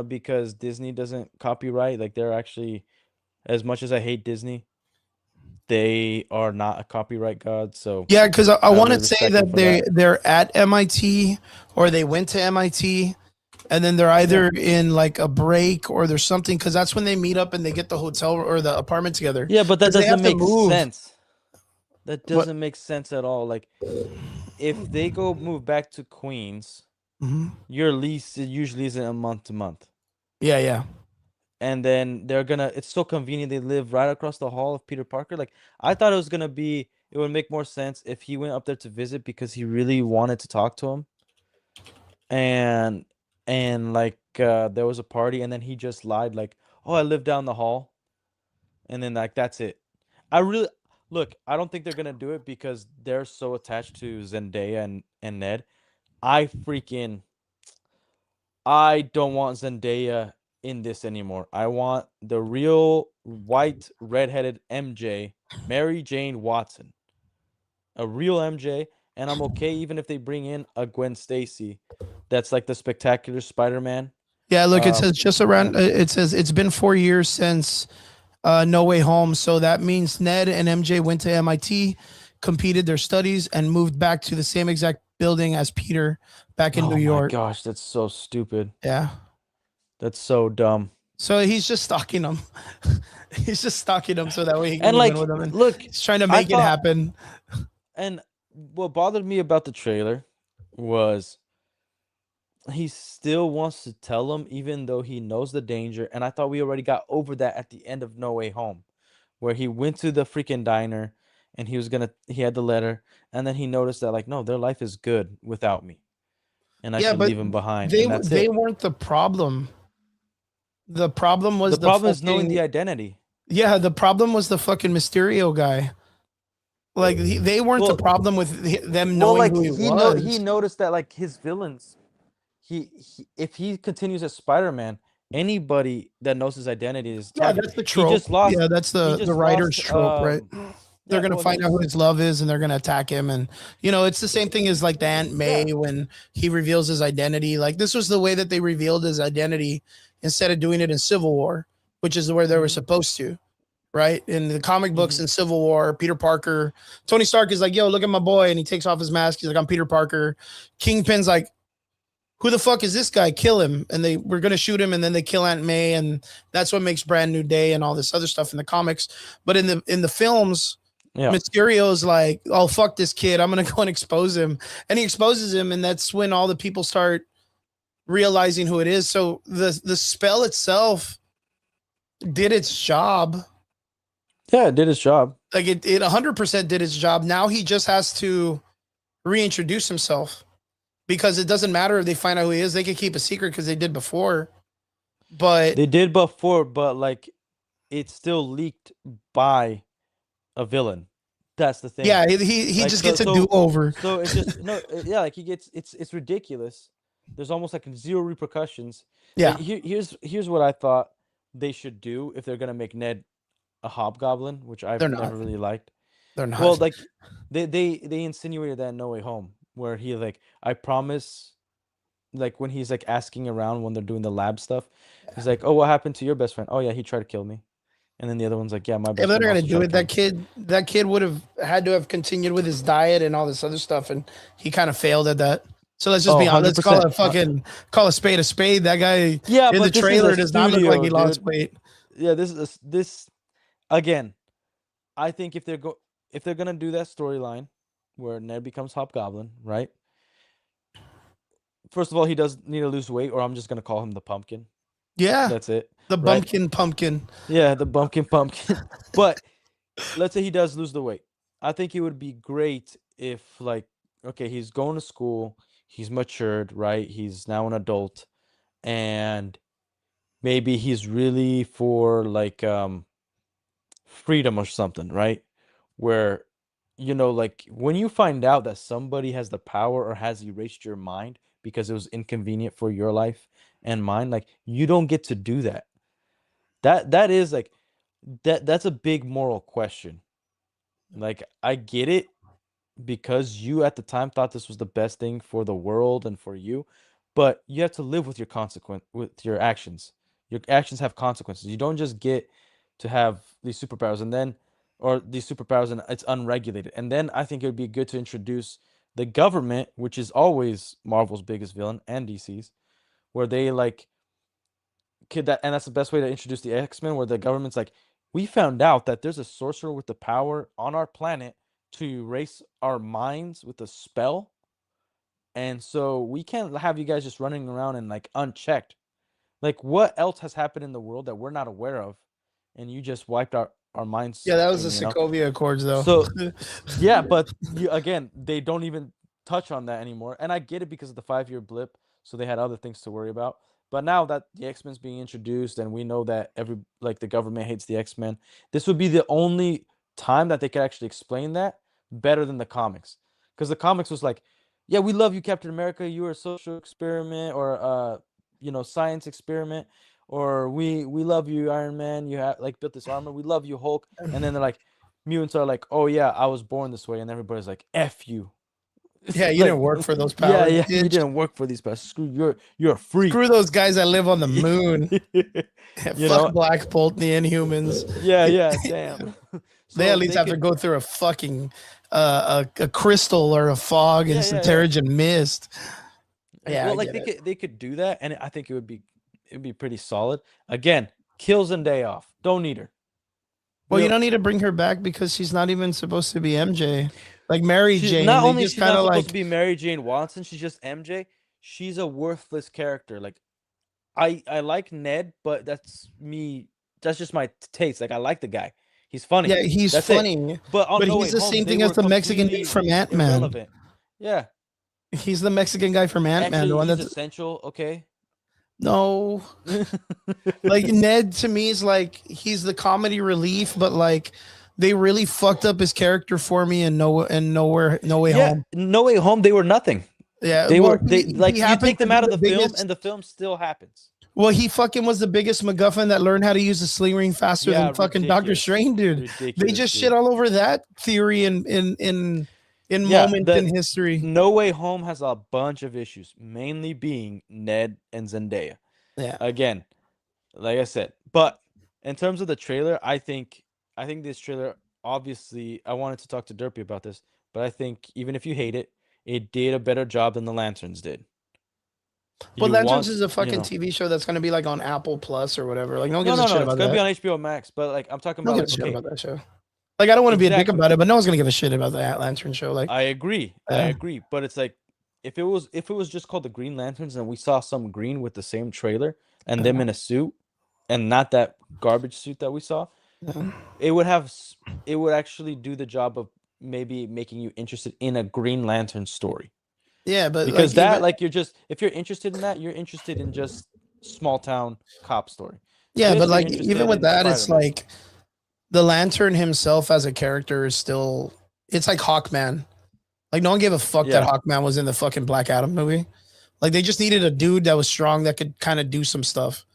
because Disney doesn't copyright. Like, they're actually, as much as I hate Disney, they are not a copyright god. So yeah, because I want to say that they're at MIT or they went to MIT. And then they're either in like a break or there's something because that's when they meet up and they get the hotel or the apartment together. Yeah, but that doesn't make sense. That doesn't make sense at all. Like, if they go move back to Queens, your lease usually isn't a month to month. Yeah, yeah. And then it's so convenient. They live right across the hall of Peter Parker. Like, I thought it would make more sense if he went up there to visit because he really wanted to talk to him. And like there was a party and then he just lied like, oh, I live down the hall, and then like that's it. I don't think they're gonna do it because they're so attached to Zendaya and Ned. I don't want Zendaya in this anymore. I want the real white redheaded MJ, Mary Jane Watson, a real MJ. And I'm okay even if they bring in a Gwen Stacy that's like the Spectacular Spider-Man. Yeah, look, it says just around, it says it's been 4 years since No Way Home. So that means Ned and MJ went to MIT, completed their studies, and moved back to the same exact building as Peter back in New York. Oh my gosh, that's so stupid. Yeah. That's so dumb. So he's just stalking them. He's just stalking them so that way he can move in with them. And look, he's trying to make it happen. And what bothered me about the trailer was he still wants to tell him even though he knows the danger. And I thought we already got over that at the end of No Way Home, where he went to the freaking diner and he had the letter, and then he noticed that like, no, their life is good without me, and I should leave him behind. They weren't the problem. The problem was the problem is knowing the identity. Yeah, the problem was the fucking Mysterio guy. Like they weren't the problem with them knowing who he was. He noticed that like his villains, if he continues as Spider-Man, anybody that knows his identity is that's the trope. That's the writer's trope, right? They're gonna find out who his love is, and they're gonna attack him. And it's the same thing as like the Aunt May when he reveals his identity. Like this was the way that they revealed his identity instead of doing it in Civil War, which is where they were supposed to. Right? In the comic books in Civil War, Peter Parker, Tony Stark is like, yo, look at my boy. And he takes off his mask. He's like, I'm Peter Parker. Kingpin's like, who the fuck is this guy? Kill him. And they were going to shoot him. And then they kill Aunt May. And that's what makes Brand New Day and all this other stuff in the comics. But in the films, Mysterio's like, oh, fuck this kid. I'm going to go and expose him. And he exposes him. And that's when all the people start realizing who it is. So the spell itself did its job. Yeah, it did its job. Like it 100% did its job. Now he just has to reintroduce himself because it doesn't matter if they find out who he is. They can keep a secret because they did before. But they did before, but like it's still leaked by a villain. That's the thing. Yeah, he Like just gets a do-over. So it's just yeah, like he gets it's ridiculous. There's almost like zero repercussions. Yeah. Like here's what I thought they should do if they're gonna make Ned a hobgoblin, which I've They're not. never really liked. They're not. Well, like they insinuated that in No Way Home, where he like, I promise, like when he's like asking around when they're doing the lab stuff, he's like, oh, what happened to your best friend? Oh yeah, he tried to kill me. And then the other one's like, yeah, my If best they're friend gonna also do tried it, to kill that kid would have had to have continued with his diet and all this other stuff, and he kind of failed at that. So let's just be honest. Let's call it call a spade a spade. That guy in the trailer does not look like he lost weight. Yeah, this again. I think if they're gonna do that storyline where Ned becomes Hobgoblin, right? First of all, he does need to lose weight, or I'm just gonna call him the Pumpkin. Yeah, that's it. The bumpkin pumpkin. Yeah, the pumpkin. But let's say he does lose the weight. I think it would be great if, like, okay, he's going to school, he's matured, right? He's now an adult, and maybe he's really for like freedom or something, right? Where, like when you find out that somebody has the power or has erased your mind because it was inconvenient for your life and mine, like you don't get to do that. That is like that's a big moral question. Like I get it because you at the time thought this was the best thing for the world and for you, but you have to live with with your actions. Your actions have consequences. You don't just get to have these superpowers and it's unregulated. And then I think it would be good to introduce the government, which is always Marvel's biggest villain and DC's, where they like and that's the best way to introduce the X-Men, where the government's like, we found out that there's a sorcerer with the power on our planet to erase our minds with a spell, and so we can't have you guys just running around and like unchecked. Like, what else has happened in the world that we're not aware of, and you just wiped our minds? Yeah, that was the Sokovia Accords, though. So yeah, but again, they don't even touch on that anymore, and I get it because of the 5-year blip, so they had other things to worry about. But now that the X-Men's being introduced and we know that the government hates the X-Men, this would be the only time that they could actually explain that better than the comics. Because the comics was like, yeah, we love you, Captain America. You were a social experiment or science experiment. Or we love you, Iron Man. You have like built this armor. We love you, Hulk. And then they're like, mutants are like, oh yeah, I was born this way. And everybody's like, F you. Yeah, you didn't work for those powers. Yeah, you didn't work for these powers. Screw you're a freak. Screw those guys that live on the moon. Fuck Black Bolt, the Inhumans. Yeah, damn. So they at least have to go through a fucking a crystal or a fog and some Terrigen mist. Yeah, well, like they could do that, and I think it'd be pretty solid. Again, kill Zendaya off. Don't need her. Well, you don't need to bring her back because she's not even supposed to be MJ. Like Mary Jane. Not only she's not supposed to be Mary Jane Watson, she's just MJ. She's a worthless character. Like, I like Ned, but that's me. That's just my taste. Like, I like the guy. He's funny. Yeah, he's funny. But he's the same thing as the Mexican dude from Ant-Man. Yeah. He's the Mexican guy from Ant-Man. The one that's essential. Okay. No. Like Ned to me is like he's the comedy relief, but like they really fucked up his character for me in No Way Home. No Way Home, they were nothing. Yeah, you take them out of the film and the film still happens. Well, he fucking was the biggest MacGuffin that learned how to use the sling ring faster than fucking Doctor Strange, dude. They just shit all over that theory in moment in history. No Way Home has a bunch of issues, mainly being Ned and Zendaya. Yeah. Again, like I said, but in terms of the trailer, I think this trailer, obviously, I wanted to talk to Derpy about this, but I think even if you hate it, it did a better job than the Lanterns did. But Lanterns is a fucking TV show that's going to be like on Apple Plus or whatever. Like no one gives a shit about that. It's going to be on HBO Max, but like I'm talking about, about that show. Like I don't want to be a dick about it, but no one's going to give a shit about the Lantern show. Like I agree, but it's like if it was just called the Green Lanterns and we saw some green with the same trailer and them in a suit and not that garbage suit that we saw, it would actually do the job of maybe making you interested in a Green Lantern story. Yeah, but because if you're interested in that, you're interested in just small town cop story. Yeah, Just but you're like even with interested in that, it's Spider-Man. like the Lantern himself as a character is still. It's like Hawkman. Like no one gave a fuck that Yeah. Hawkman was in the fucking Black Adam movie. Like they just needed a dude that was strong that could kind of do some stuff.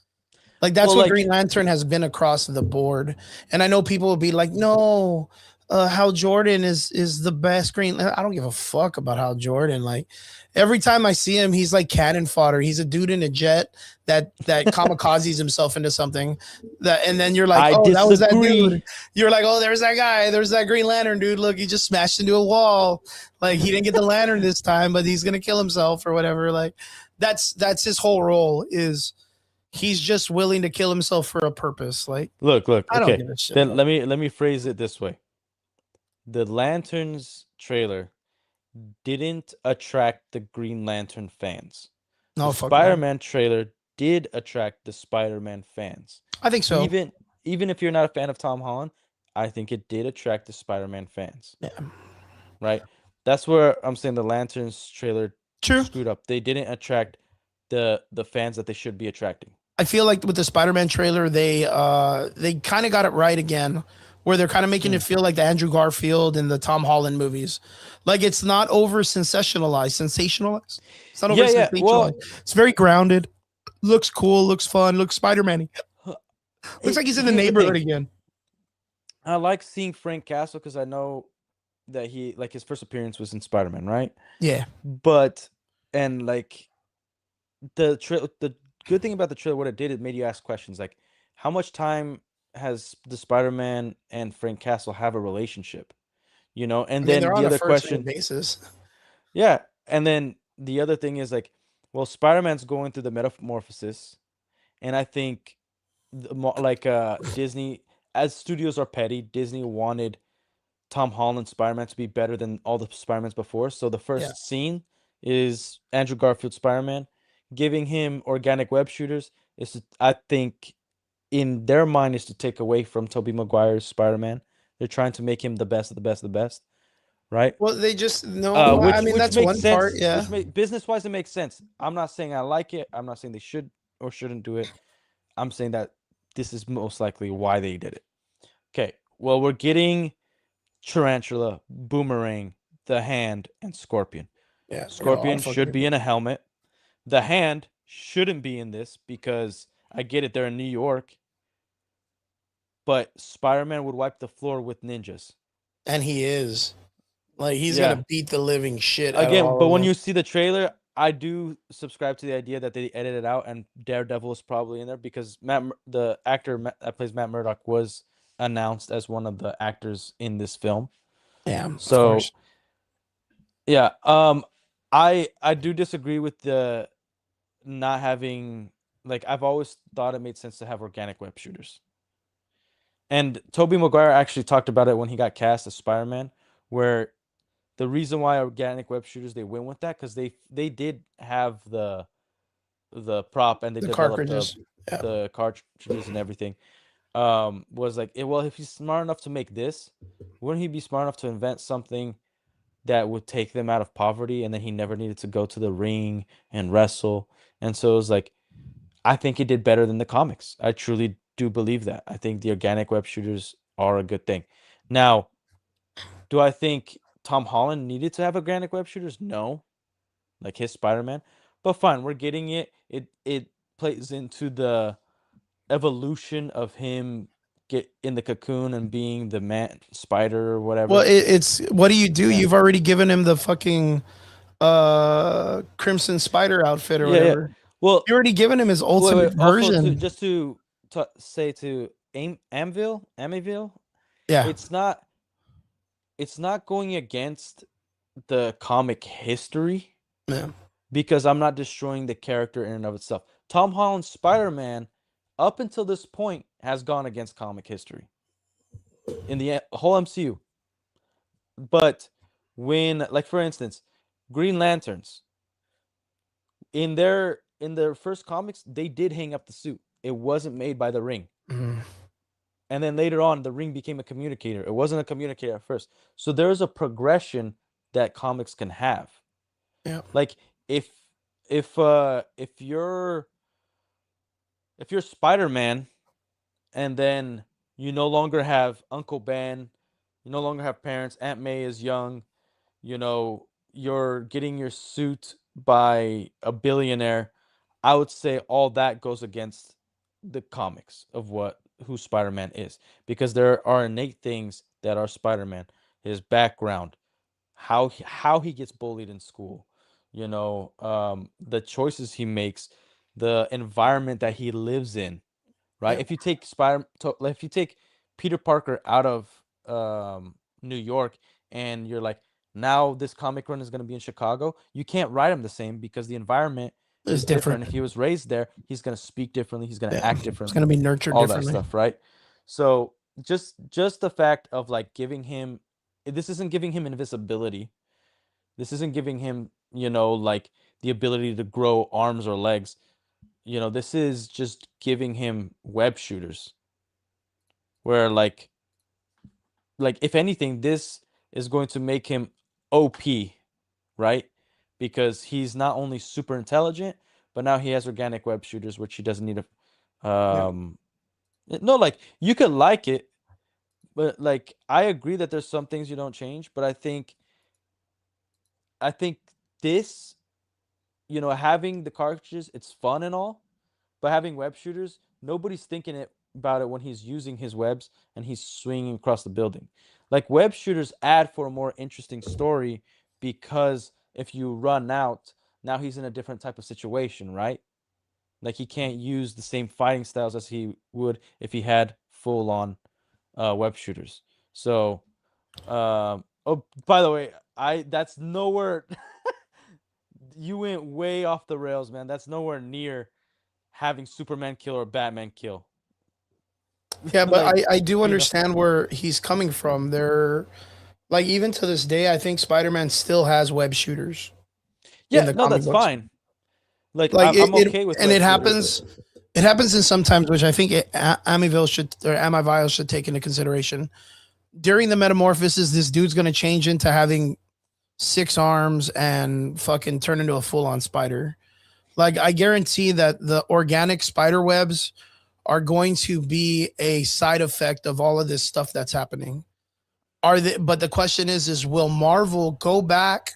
Like that's Well, what like Green Lantern has been across the board. And I know people will be like, "No, Hal Jordan is the best Green." I don't give a fuck about Hal Jordan. Like every time I see him, he's like cannon fodder. He's a dude in a jet that kamikazes himself into something. That and then you're like, I "Oh, that was that disagree. dude." You're like, "Oh, there's that guy. There's that Green Lantern dude. Look, he just smashed into a wall. Like he didn't get the lantern this time, but he's gonna kill himself or whatever." Like that's his whole role is he's just willing to kill himself for a purpose. Like, Look. I don't Okay, give a shit. then let me phrase it this way: the Lanterns trailer didn't attract the Green Lantern fans. No, The fuck no. Spider-Man trailer did attract the Spider-Man fans. I think so. Even if you're not a fan of Tom Holland, I think it did attract the Spider-Man fans. Yeah. Right? That's where I'm saying the Lanterns trailer True. screwed up. They didn't attract the fans that they should be attracting. I feel like with the Spider-Man trailer, they kind of got it right again, where they're kind of making it feel like the Andrew Garfield and the Tom Holland movies. Like it's not over sensationalized. It's not over sensationalized. Well, it's very grounded. Looks cool. Looks fun. Looks Spider-Man-y. Looks like he's in the neighborhood again. I like seeing Frank Castle because I know that he like his first appearance was in Spider-Man, right? Yeah. But and like the good thing about the trailer, what it did, it made you ask questions like, how much time has the Spider-Man and Frank Castle have a relationship? You know, and then the other question basis. Yeah, and then the other thing is like, well, Spider-Man's going through the metamorphosis, and I think like Disney, as studios are petty, Disney wanted Tom Holland Spider-Man to be better than all the Spider-Mans before. So the first scene is Andrew Garfield Spider-Man. Giving him organic web shooters is, I think, in their mind, is to take away from Tobey Maguire's Spider-Man. They're trying to make him the best of the best of the best, right? Well, they just no. I mean, that's makes one sense. part. Yeah. Business-wise, it makes sense. I'm not saying I like it. I'm not saying they should or shouldn't do it. I'm saying that this is most likely why they did it. Okay. Well, we're getting Tarantula, Boomerang, the Hand, and Scorpion. Yeah. Scorpion should be in a helmet. The Hand shouldn't be in this because I get it, they're in New York. But Spider-Man would wipe the floor with ninjas. And he is. Like he's gonna beat the living shit out again. of all But of when them. you see the trailer, I do subscribe to the idea that they edited out and Daredevil is probably in there because the actor that plays Matt Murdock, was announced as one of the actors in this film. Yeah. So, yeah. I do disagree with the not having, like, I've always thought it made sense to have organic web shooters. And Tobey Maguire actually talked about it when he got cast as Spider-Man, where the reason why organic web shooters, they went with that because they did have the prop and they developed the cartridges and everything. Was like, well, if he's smart enough to make this, wouldn't he be smart enough to invent something that would take them out of poverty, and then he never needed to go to the ring and wrestle? And so it was like, I think he did better than the comics. I truly do believe that. I think the organic web shooters are a good thing. Now, do I think Tom Holland needed to have organic web shooters? No. Like his Spider-Man. But fine, we're getting it. It plays into the evolution of him get in the cocoon and being the man spider or whatever. Well, it's what do? Yeah. You've already given him the fucking Crimson Spider outfit or whatever. Yeah. Well, you already given him his ultimate version. Also, just to say to Amityville, yeah, it's not going against the comic history. Yeah. Because I'm not destroying the character in and of itself. Tom Holland's Spider-Man, up until this point, has gone against comic history in the whole MCU. But when, like, for instance, Green Lanterns, in their first comics, they did hang up the suit. It wasn't made by the Ring. Mm-hmm. And then later on, the Ring became a communicator. It wasn't a communicator at first. So there's a progression that comics can have. Yeah. Like, if you're if you're Spider-Man and then you no longer have Uncle Ben, you no longer have parents, Aunt May is young, you know, you're getting your suit by a billionaire, I would say all that goes against the comics of who Spider-Man is, because there are innate things that are Spider-Man, his background, how he gets bullied in school, the choices he makes, the environment that he lives in, right? Yeah. If you take Peter Parker out of New York, and you're like, now this comic run is going to be in Chicago, you can't write him the same because the environment is different. If he was raised there, he's going to speak differently, he's going to act differently, it's going to be nurtured all differently. that stuff, right? So just the fact of like giving him, this isn't giving him invisibility, this isn't giving him, like the ability to grow arms or legs. This is just giving him web shooters, where like if anything, this is going to make him OP, right? Because he's not only super intelligent, but now he has organic web shooters, which he doesn't need to no, like, you could like it, but like, I agree that there's some things you don't change, but I think this, having the cartridges, it's fun and all, but having web shooters, nobody's thinking about it when he's using his webs and he's swinging across the building. Like, web shooters add for a more interesting story, because if you run out, now he's in a different type of situation, right? Like, he can't use the same fighting styles as he would if he had full-on web shooters. So, oh, by the way, that's nowhere. You went way off the rails, man. That's nowhere near having Superman kill or Batman kill. Yeah, but like, I do understand where he's coming from. They're like, even to this day, I think Spider-Man still has web shooters. Yeah, no, that's books. Fine. Like I'm okay with, and it happens. It happens in sometimes, which I think Amityville should take into consideration. During the metamorphosis, this dude's going to change into having 6 arms and fucking turn into a full-on spider. Like, I guarantee that the organic spider webs are going to be a side effect of all of this stuff that's happening. But the question is will Marvel go back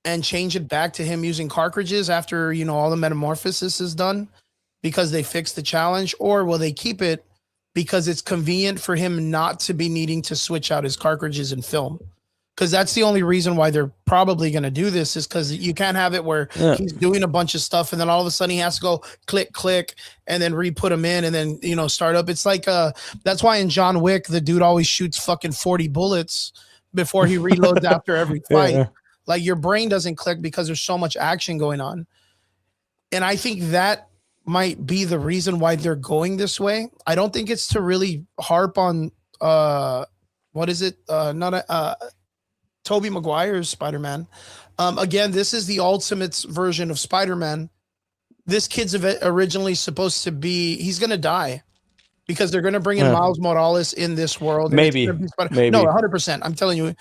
and change it back to him using cartridges after, all the metamorphosis is done because they fixed the challenge? Or will they keep it because it's convenient for him not to be needing to switch out his cartridges and film? Because that's the only reason why they're probably going to do this, is because you can't have it where he's doing a bunch of stuff and then all of a sudden he has to go click and then re-put them in and then, start up. It's like, that's why in John Wick, the dude always shoots fucking 40 bullets before he reloads after every fight. Yeah. Like, your brain doesn't click because there's so much action going on. And I think that might be the reason why they're going this way. I don't think it's to really harp on, Tobey Maguire's Spider-Man. Again, this is the ultimate version of Spider-Man. This kid's originally supposed to be, he's going to die because they're going to bring in Miles Morales in this world. Maybe. No, 100%. I'm telling you,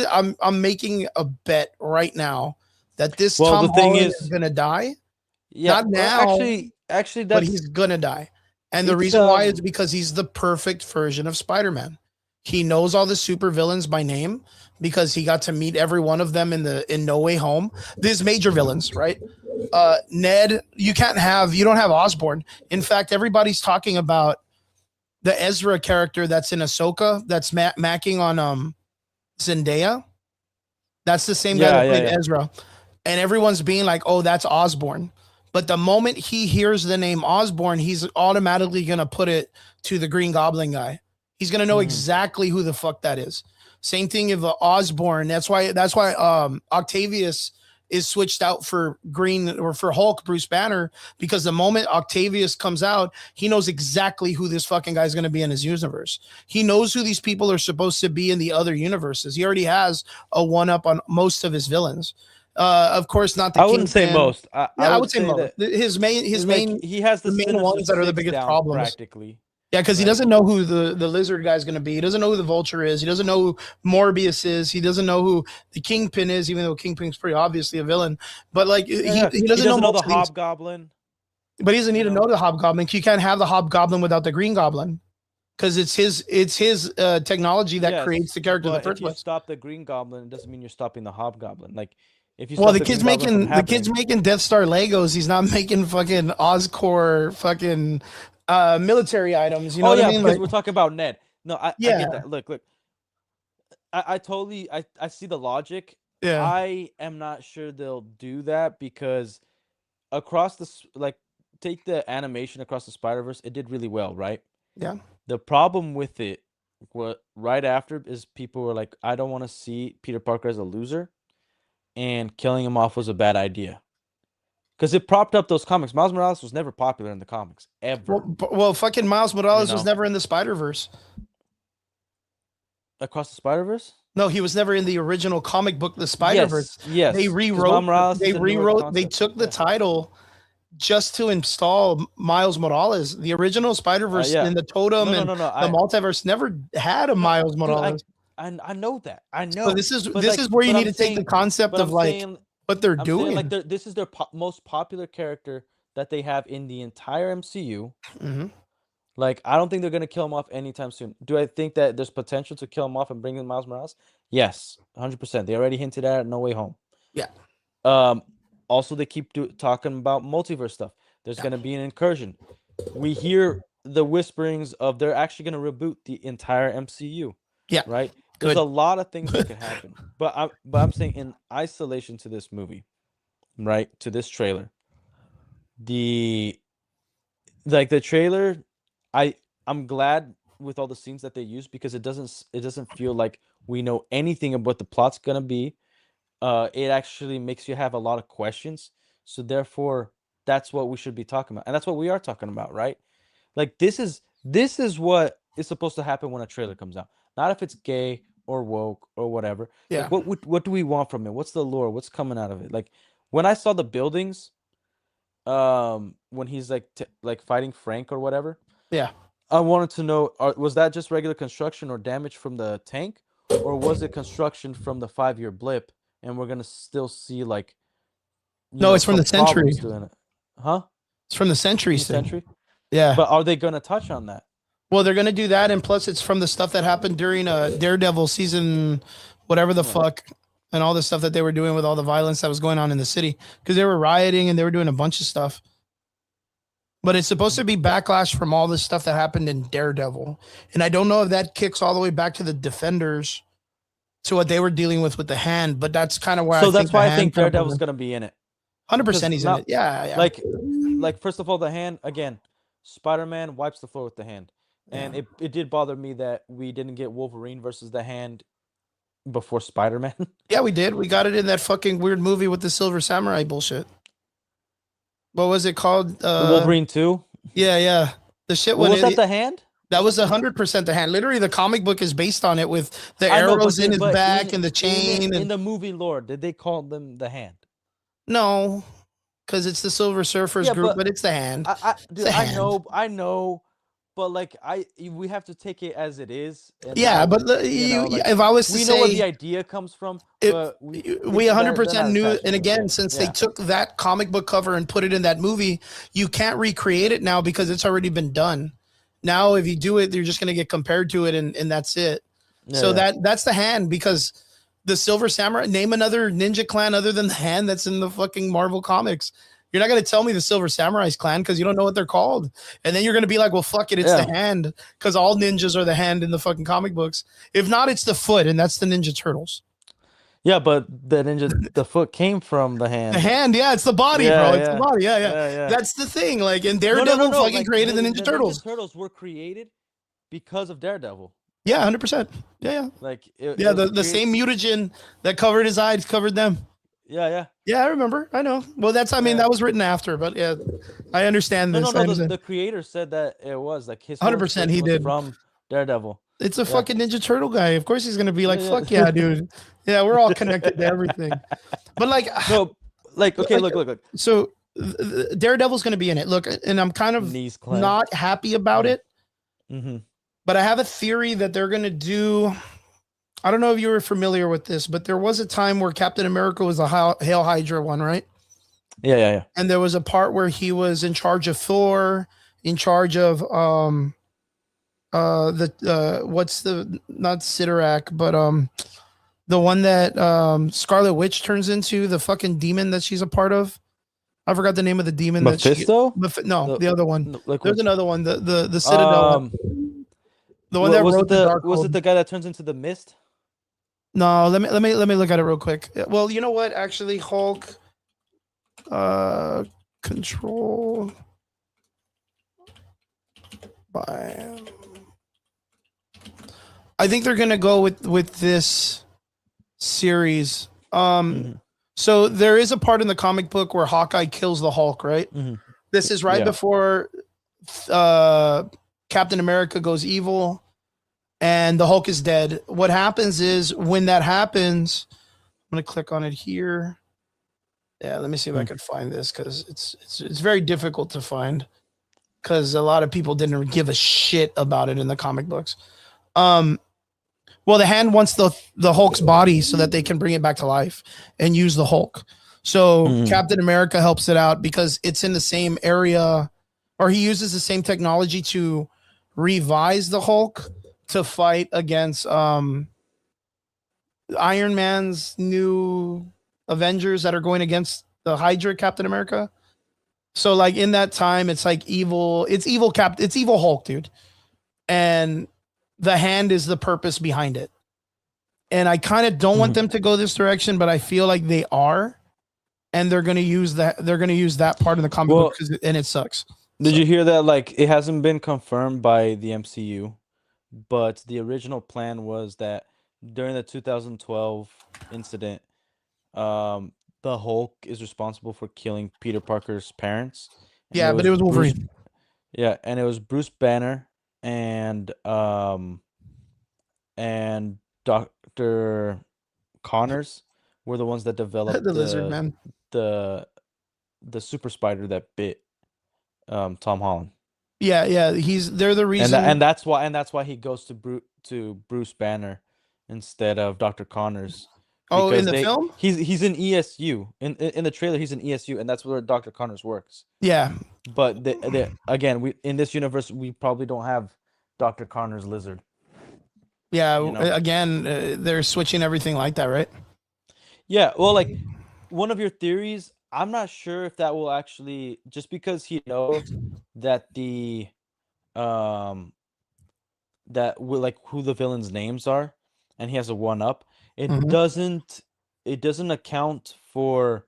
I'm making a bet right now that this Tom Holland is going to die. Yeah, not now. Actually, but he's going to die. And the reason why is because he's the perfect version of Spider-Man. He knows all the supervillains by name because he got to meet every one of them in No Way Home. These major villains, right? Ned, you don't have Osborn. In fact, everybody's talking about the Ezra character that's in Ahsoka that's macking on Zendaya. That's the same guy that played Ezra. And everyone's being like, oh, that's Osborn. But the moment he hears the name Osborn, he's automatically going to put it to the Green Goblin guy. He's going to know exactly who the fuck that is. Same thing of Osborn. That's why Octavius is switched out for Green or for Hulk, Bruce Banner, because the moment Octavius comes out, he knows exactly who this fucking guy is going to be in his universe. He knows who these people are supposed to be in the other universes. He already has a one-up on most of his villains. Of course, not the I wouldn't say most. I would say most. His main he has the main ones that are the biggest problems. Practically. Yeah, because he doesn't know who the lizard guy is going to be. He doesn't know who the Vulture is. He doesn't know who Morbius is. He doesn't know who the Kingpin is, even though Kingpin's pretty obviously a villain. But like he doesn't know the Hobgoblin. But he doesn't need to know the Hobgoblin. You can't have the Hobgoblin without the Green Goblin, because it's his technology that creates the character in the first place. If you stop the Green Goblin, it doesn't mean you're stopping the Hobgoblin. Like, if you the kid's making Death Star Legos. He's not making fucking Oscorp fucking military items. You know what I mean? Because we're talking about Ned. No, I get that. Look. I totally I see the logic. Yeah. I am not sure they'll do that because across take the animation across the Spider-Verse, it did really well, right? Yeah. The problem with it, right after, is people were like, I don't want to see Peter Parker as a loser, and killing him off was a bad idea. Because it propped up those comics. Miles Morales was never popular in the comics, ever. Well, fucking Miles Morales was never in the Spider-Verse. Across the Spider-Verse? No, he was never in the original comic book, The Spider-Verse. Yes. They took the title just to install Miles Morales. The original Spider-Verse in the Totem the Multiverse never had a Miles Morales. I know that. I know. So this is where you need to take the concept of what they're doing. Like this is their most popular character that they have in the entire MCU. Mm-hmm. Like, I don't think they're going to kill him off anytime soon. Do I think that there's potential to kill him off and bring in Miles Morales? Yes, 100%. They already hinted at it, No Way Home. Yeah. Also, they keep talking about multiverse stuff. There's going to be an incursion. We hear the whisperings of they're actually going to reboot the entire MCU. Yeah. Right? There's a lot of things that could happen. But I'm saying in isolation to this movie, right, to this trailer, the trailer... I'm glad with all the scenes that they use because it doesn't feel like we know anything about what the plot's gonna be. It actually makes you have a lot of questions. So therefore, that's what we should be talking about, and that's what we are talking about, right? Like this is what is supposed to happen when a trailer comes out. Not if it's gay or woke or whatever. Yeah. Like, what do we want from it? What's the lore? What's coming out of it? Like when I saw the buildings, when he's like fighting Frank or whatever. Yeah. I wanted to know, was that just regular construction or damage from the tank? Or was it construction from the 5-year blip? And we're going to still see it's from the Century. Huh? It's from the Century. Century? Yeah. But are they going to touch on that? Well, they're going to do that. And plus it's from the stuff that happened during Daredevil season, whatever the fuck. And all the stuff that they were doing with all the violence that was going on in the city. Because they were rioting and they were doing a bunch of stuff. But it's supposed to be backlash from all the stuff that happened in Daredevil. And I don't know if that kicks all the way back to the Defenders, to what they were dealing with the Hand. But that's kind of where I think Daredevil's going to be in it. 100% he's in it. Yeah. Like first of all, the Hand, again, Spider-Man wipes the floor with the Hand. And it did bother me that we didn't get Wolverine versus the Hand before Spider-Man. Yeah, we did. We got it in that fucking weird movie with the Silver Samurai bullshit. What was it called? Wolverine 2? Yeah. The shit was that the Hand? That was 100% the Hand. Literally, the comic book is based on it with the arrows in his back and the chain. In the movie lore, did they call them the Hand? No, because it's the Silver Surfers group, but it's the Hand. I know. But we have to take it as it is. Yeah, but if I was to say, we know where the idea comes from. But we 100% knew. And again, since they took that comic book cover and put it in that movie, you can't recreate it now because it's already been done. Now, if you do it, you're just going to get compared to it, and that's it. Yeah, so that's the Hand, because the Silver Samurai. Name another ninja clan other than the Hand that's in the fucking Marvel comics. You're not going to tell me the Silver Samurai's clan because you don't know what they're called. And then you're going to be like, well, fuck it, it's the Hand, because all ninjas are the Hand in the fucking comic books. If not, it's the Foot, and that's the Ninja Turtles. Yeah, but the Foot came from the Hand. The Hand, it's the body, bro. It's the body, yeah. That's the thing. Like, and Daredevil fucking created the Ninja Turtles. The Ninja Turtles were created because of Daredevil. Yeah, 100%. Yeah. Like, the same mutagen that covered his eyes covered them. Yeah. Yeah, I remember. I know. Well, that was written after, but yeah, I understand this. No. The creator said that it was like his 100%. He did from Daredevil. It's a fucking Ninja Turtle guy. Of course, he's gonna be like, "Fuck yeah, dude." Yeah, we're all connected to everything. But okay, look. So Daredevil's gonna be in it. Look, and I'm kind of not happy about it. Mm-hmm. But I have a theory that they're gonna do. I don't know if you were familiar with this, but there was a time where Captain America was a Hail Hydra one, right? Yeah. And there was a part where he was in charge of Thor, in charge of what's the not Sidorak, but the one that Scarlet Witch turns into, the fucking demon that she's a part of. I forgot the name of the demon that she. Mephisto? No, the other one. Like There's which? another one. The Citadel one. The one that wrote the Dark. Was it the guy that turns into the mist? No, let me look at it real quick. Well, you know what? Actually, Hulk. Control. By. I think they're gonna go with this series. So there is a part in the comic book where Hawkeye kills the Hulk, right? This is right before Captain America goes evil and the Hulk is dead. What happens is when that happens, I'm gonna click on it here. Yeah, let me see if I can find this because it's very difficult to find because a lot of people didn't give a shit about it in the comic books. Well, the Hand wants the Hulk's body so that they can bring it back to life and use the Hulk. So Captain America helps it out because it's in the same area, or he uses the same technology to revise the Hulk to fight against Iron Man's new Avengers that are going against the Hydra Captain America. So like in that time, it's like evil. It's evil Hulk, dude. And the Hand is the purpose behind it. And I kind of don't want them to go this direction, but I feel like they are. And they're going to use that. They're going to use that part of the comic book and it sucks. Did you hear that? Like, it hasn't been confirmed by the MCU, but the original plan was that during the 2012 incident, the Hulk is responsible for killing Peter Parker's parents. Yeah, but it was Wolverine. And it was Bruce Banner and Dr. Connors were the ones that developed the Lizard Man, the super spider that bit Tom Holland. Yeah, they're the reason, and that's why he goes to Bruce Banner instead of Dr. Connors. Oh, in the film, he's in ESU. In the trailer, he's in ESU, and that's where Dr. Connors works. Yeah, but again, in this universe, we probably don't have Dr. Connors Lizard. Yeah, again, they're switching everything like that, right? Yeah, well, like one of your theories, I'm not sure if that will actually, just because he knows that that will, like, who the villains' names are, and he has a 1-up. It doesn't account for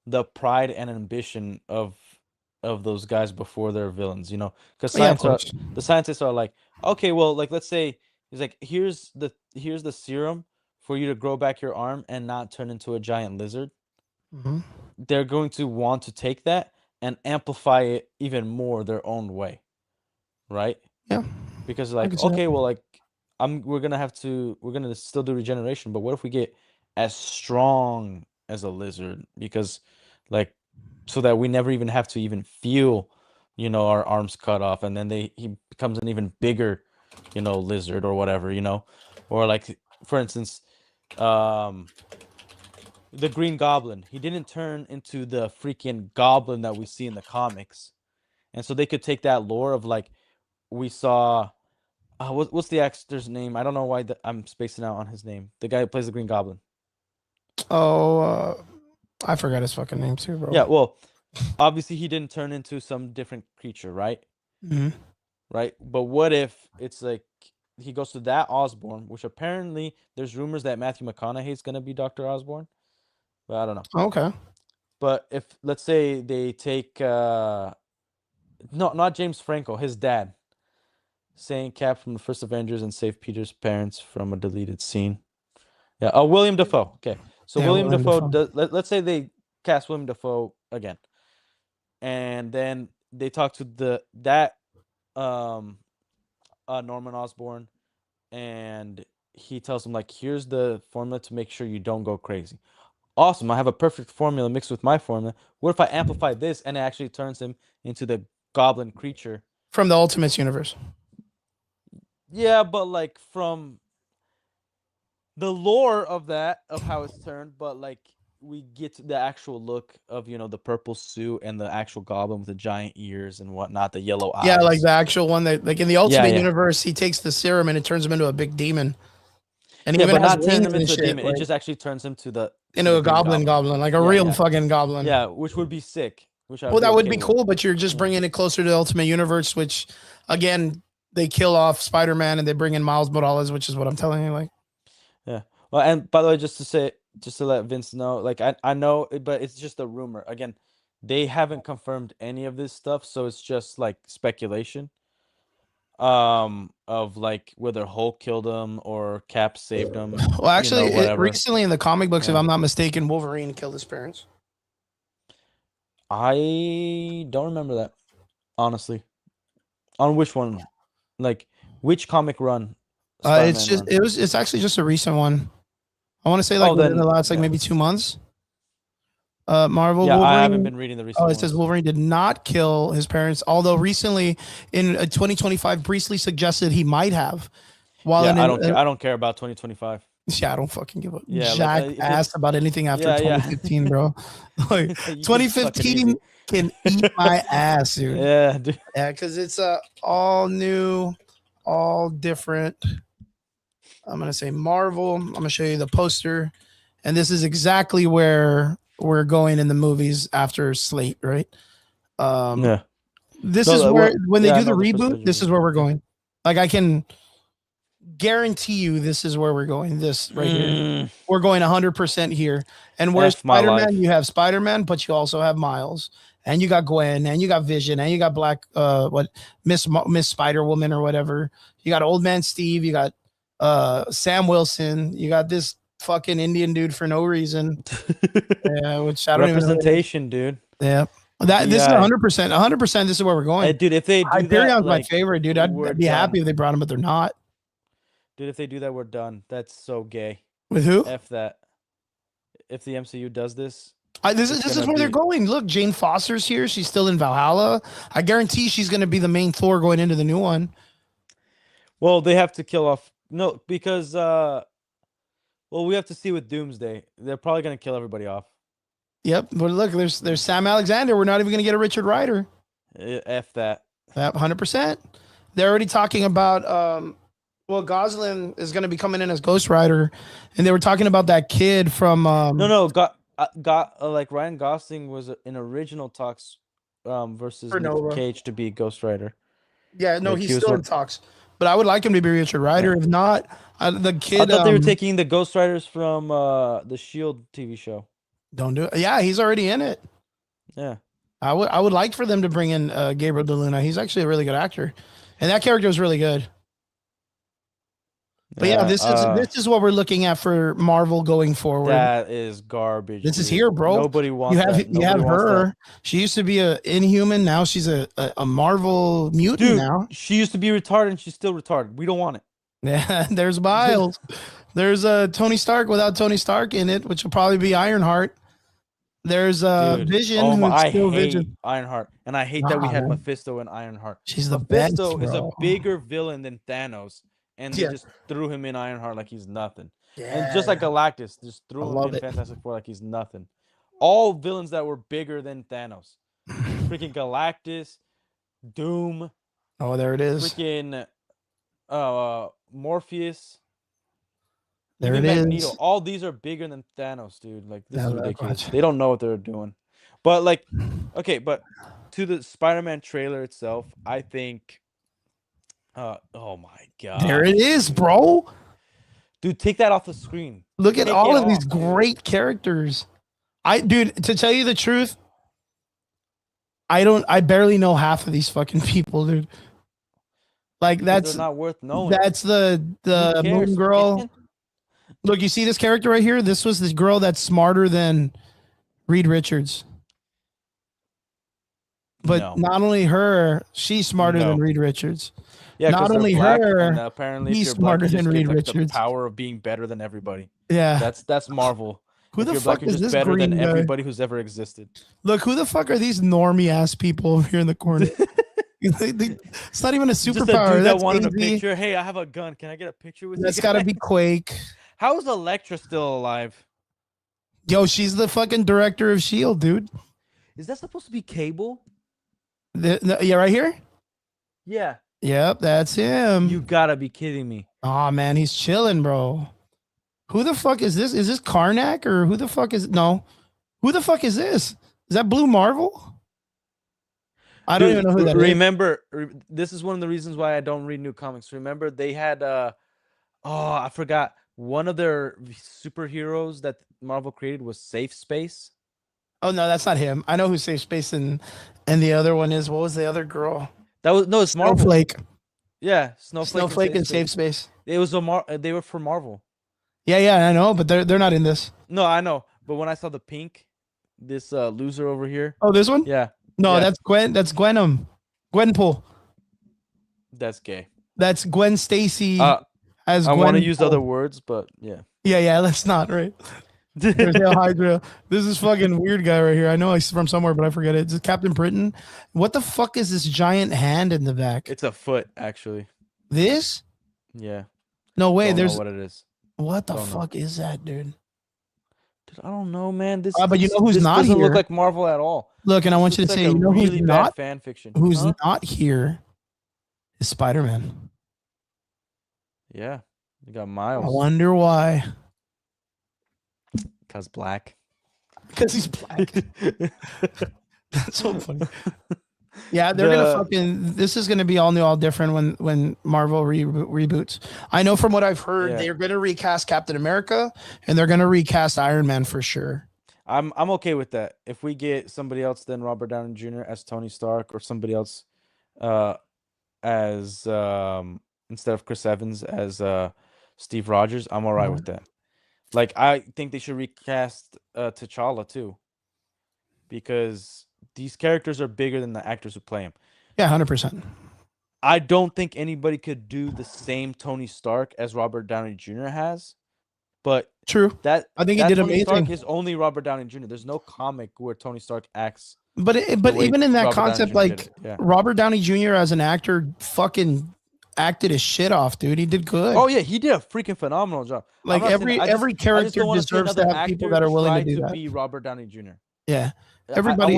the pride and ambition of those guys before they're villains, because the scientists are like, okay, well, like, let's say he's like, here's the serum for you to grow back your arm and not turn into a giant lizard. They're going to want to take that and amplify it even more their own way, right? Yeah, because like, okay, well, like, we're gonna still do regeneration, but what if we get as strong as a lizard? Because, like, so that we never even have to even feel, our arms cut off, and then he becomes an even bigger, lizard or whatever, or like, for instance, the Green Goblin, he didn't turn into the freaking goblin that we see in the comics, and so they could take that lore of, like, we saw. What's the actor's name? I don't know why I'm spacing out on his name. The guy who plays the Green Goblin. Oh, I forgot his fucking name too, bro. Yeah, well, obviously he didn't turn into some different creature, right? Right? But what if it's like he goes to that Osborn, which apparently there's rumors that Matthew McConaughey is going to be Dr. Osborn, but I don't know. Okay. But if, let's say, they take not James Franco, his dad, saying Cap from the first Avengers and save Peter's parents from a deleted scene. Yeah, William Dafoe. Okay, so yeah, William Dafoe. Let's say they cast William Dafoe again, and then they talk to Norman Osborn, and he tells him, like, here's the formula to make sure you don't go crazy. Awesome, I have a perfect formula mixed with my formula. What if I amplify this and it actually turns him into the goblin creature from the Ultimates universe? Yeah, but, like, from the lore of how it's turned, but, like, we get the actual look of the purple suit and the actual goblin with the giant ears and whatnot, the yellow eyes. Yeah, like the actual one that, like in the Ultimate Universe, he takes the serum and it turns him into a big demon. And but not turn him into a demon. Like, it just actually turns him into a goblin, like a real fucking goblin. Yeah, which would be sick. That would be cool, but you're just bringing it closer to the Ultimate Universe, which again they kill off Spider-Man and they bring in Miles Morales, which is what I'm telling you. Like, yeah. Well, and by the way, just to let Vince know, like I know, but it's just a rumor. Again, they haven't confirmed any of this stuff, so it's just like speculation. Of like whether Hulk killed him or Cap saved him. Well, actually, recently in the comic books, if I'm not mistaken, Wolverine killed his parents. I don't remember that, honestly. On which one? Like which comic run? It's actually just a recent one. I want to say like within the last maybe 2 months. Marvel. Yeah, Wolverine, I haven't been reading the recent. It says Wolverine did not kill his parents, although recently in 2025, Priestley suggested he might have. I don't care about 2025. Yeah, I don't fucking give a ass about anything after 2015, bro. Like 2015 can eat my ass, dude. Yeah, dude. Yeah, because it's all new, all different. I'm gonna say Marvel. I'm gonna show you the poster, and this is exactly where we're going in the movies after Slate, right? This is where when they do the reboot, this is where we're going. Like I can guarantee you this is where we're going. This right here. We're going 100% here. And where's Spider-Man? You have Spider-Man, but you also have Miles. And you got Gwen, and you got Vision, and you got Miss Spider-Woman or whatever. You got Old Man Steve, you got Sam Wilson, you got this fucking Indian dude for no reason. Yeah, which I don't representation, dude. Yeah. This is 100%. 100% this is where we're going. Hey, dude, if they do Hyperion's my favorite, dude. I'd be happy if they brought him, but they're not. Dude, if they do that, we're done. That's so gay. With who? F that. If the MCU does this. This is where they're going. Look, Jane Foster's here. She's still in Valhalla. I guarantee she's going to be the main Thor going into the new one. Well, they have to kill off. No, because we have to see with Doomsday. They're probably going to kill everybody off. Yep, but look, there's Sam Alexander. We're not even going to get a Richard Rider. F that. Yep, 100%. They're already talking about Gosling is going to be coming in as Ghost Rider, and they were talking about that kid from like Ryan Gosling was in original talks versus Nick Cage to be Ghost Rider. Yeah, no, he's still in talks. But I would like him to be Richard Rider. If not, the kid. I thought they were taking the Ghost Riders from the Shield TV show. Don't do it. Yeah, he's already in it. Yeah, I would like for them to bring in Gabriel De Luna. He's actually a really good actor, and that character was really good. But yeah, this is what we're looking at for Marvel going forward. That is garbage. This is here, bro. Nobody wants You have her. She used to be an Inhuman. Now she's a Marvel mutant. Dude, now she used to be retarded, and she's still retarded. We don't want it. Yeah, there's Miles. There's Tony Stark without Tony Stark in it, which will probably be Ironheart. There's Vision. I hate Vision. Ironheart, and I hate that we had Mephisto and Ironheart. She's the best. Mephisto is a bigger villain than Thanos. And they just threw him in Ironheart like he's nothing. Yeah. And just like Galactus, just threw him in Fantastic Four like he's nothing. All villains that were bigger than Thanos. Freaking Galactus, Doom. Oh, there it is. Freaking Morpheus. There it Magneto. Is. All these are bigger than Thanos, dude. Like, this is ridiculous. They don't know what they're doing. But, like, okay, but to the Spider-Man trailer itself, I think... oh my god! There it is, bro. Dude, take that off the screen. Look at all of these great characters. Dude, to tell you the truth, I barely know half of these fucking people, dude. Like that's not worth knowing. That's the Moon Girl. Man? Look, you see this character right here? This was this girl that's smarter than Reed Richards. But not only her, she's smarter than Reed Richards. Yeah, not only her, apparently he's smarter than Reed Richards. The power of being better than everybody. Yeah, that's Marvel. Who the fuck is this better green than guy? Everybody who's ever existed? Look, who the fuck are these normie ass people over here in the corner? It's not even a superpower. That wanted a picture. Hey, I have a gun. Can I get a picture with you? That's got to be Quake. How is Elektra still alive? Yo, she's the fucking director of Shield, dude. Is that supposed to be Cable? Yeah, right here. Yeah. Yep, that's him. You gotta be kidding me. Oh man, he's chilling, bro. Who the fuck is this? Is this Karnak or who the fuck is no? Who the fuck is this? Is that Blue Marvel? I don't even know who that is. This is one of the reasons why I don't read new comics. Remember, they had I forgot, one of their superheroes that Marvel created was Safe Space. Oh no, that's not him. I know who Safe Space and the other one is. What was the other girl? It's Marvel. Snowflake. Yeah, Snowflake and Safe Space. It was they were for Marvel. Yeah, I know, but they're not in this. No, I know. But when I saw the pink, this loser over here. Oh, this one? Yeah. No, that's Gwen. That's Gwenpool. That's gay. That's Gwen Stacy. I want to use other words, but yeah. Yeah. Let's not. Right. There's no Hydra. This is fucking weird guy right here. I know he's from somewhere, but I forget it. It's Captain Britain. What the fuck is this giant hand in the back? It's a foot, actually. This? Yeah. No way. Don't There's know what it is. What the fuck is that, dude? Dude, I don't know, man. But you know who's not doesn't here? look like Marvel at all. Look, and I want you to say, you know who's really not fan fiction. Who's not here is Spider-Man. Yeah, you got Miles. I wonder why. Because black. Because he's black. That's so funny. Yeah, they're gonna fucking. This is gonna be all new, all different when Marvel reboots. I know from what I've heard, they're gonna recast Captain America and they're gonna recast Iron Man for sure. I'm okay with that. If we get somebody else than Robert Downey Jr. as Tony Stark, or somebody else as instead of Chris Evans as Steve Rogers, I'm all right with that. Like, I think they should recast T'Challa too, because these characters are bigger than the actors who play him. Yeah, 100%. I don't think anybody could do the same Tony Stark as Robert Downey Jr. has. But true, I think he did Tony amazing. Stark is only Robert Downey Jr. There's no comic where Tony Stark acts. But even in that concept, like Robert Downey Jr. as an actor, fucking acted his shit off, dude. He did good. Oh yeah, he did a freaking phenomenal job. Like every character deserves to have people that are willing to do that. Be Robert Downey Jr. Yeah, everybody.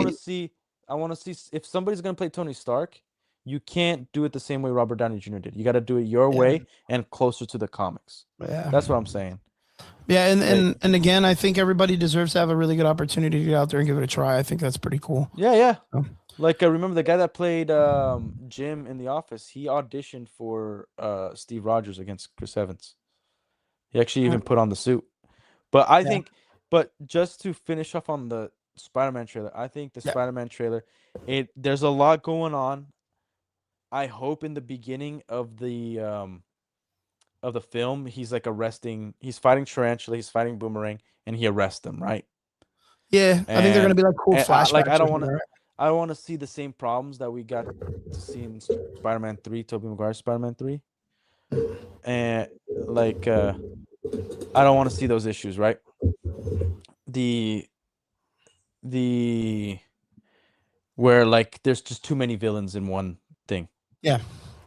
I want to see if somebody's gonna play Tony Stark. You can't do it the same way Robert Downey Jr. did. You got to do it your way and closer to the comics. Yeah, that's what I'm saying. Yeah, and again, I think everybody deserves to have a really good opportunity to get out there and give it a try. I think that's pretty cool. Yeah. Like, I remember the guy that played Jim in The Office. He auditioned for Steve Rogers against Chris Evans. He actually even put on the suit. But I think, just to finish off on the Spider-Man trailer, I think the Spider-Man trailer, there's a lot going on. I hope in the beginning of the film, he's like he's fighting Tarantula, he's fighting Boomerang, and he arrests them, right? Yeah, I think they're gonna be like cool flashbacks. Like, I don't want to see the same problems that we got to see in Spider-Man 3, Tobey Maguire's Spider-Man 3. And like I don't want to see those issues, right? The where like there's just too many villains in one thing. Yeah.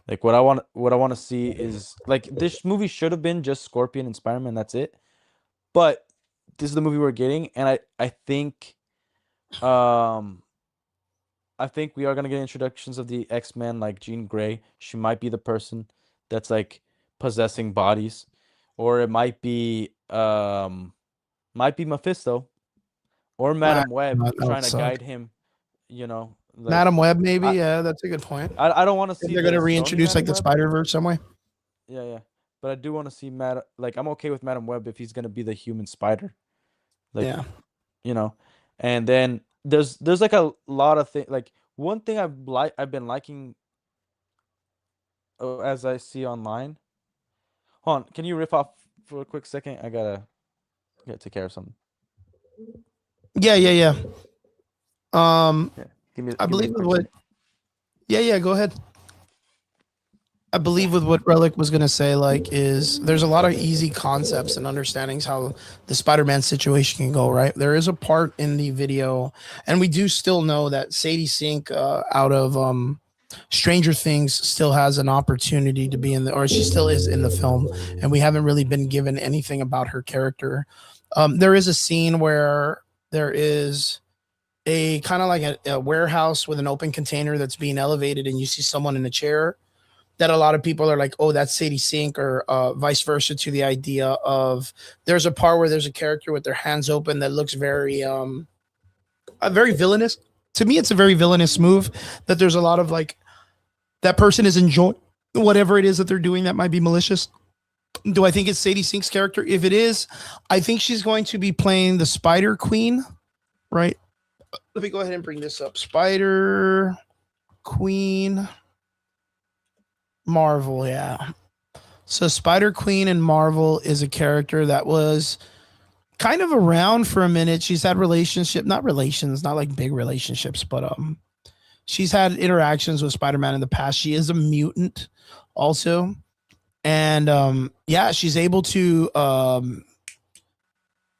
Like, what I want to see is, like, this movie should have been just Scorpion and Spider-Man, that's it. But this is the movie we're getting, and I think we are gonna get introductions of the X-Men, like Jean Grey. She might be the person that's like possessing bodies, or it might be Mephisto or Madam Web trying to guide him. You know, like, Madam Web, maybe. Yeah, that's a good point. I don't want to see. They're gonna reintroduce like the Spider-Verse some way. Yeah. But I do want to see I'm okay with Madam Web if he's gonna be the human spider. Like, you know, and then there's like a lot of things. Like, one thing I've been liking, as I see online. Hold on, can you riff off for a quick second? I gotta take care of something. Yeah. I believe with what. Yeah. Go ahead. I believe with what Relic was gonna say, like, is there's a lot of easy concepts and understandings how the Spider-Man situation can go. Right, there is a part in the video, and we do still know that Sadie Sink out of Stranger Things still has an opportunity to be or she still is in the film, and we haven't really been given anything about her character. There is a scene where there is a kind of like a warehouse with an open container that's being elevated, and you see someone in a chair. That a lot of people are like, oh, that's Sadie Sink, or vice versa to the idea of there's a part where there's a character with their hands open that looks very very villainous. To me, it's a very villainous move that there's a lot of like that person is enjoying whatever it is that they're doing that might be malicious. Do I think it's Sadie Sink's character? If it is, I think she's going to be playing the Spider Queen, right? Let me go ahead and bring this up. Spider Queen Marvel, yeah. So Spider Queen in Marvel is a character that was kind of around for a minute. She's had not like big relationships, but she's had interactions with Spider-Man in the past. She is a mutant also. And yeah, she's able to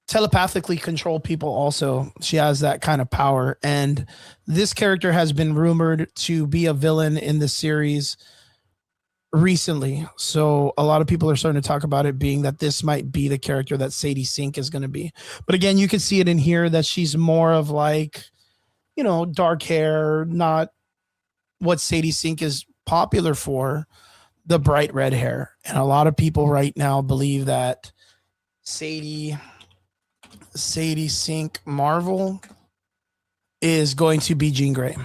telepathically control people also. She has that kind of power. And this character has been rumored to be a villain in the series recently. So a lot of people are starting to talk about it being that this might be the character that Sadie Sink is going to be. But again, you can see it in here that she's more of like, you know, dark hair, not what Sadie Sink is popular for, the bright red hair. And a lot of people right now believe that Sadie Sink Marvel is going to be Jean Grey,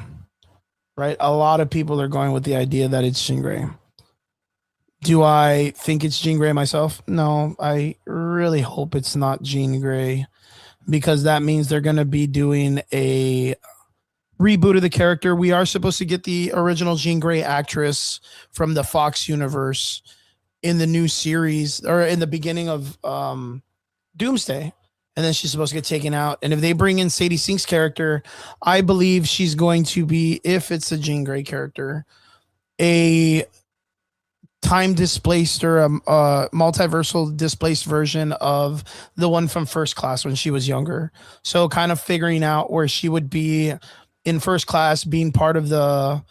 right? A lot of people are going with the idea that it's Jean Grey. Do I think it's Jean Grey myself? No, I really hope it's not Jean Grey, because that means they're going to be doing a reboot of the character. We are supposed to get the original Jean Grey actress from the Fox universe in the new series, or in the beginning of Doomsday. And then she's supposed to get taken out. And if they bring in Sadie Sink's character, I believe she's going to be, if it's a Jean Grey character, a time displaced or a multiversal displaced version of the one from First Class when she was younger. So kind of figuring out where she would be in First Class, being part of the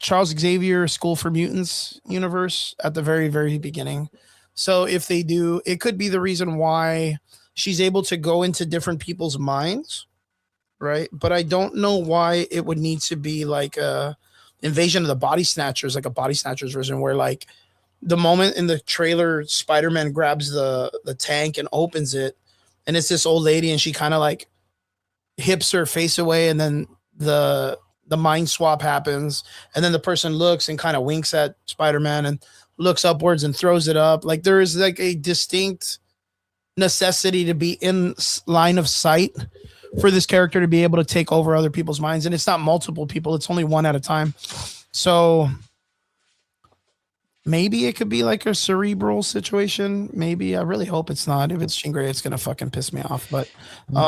Charles Xavier School for Mutants universe at the very, very beginning. So if they do, it could be the reason why she's able to go into different people's minds, right? But I don't know why it would need to be like a Invasion of the Body Snatchers, like a Body Snatchers version, where like the moment in the trailer Spider-Man grabs the tank and opens it, and it's this old lady, and she kind of like hips her face away, and then the mind swap happens, and then the person looks and kind of winks at Spider-Man and looks upwards and throws it up. Like there is like a distinct necessity to be in line of sight for this character to be able to take over other people's minds. And it's not multiple people, it's only one at a time. So maybe it could be like a cerebral situation. Maybe. I really hope it's not. If it's Jean Grey, it's gonna fucking piss me off. But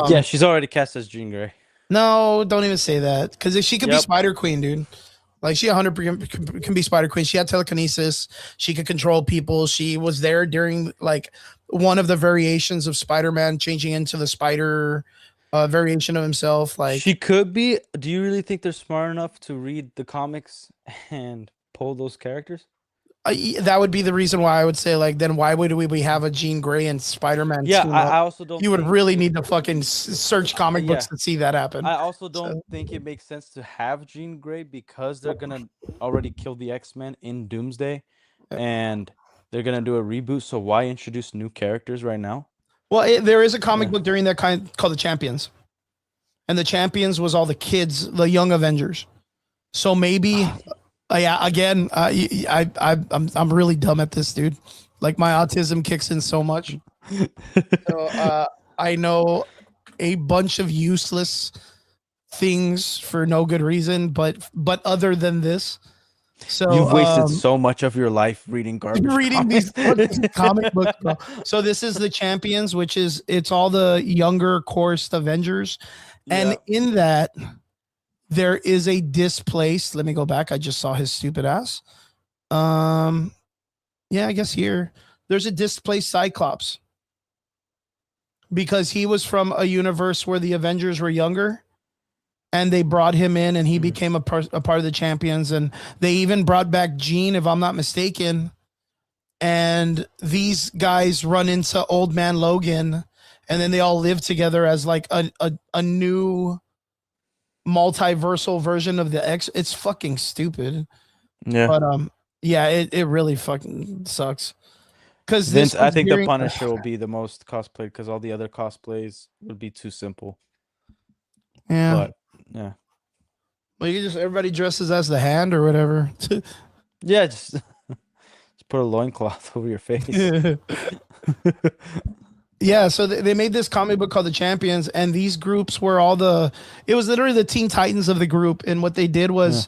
yeah, she's already cast as Jean Grey. No, don't even say that, because she could be Spider Queen, dude. Like she 100% can be Spider Queen. She had telekinesis. She could control people. She was there during like one of the variations of Spider-Man changing into the spider variation of himself. Like she could be. Do you really think they're smart enough to read the comics and pull those characters? That would be the reason why I would say, like, then why would we have a Jean Grey and Spider-Man? Yeah, I also don't. You would really need to fucking search comic books to see that happen. I also don't think it makes sense to have Jean Grey, because they're gonna already kill the X-Men in Doomsday, and they're gonna do a reboot. So why introduce new characters right now? Well, there is a comic book during that kind called The Champions, and The Champions was all the kids, the young Avengers. So maybe. Yeah, again, I'm really dumb at this, dude. Like my autism kicks in so much. So I know a bunch of useless things for no good reason, but other than this, so you've wasted so much of your life reading garbage. Reading these comic books, bro. So this is The Champions, which is it's all the younger coursed Avengers, and in that. There is a displaced. Let me go back. I just saw his stupid ass. Yeah, I guess here there's a displaced Cyclops, because he was from a universe where the Avengers were younger, and they brought him in, and he became a part of the Champions, and they even brought back Jean, if I'm not mistaken. And these guys run into Old Man Logan, and then they all live together as like a new multiversal version of the X. It's fucking stupid. Yeah. But yeah, it really fucking sucks. Because Vince, I think the Punisher will be the most cosplayed because all the other cosplays would be too simple. Yeah. But yeah. Well, you just everybody dresses as the Hand or whatever. Yeah, just put a loincloth over your face. Yeah, so they made this comic book called The Champions, and these groups were it was literally the Teen Titans of the group. And what they did was,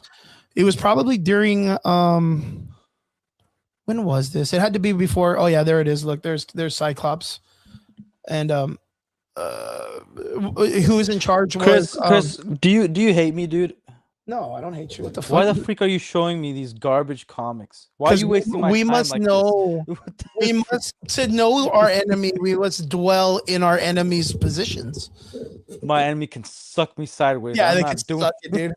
it was probably during, when was this? It had to be before. Oh yeah, there it is. Look, there's Cyclops. And, who was in charge was, Chris, do you hate me, dude? No, I don't hate you. What the fuck? Why the freak are you showing me these garbage comics? Why are you wasting my time? We must know. We must to know our enemy. We must dwell in our enemy's positions. My enemy can suck me sideways. Yeah, they can suck it, dude.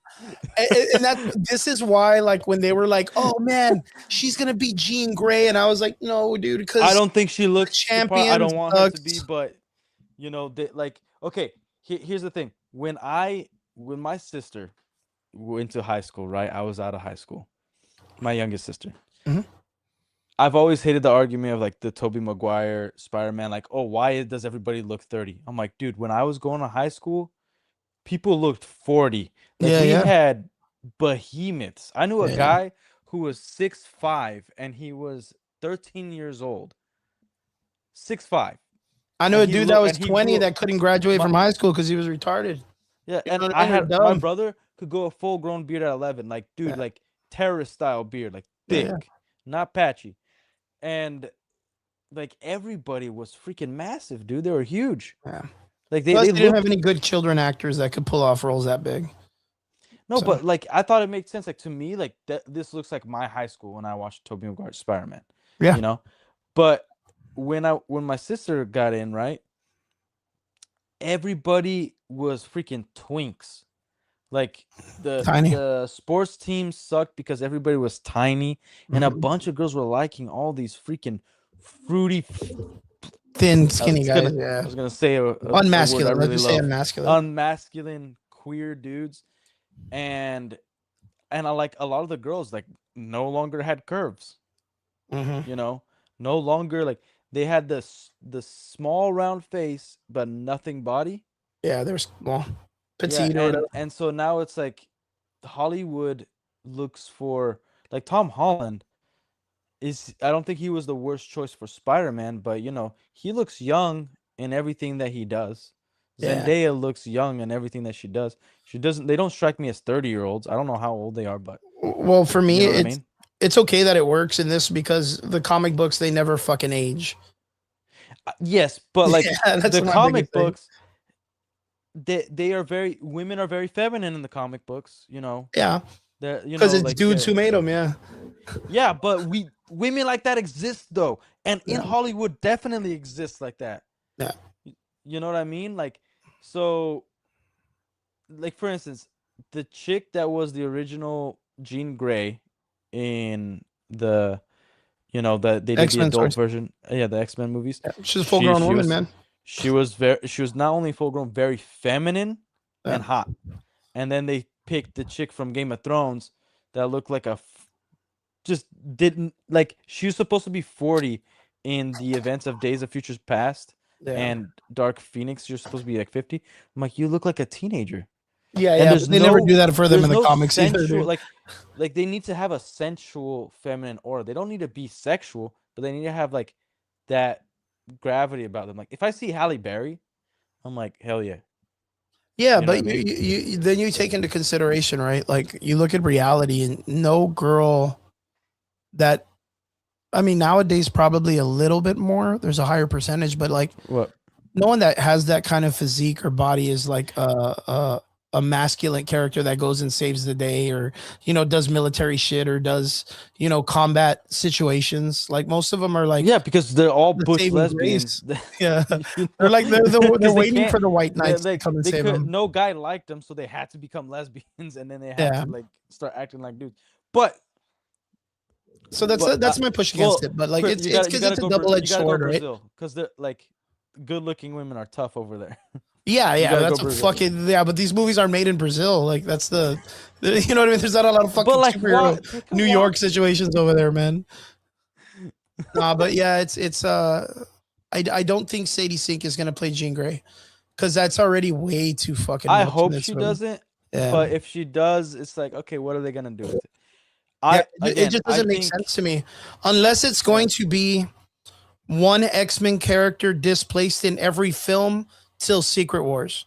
And this is why, like, when they were like, "Oh man, she's gonna be Jean Grey," and I was like, "No, dude," because I don't think she looks champion. I don't want her to be, but you know, like, okay. Here's the thing: when my sister went to high school, right? I was out of high school. My youngest sister. Mm-hmm. I've always hated the argument of like the Tobey Maguire Spider-Man, like, oh, why does everybody look 30? I'm like, dude, when I was going to high school, people looked 40. Like, we had behemoths. I knew a guy who was 6'5" and he was 13 years old. 6'5". I know a dude that was 20 that couldn't graduate from high school because he was retarded. Yeah, and I had my brother could go a full-grown beard at 11, like, dude, like terrorist style beard, like thick, not patchy, and like everybody was freaking massive, dude. They were huge. Yeah, like they didn't have any good children actors that could pull off roles that big. No, but like I thought it made sense. Like to me, like this looks like my high school when I watched Tobey Maguire's Spider-Man. Yeah, you know, but when my sister got in, right, everybody was freaking twinks. Like the sports team sucked because everybody was tiny, and a bunch of girls were liking all these freaking fruity, thin, skinny guys. I was gonna say unmasculine. Let's say unmasculine. Unmasculine queer dudes, and I like a lot of the girls like no longer had curves. You know, no longer like they had the small round face but nothing body. Yeah, they're small. Petite and so now it's like Hollywood looks for like Tom Holland I don't think he was the worst choice for Spider-Man, but you know, he looks young in everything that he does. Zendaya looks young in everything that she does. They don't strike me as 30-year-olds. I don't know how old they are, but well, for me, you know it's okay that it works in this because the comic books, they never fucking age. Yes, but like the comic books, women are very feminine in the comic books, you know. Yeah. Because it's like, dudes who made them, Yeah, but women like that exist though, and in Hollywood definitely exists like that. Yeah. You know what I mean? Like, so, like for instance, the chick that was the original Jean Grey in the, you know, they did the adult version, the X-Men movies. Yeah, she's a full-grown woman, man. She was not only full-grown, very feminine and hot, and then they picked the chick from Game of Thrones that looked like just didn't like. She was supposed to be 40 in the events of Days of Futures Past and Dark Phoenix. You're supposed to be like 50. I'm like, you look like a teenager. Yeah. They never do that for them in the comics either. Like they need to have a sensual feminine aura. They don't need to be sexual, but they need to have like that gravity about them. Like if I see Halle Berry, I'm like, hell yeah. Yeah, but you then you take into consideration, right? Like you look at reality, and no girl that, I mean, nowadays probably a little bit more. There's a higher percentage, but like what? No one that has that kind of physique or body is like a masculine character that goes and saves the day, or you know, does military shit, or does, you know, combat situations. Like most of them are like, because they're all butch lesbians. Yeah, they're like they're waiting for the white knights to come and save them. No guy liked them, so they had to become lesbians, and then they had to like start acting like dudes. But so that's my push against it. But like it's a double-edged sword, right? Because they're like, good-looking women are tough over there. Yeah, that's a fucking But these movies are made in Brazil. Like that's the you know what I mean. There's not a lot of fucking superhero New York situations over there, man. Nah, but yeah, it's I don't think Sadie Sink is gonna play Jean Grey because that's already way too fucking. I hope she doesn't. Yeah. But if she does, it's like, okay, what are they gonna do with it? It just doesn't make sense to me unless it's going to be one X-Men character displaced in every film till Secret Wars.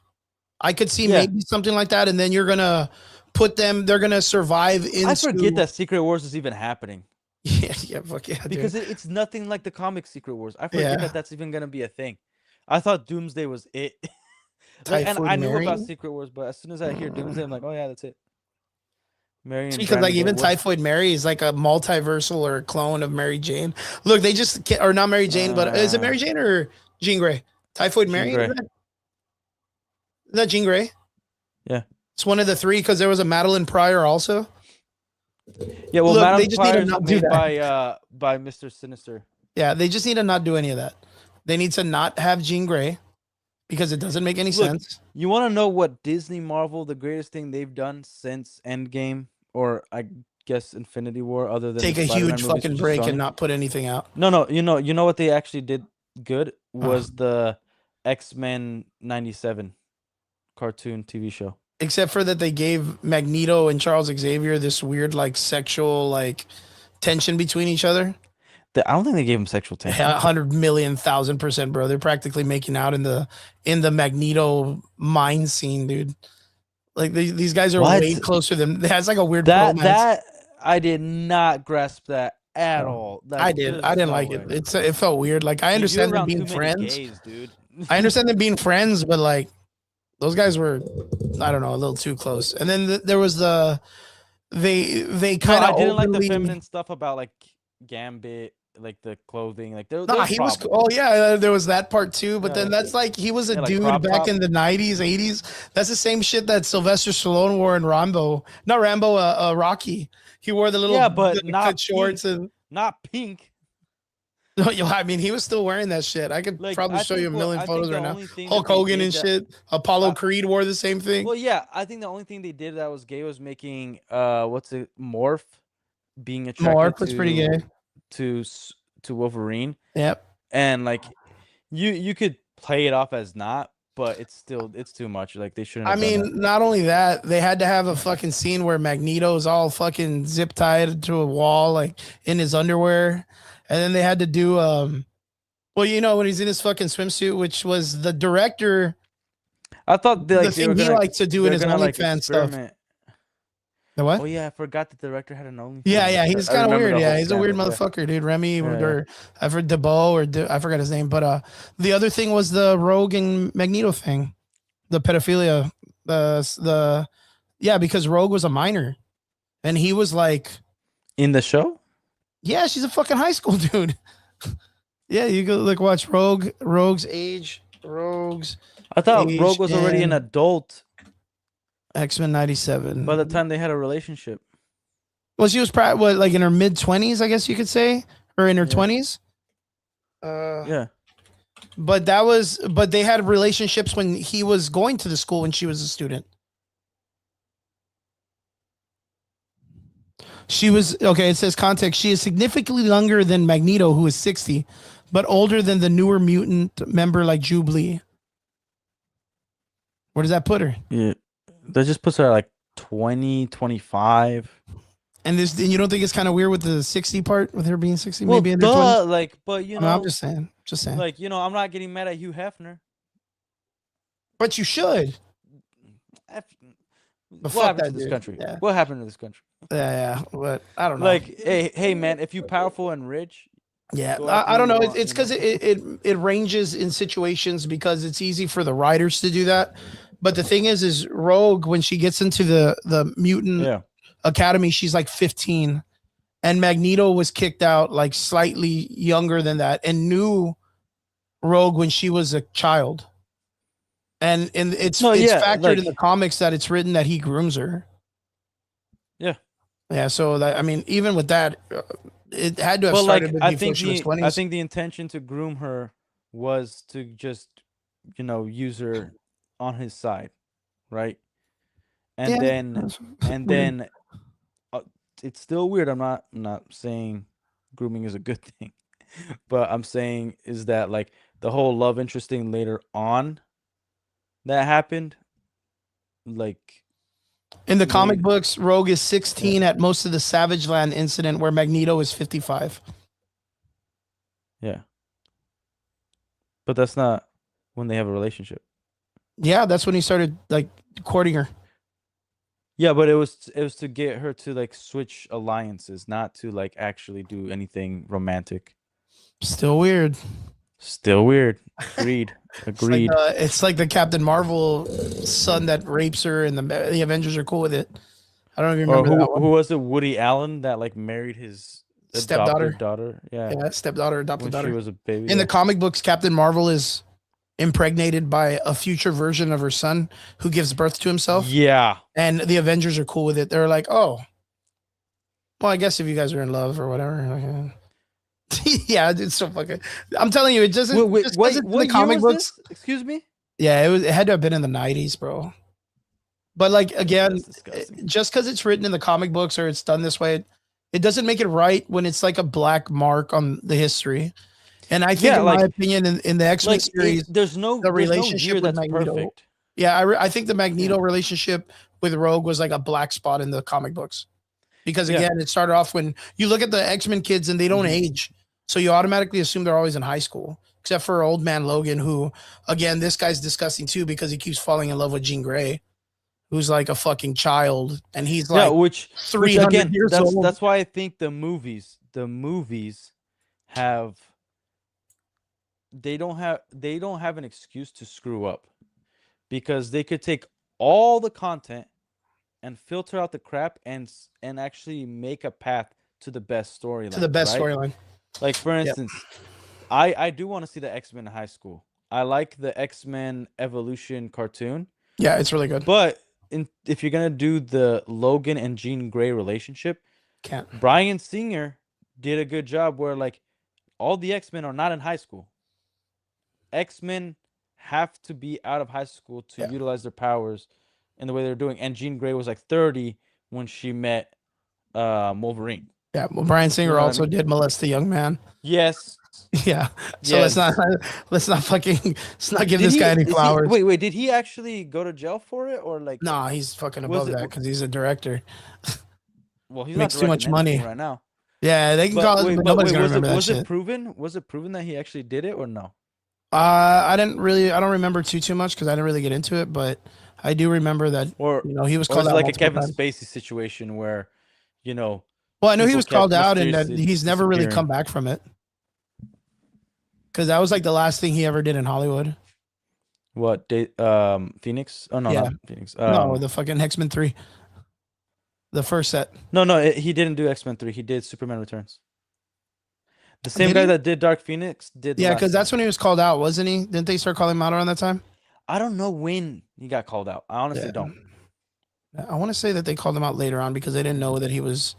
I could see maybe something like that, and then you're gonna put them. They're gonna survive in. I forget that Secret Wars is even happening. Yeah, fuck yeah. Because it's nothing like the comic Secret Wars. I forget that that's even gonna be a thing. I thought Doomsday was it. And I knew about Secret Wars, but as soon as I hear Doomsday, I'm like, oh yeah, that's it. Because like even Typhoid Mary is like a multiversal or a clone of Mary Jane. Look, they just or not Mary Jane, but is it Mary Jane or Jean Grey? Typhoid Mary. Is that Jean Grey? Yeah, it's one of the three because there was a Madeline Pryor also. Yeah, well, look, they just need to not do that by Mr. Sinister. Yeah, they just need to not do any of that. They need to not have Jean Grey because it doesn't make any sense. You want to know what Disney Marvel, the greatest thing they've done since Endgame, or I guess Infinity War, other than take a huge fucking break and not put anything out. No, you know what they actually did good was the X-Men 97 cartoon TV show. Except for that they gave Magneto and Charles Xavier this weird like sexual like tension between each other. I don't think they gave him sexual tension. 100,000,000%, bro. They're practically making out in the Magneto mind scene, dude. Like these guys are way closer than. That's like a weird romance. That I did not grasp that at all. I did. I didn't like it. It felt weird. Like I understand them being friends. Gays, dude. I understand them being friends, but like those guys were, I don't know, a little too close. And then there was they kind of. I didn't like the feminine stuff about like Gambit. Like the clothing, like there he was. Oh yeah, there was that part too. But then that's like he was a dude back in the 90s, 80s. That's the same shit that Sylvester Stallone wore in Rambo. Not Rambo, Rocky. He wore the little but not cut shorts and not pink. No, I mean he was still wearing that shit. I could probably show you a million photos right now. Hulk Hogan and shit. Apollo Creed wore the same thing. Well, yeah, I think the only thing they did that was gay was making Morph being attracted. Morph was pretty gay. To Wolverine. Yep. And like you could play it off as not, but it's too much. Like they shouldn't have done that. Not only that, they had to have a fucking scene where Magneto's all fucking zip tied to a wall, like in his underwear. And then they had to do well, you know, when he's in his fucking swimsuit, which was the director. I thought the thing he liked to do in his OnlyFans stuff. The what? Oh yeah, I forgot the director had an OnlyFans. Yeah, he's kind of weird. Yeah, he's a weird motherfucker, dude. Remy or I've heard DeBow or I forgot his name, but the other thing was the Rogue and Magneto thing, the pedophilia, because Rogue was a minor, and he was like in the show. Yeah, she's a fucking high school dude. Yeah, you go watch Rogue's age. I thought Rogue was already an adult. X-Men 97. By the time they had a relationship. Well, she was probably like in her mid-20s, I guess you could say, or in her 20s. Yeah. But they had relationships when he was going to the school when she was a student. She was it says context. She is significantly younger than Magneto, who is 60, but older than the newer mutant member like Jubilee. Where does that put her? Yeah. That just puts her at like 20, 25. And you don't think it's kind of weird with the 60 part, with her being 60? Well, maybe in their 20s? like, but you know, I'm just saying. Like, you know, I'm not getting mad at Hugh Hefner. But you should. What happened to this country? Yeah. What happened to this country? Yeah. But I don't know. Like, hey, man, if you're powerful and rich. Yeah, I don't know. It's because it ranges in situations because it's easy for the writers to do that. But the thing is Rogue, when she gets into the mutant academy, she's like 15, and Magneto was kicked out like slightly younger than that, and knew Rogue when she was a child. And it's factored in the comics that it's written that he grooms her. Yeah. So that, I mean, even with that, it had to have started before she was 20s. I think the intention to groom her was to just, use her on his side, right? And then it's still weird. I'm not saying grooming is a good thing, but I'm saying is that like the whole love interest thing later on that happened, like in the comic books, Rogue is 16 at most of the Savage Land incident, where Magneto is 55. Yeah, but that's not when they have a relationship. Yeah, that's when he started like courting her. Yeah, but it was to get her to like switch alliances, not to like actually do anything romantic. Still weird. Still weird. Agreed. Agreed. It's like the Captain Marvel son that rapes her, and the Avengers are cool with it. I don't even remember that one. Who was it? Woody Allen that like married his adopted daughter. Yeah, stepdaughter, adopted daughter. She was a baby. In the comic books, Captain Marvel is impregnated by a future version of her son who gives birth to himself. Yeah. And the Avengers are cool with it. They're like, oh, well, I guess if you guys are in love or whatever. Yeah, it's so fucking. I'm telling you, it doesn't. Wait, what the comic books? This? Excuse me. Yeah, it had to have been in the 90s, bro. But like again, just because it's written in the comic books or it's done this way, it doesn't make it right when it's like a black mark on the history. And I think, in my opinion, in the X-Men series, there's no relationship with Magneto. Perfect. Yeah, I think the Magneto relationship with Rogue was like a black spot in the comic books. Because again, it started off when you look at the X-Men kids and they don't age. So you automatically assume they're always in high school, except for old man Logan, who, again, this guy's disgusting too because he keeps falling in love with Jean Grey, who's like a fucking child, and he's like which 300 years old. That's why I think the movies have they don't have an excuse to screw up, because they could take all the content and filter out the crap and actually make a path to the best storyline. To the best storyline. Like, for instance, I do want to see the X-Men in high school. I like the X-Men Evolution cartoon. Yeah, it's really good. But if you're going to do the Logan and Jean Grey relationship, Bryan Singer did a good job where, like, all the X-Men are not in high school. X-Men have to be out of high school to utilize their powers in the way they're doing. And Jean Grey was like 30 when she met Wolverine. Yeah, well, Bryan Singer also did molest a young man. Yes. Yeah. So let's not give this guy any flowers. Wait, did he actually go to jail for it, or like? Nah, he's fucking above that because he's a director. Well, he makes too much money right now. Yeah, they can call it. Nobody's gonna remember that was shit. It proven? Was it proven that he actually did it or no? I don't remember too much because I didn't really get into it, but I do remember that. Or he was called out like a Kevin Spacey situation where, Well, I know he was called out and that he's never really come back from it. Because that was like the last thing he ever did in Hollywood. What? Phoenix? Oh, no, not Phoenix. No, the fucking X-Men 3. The first set. No, he didn't do X-Men 3. He did Superman Returns. The same guy that did Dark Phoenix did. Yeah, because that's when he was called out, wasn't he? Didn't they start calling him out around that time? I don't know when he got called out. I honestly don't. I want to say that they called him out later on because they didn't know that he was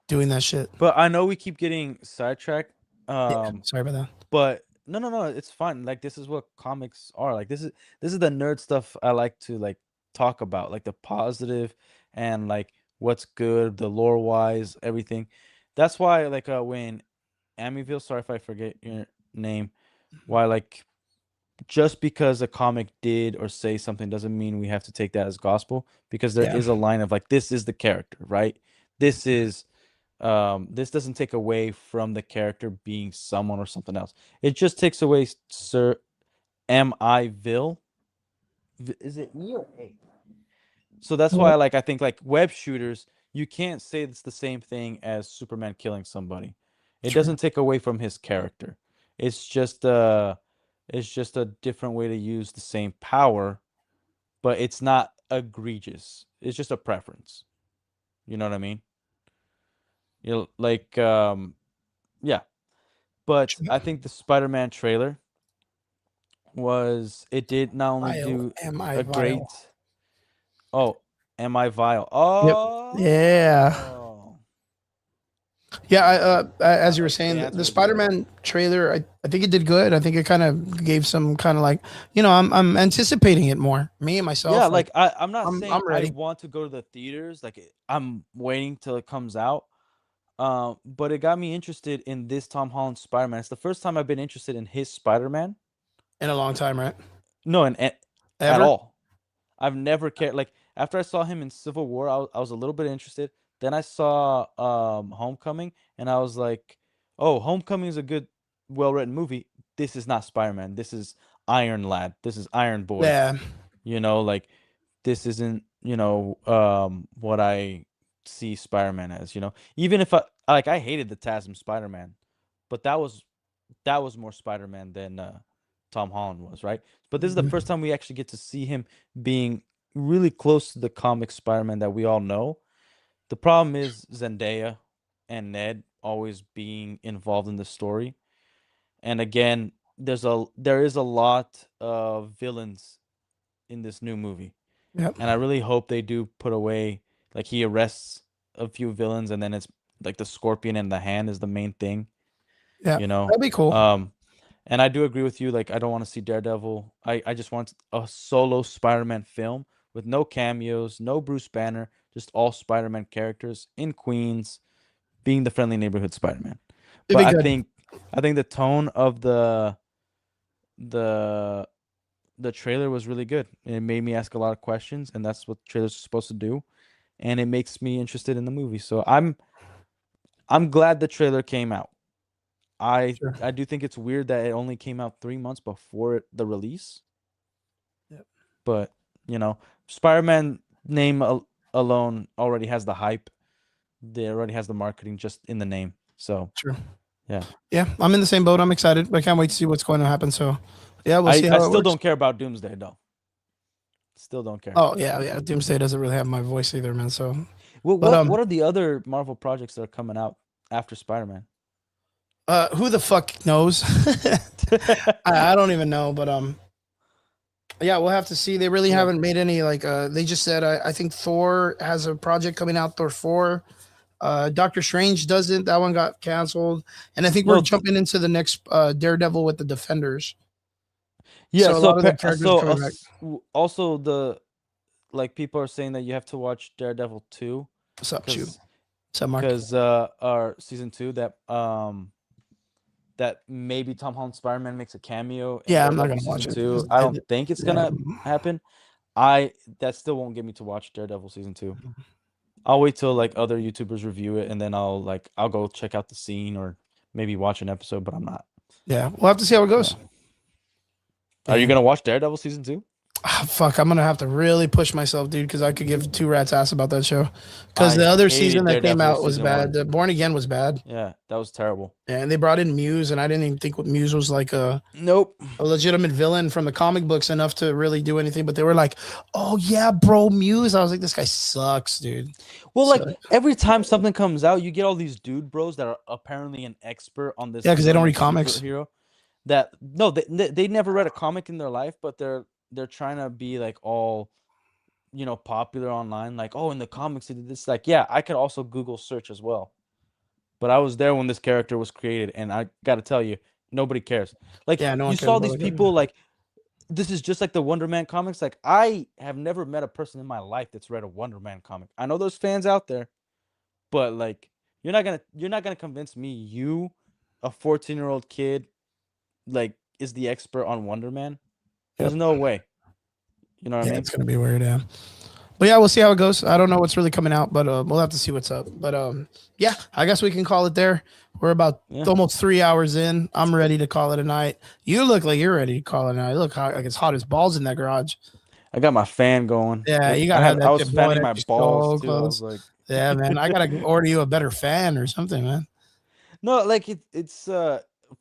doing that shit. But I know we keep getting sidetracked. Sorry about that. But no, it's fine. Like, this is what comics are. Like, this is the nerd stuff I like to like talk about, like the positive and like what's good, the lore wise, everything. That's why like when Amityville, sorry if I forget your name, why like just because a comic did or say something doesn't mean we have to take that as gospel, because there is a line of like, this is the character, right? This is this doesn't take away from the character being someone or something else. It just takes away Sir Amityville. Is it E or A? So that's why I think like web shooters, you can't say it's the same thing as Superman killing somebody. It doesn't take away from his character. It's just a different way to use the same power, but it's not egregious. It's just a preference. You know what I mean? Like yeah. But I think the Spider-Man trailer did not only do a great. Oh, am I vile? Oh, yep. Yeah. Yeah, as you were Like saying, the the answer was yes. Spider-Man trailer, I think it did good. I think it kind of gave some kind of like, I'm anticipating it more. Me and Yeah, myself, like like I'm not saying I'm I ready. want to go to the theaters. Like I'm waiting till it comes out. But it got me interested in this Tom Holland Spider-Man. It's the first time I've been interested in his Spider-Man. In a long time, right? No, and at Ever? all. I've never cared. Like after I saw him in Civil War, I was a little bit interested. Then I saw Homecoming, and I was like, "Oh, Homecoming is a good, well-written movie. This is not Spider-Man. This is Iron Lad. This is Iron Boy. Yeah, Like this isn't what I see Spider-Man as. Even if I hated the TASM Spider-Man, but that was more Spider-Man than Tom Holland was, right? But this is the mhm, first time we actually get to see him being really close to the comic Spider-Man that we all know. The problem is Zendaya and Ned always being involved in the story. And again, there is a lot of villains in this new movie. yep, And I really hope they do put away, like he arrests a few villains and then it's like the Scorpion and the Hand is the main thing, yeah. you know. That'd be cool. And I do agree with you. Like, I don't want to see Daredevil. I just want a solo Spider-Man film with no cameos, no Bruce Banner, just all Spider-Man characters in Queens, being the friendly neighborhood Spider-Man. It'd But be I good. think, I think the tone of the the trailer was really good. It made me ask a lot of questions, and that's what trailers are supposed to do. And it makes me interested in the movie. So I'm glad the trailer came out. I Sure. I do think it's weird that it only came out 3 months before the release, Yep. but Spider-Man name alone already has the hype. They already has the marketing just in the name. So Sure. yeah, Yeah, I'm in the same boat. I'm excited. I can't wait to see what's going to happen. So, yeah, we'll I see I how it still works. don't care about Doomsday though. Still don't care. Oh yeah, yeah. Doomsday doesn't really have my voice either, man. So, Well, but what are the other Marvel projects that are coming out after Spider-Man? who the fuck knows? I don't even know. But yeah, we'll have to see. They really Yeah. haven't made any like. They just said I think Thor has a project coming out. Thor 4. Doctor Strange doesn't. That one got canceled, and I think we're No, jumping into the next Daredevil with the Defenders. yeah. So a So lot of the characters are coming back. also the like people are saying that you have to watch Daredevil 2 What's up, Chew? because What's up, Mark? our season 2 that maybe Tom Holland Spider-Man makes a cameo in Yeah, I'm not Daredevil gonna watch season it. 2. I don't think it's Yeah. gonna happen. That still won't get me to watch Daredevil season 2. I'll wait till like other YouTubers review it and then I'll go check out the scene or maybe watch an episode, but I'm not. Yeah, we'll have to see how it goes. Yeah. Are you gonna watch Daredevil season 2? Fuck, I'm gonna have to really push myself, dude, because I could give two rats ass about that show. Because the other season that came out was bad. The Born Again was bad. Yeah, that was terrible. Yeah, and they brought in Muse, and I didn't even think Muse was like a legitimate villain from the comic books enough to really do anything. But they were like, "Oh yeah, bro, Muse." I was like, "This guy sucks, dude." Well, like every time something comes out, you get all these dude bros that are apparently an expert on this. Yeah, because they don't read comics. Hero that no, they never read a comic in their life, but they're trying to be like all popular online, like, oh, in the comics they did this. Like, yeah, I could also Google search as well, but I was there when this character was created, and I gotta tell you, nobody cares. Like, yeah, no one you saw these people like this is just like the Wonder Man comics. Like, I have never met a person in my life that's read a Wonder Man comic. I know there's fans out there, but like you're not gonna convince me you, a 14-year-old kid, like is the expert on Wonder Man. There's no way. You know what I mean? It's gonna be weird, yeah. But yeah, we'll see how it goes. I don't know what's really coming out, but we'll have to see what's up. But yeah, I guess we can call it there. We're about almost 3 hours in. I'm ready to call it a night. You look like you're ready to call it a night. You look like it's hot as balls in that garage. I got my fan going. Yeah, you gotta have that. I was fanning my balls too. I was like, yeah, man, I gotta order you a better fan or something, man. No, like it's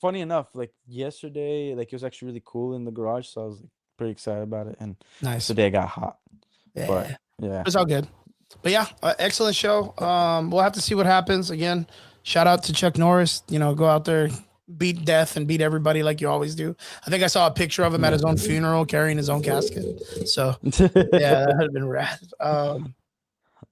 funny enough. Like yesterday, like it was actually really cool in the garage, so I was like pretty excited about it. And today it got hot. Yeah, but yeah, it's all good. But yeah, excellent show. We'll have to see what happens. Again, shout out to Chuck Norris. Go out there, beat death and beat everybody like you always do. I think I saw a picture of him at his own funeral carrying his own casket. So yeah, that had been rad.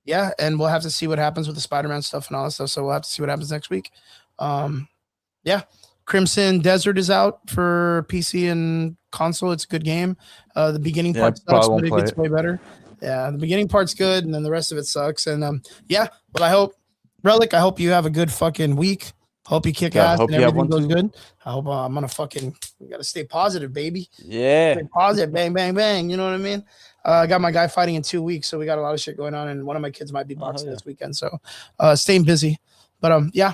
yeah, and we'll have to see what happens with the Spider-Man stuff and all that stuff. So we'll have to see what happens next week. Yeah, Crimson Desert is out for PC and console. It's a good game. The beginning part sucks, but it gets way better. Yeah, the beginning part's good, and then the rest of it sucks. And yeah, but I hope Relic, I hope you have a good fucking week. Hope you kick ass and everything goes good. I hope I'm gonna fucking gotta stay positive, baby. Yeah, stay positive, bang, bang, bang. You know what I mean? I got my guy fighting in 2 weeks, so we got a lot of shit going on, and one of my kids might be boxing this weekend. So staying busy. But yeah.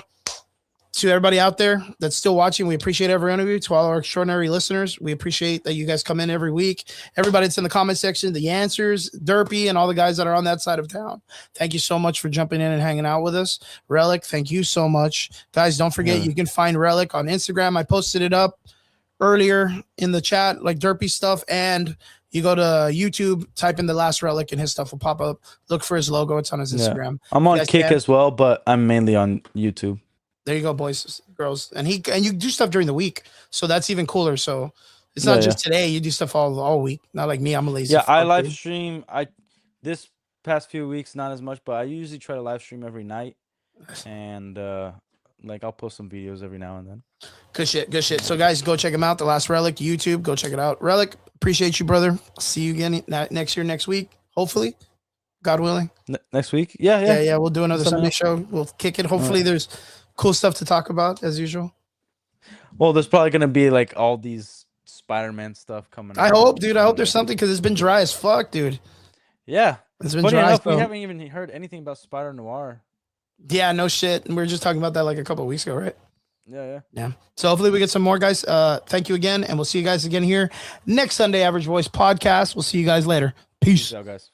To everybody out there that's still watching, we appreciate every one of you. To all our extraordinary listeners, we appreciate that you guys come in every week. Everybody that's in the comment section, the answers, Derpy, and all the guys that are on that side of town. Thank you so much for jumping in and hanging out with us. Relic, thank you so much. Guys, don't forget, you can find Relic on Instagram. I posted it up earlier in the chat, like Derpy stuff, and you go to YouTube, type in the last Relic, and his stuff will pop up. Look for his logo. It's on his Instagram. I'm on Kick as well, but I'm mainly on YouTube. There you go, boys, girls, and you do stuff during the week, so that's even cooler. So it's not just today; you do stuff all week. Not like me; I'm a lazy. Yeah, I live stream. This past few weeks not as much, but I usually try to live stream every night, and like I'll post some videos every now and then. Good shit. So guys, go check him out. The Last Relic YouTube. Go check it out. Relic, appreciate you, brother. See you again next week, hopefully, God willing. Next week, yeah. We'll do another Sunday show. We'll kick it. Hopefully, there's cool stuff to talk about as usual. Well, there's probably gonna be like all these Spider-Man stuff coming. I hope, dude. I hope there's something because it's been dry as fuck, dude. Yeah, it's been dry. We haven't even heard anything about Spider Noir. Yeah, no shit. And we were just talking about that like a couple of weeks ago, right? Yeah. So hopefully we get some more, guys. Thank you again, and we'll see you guys again here next Sunday Average Voice podcast. We'll see you guys later. Peace out, guys.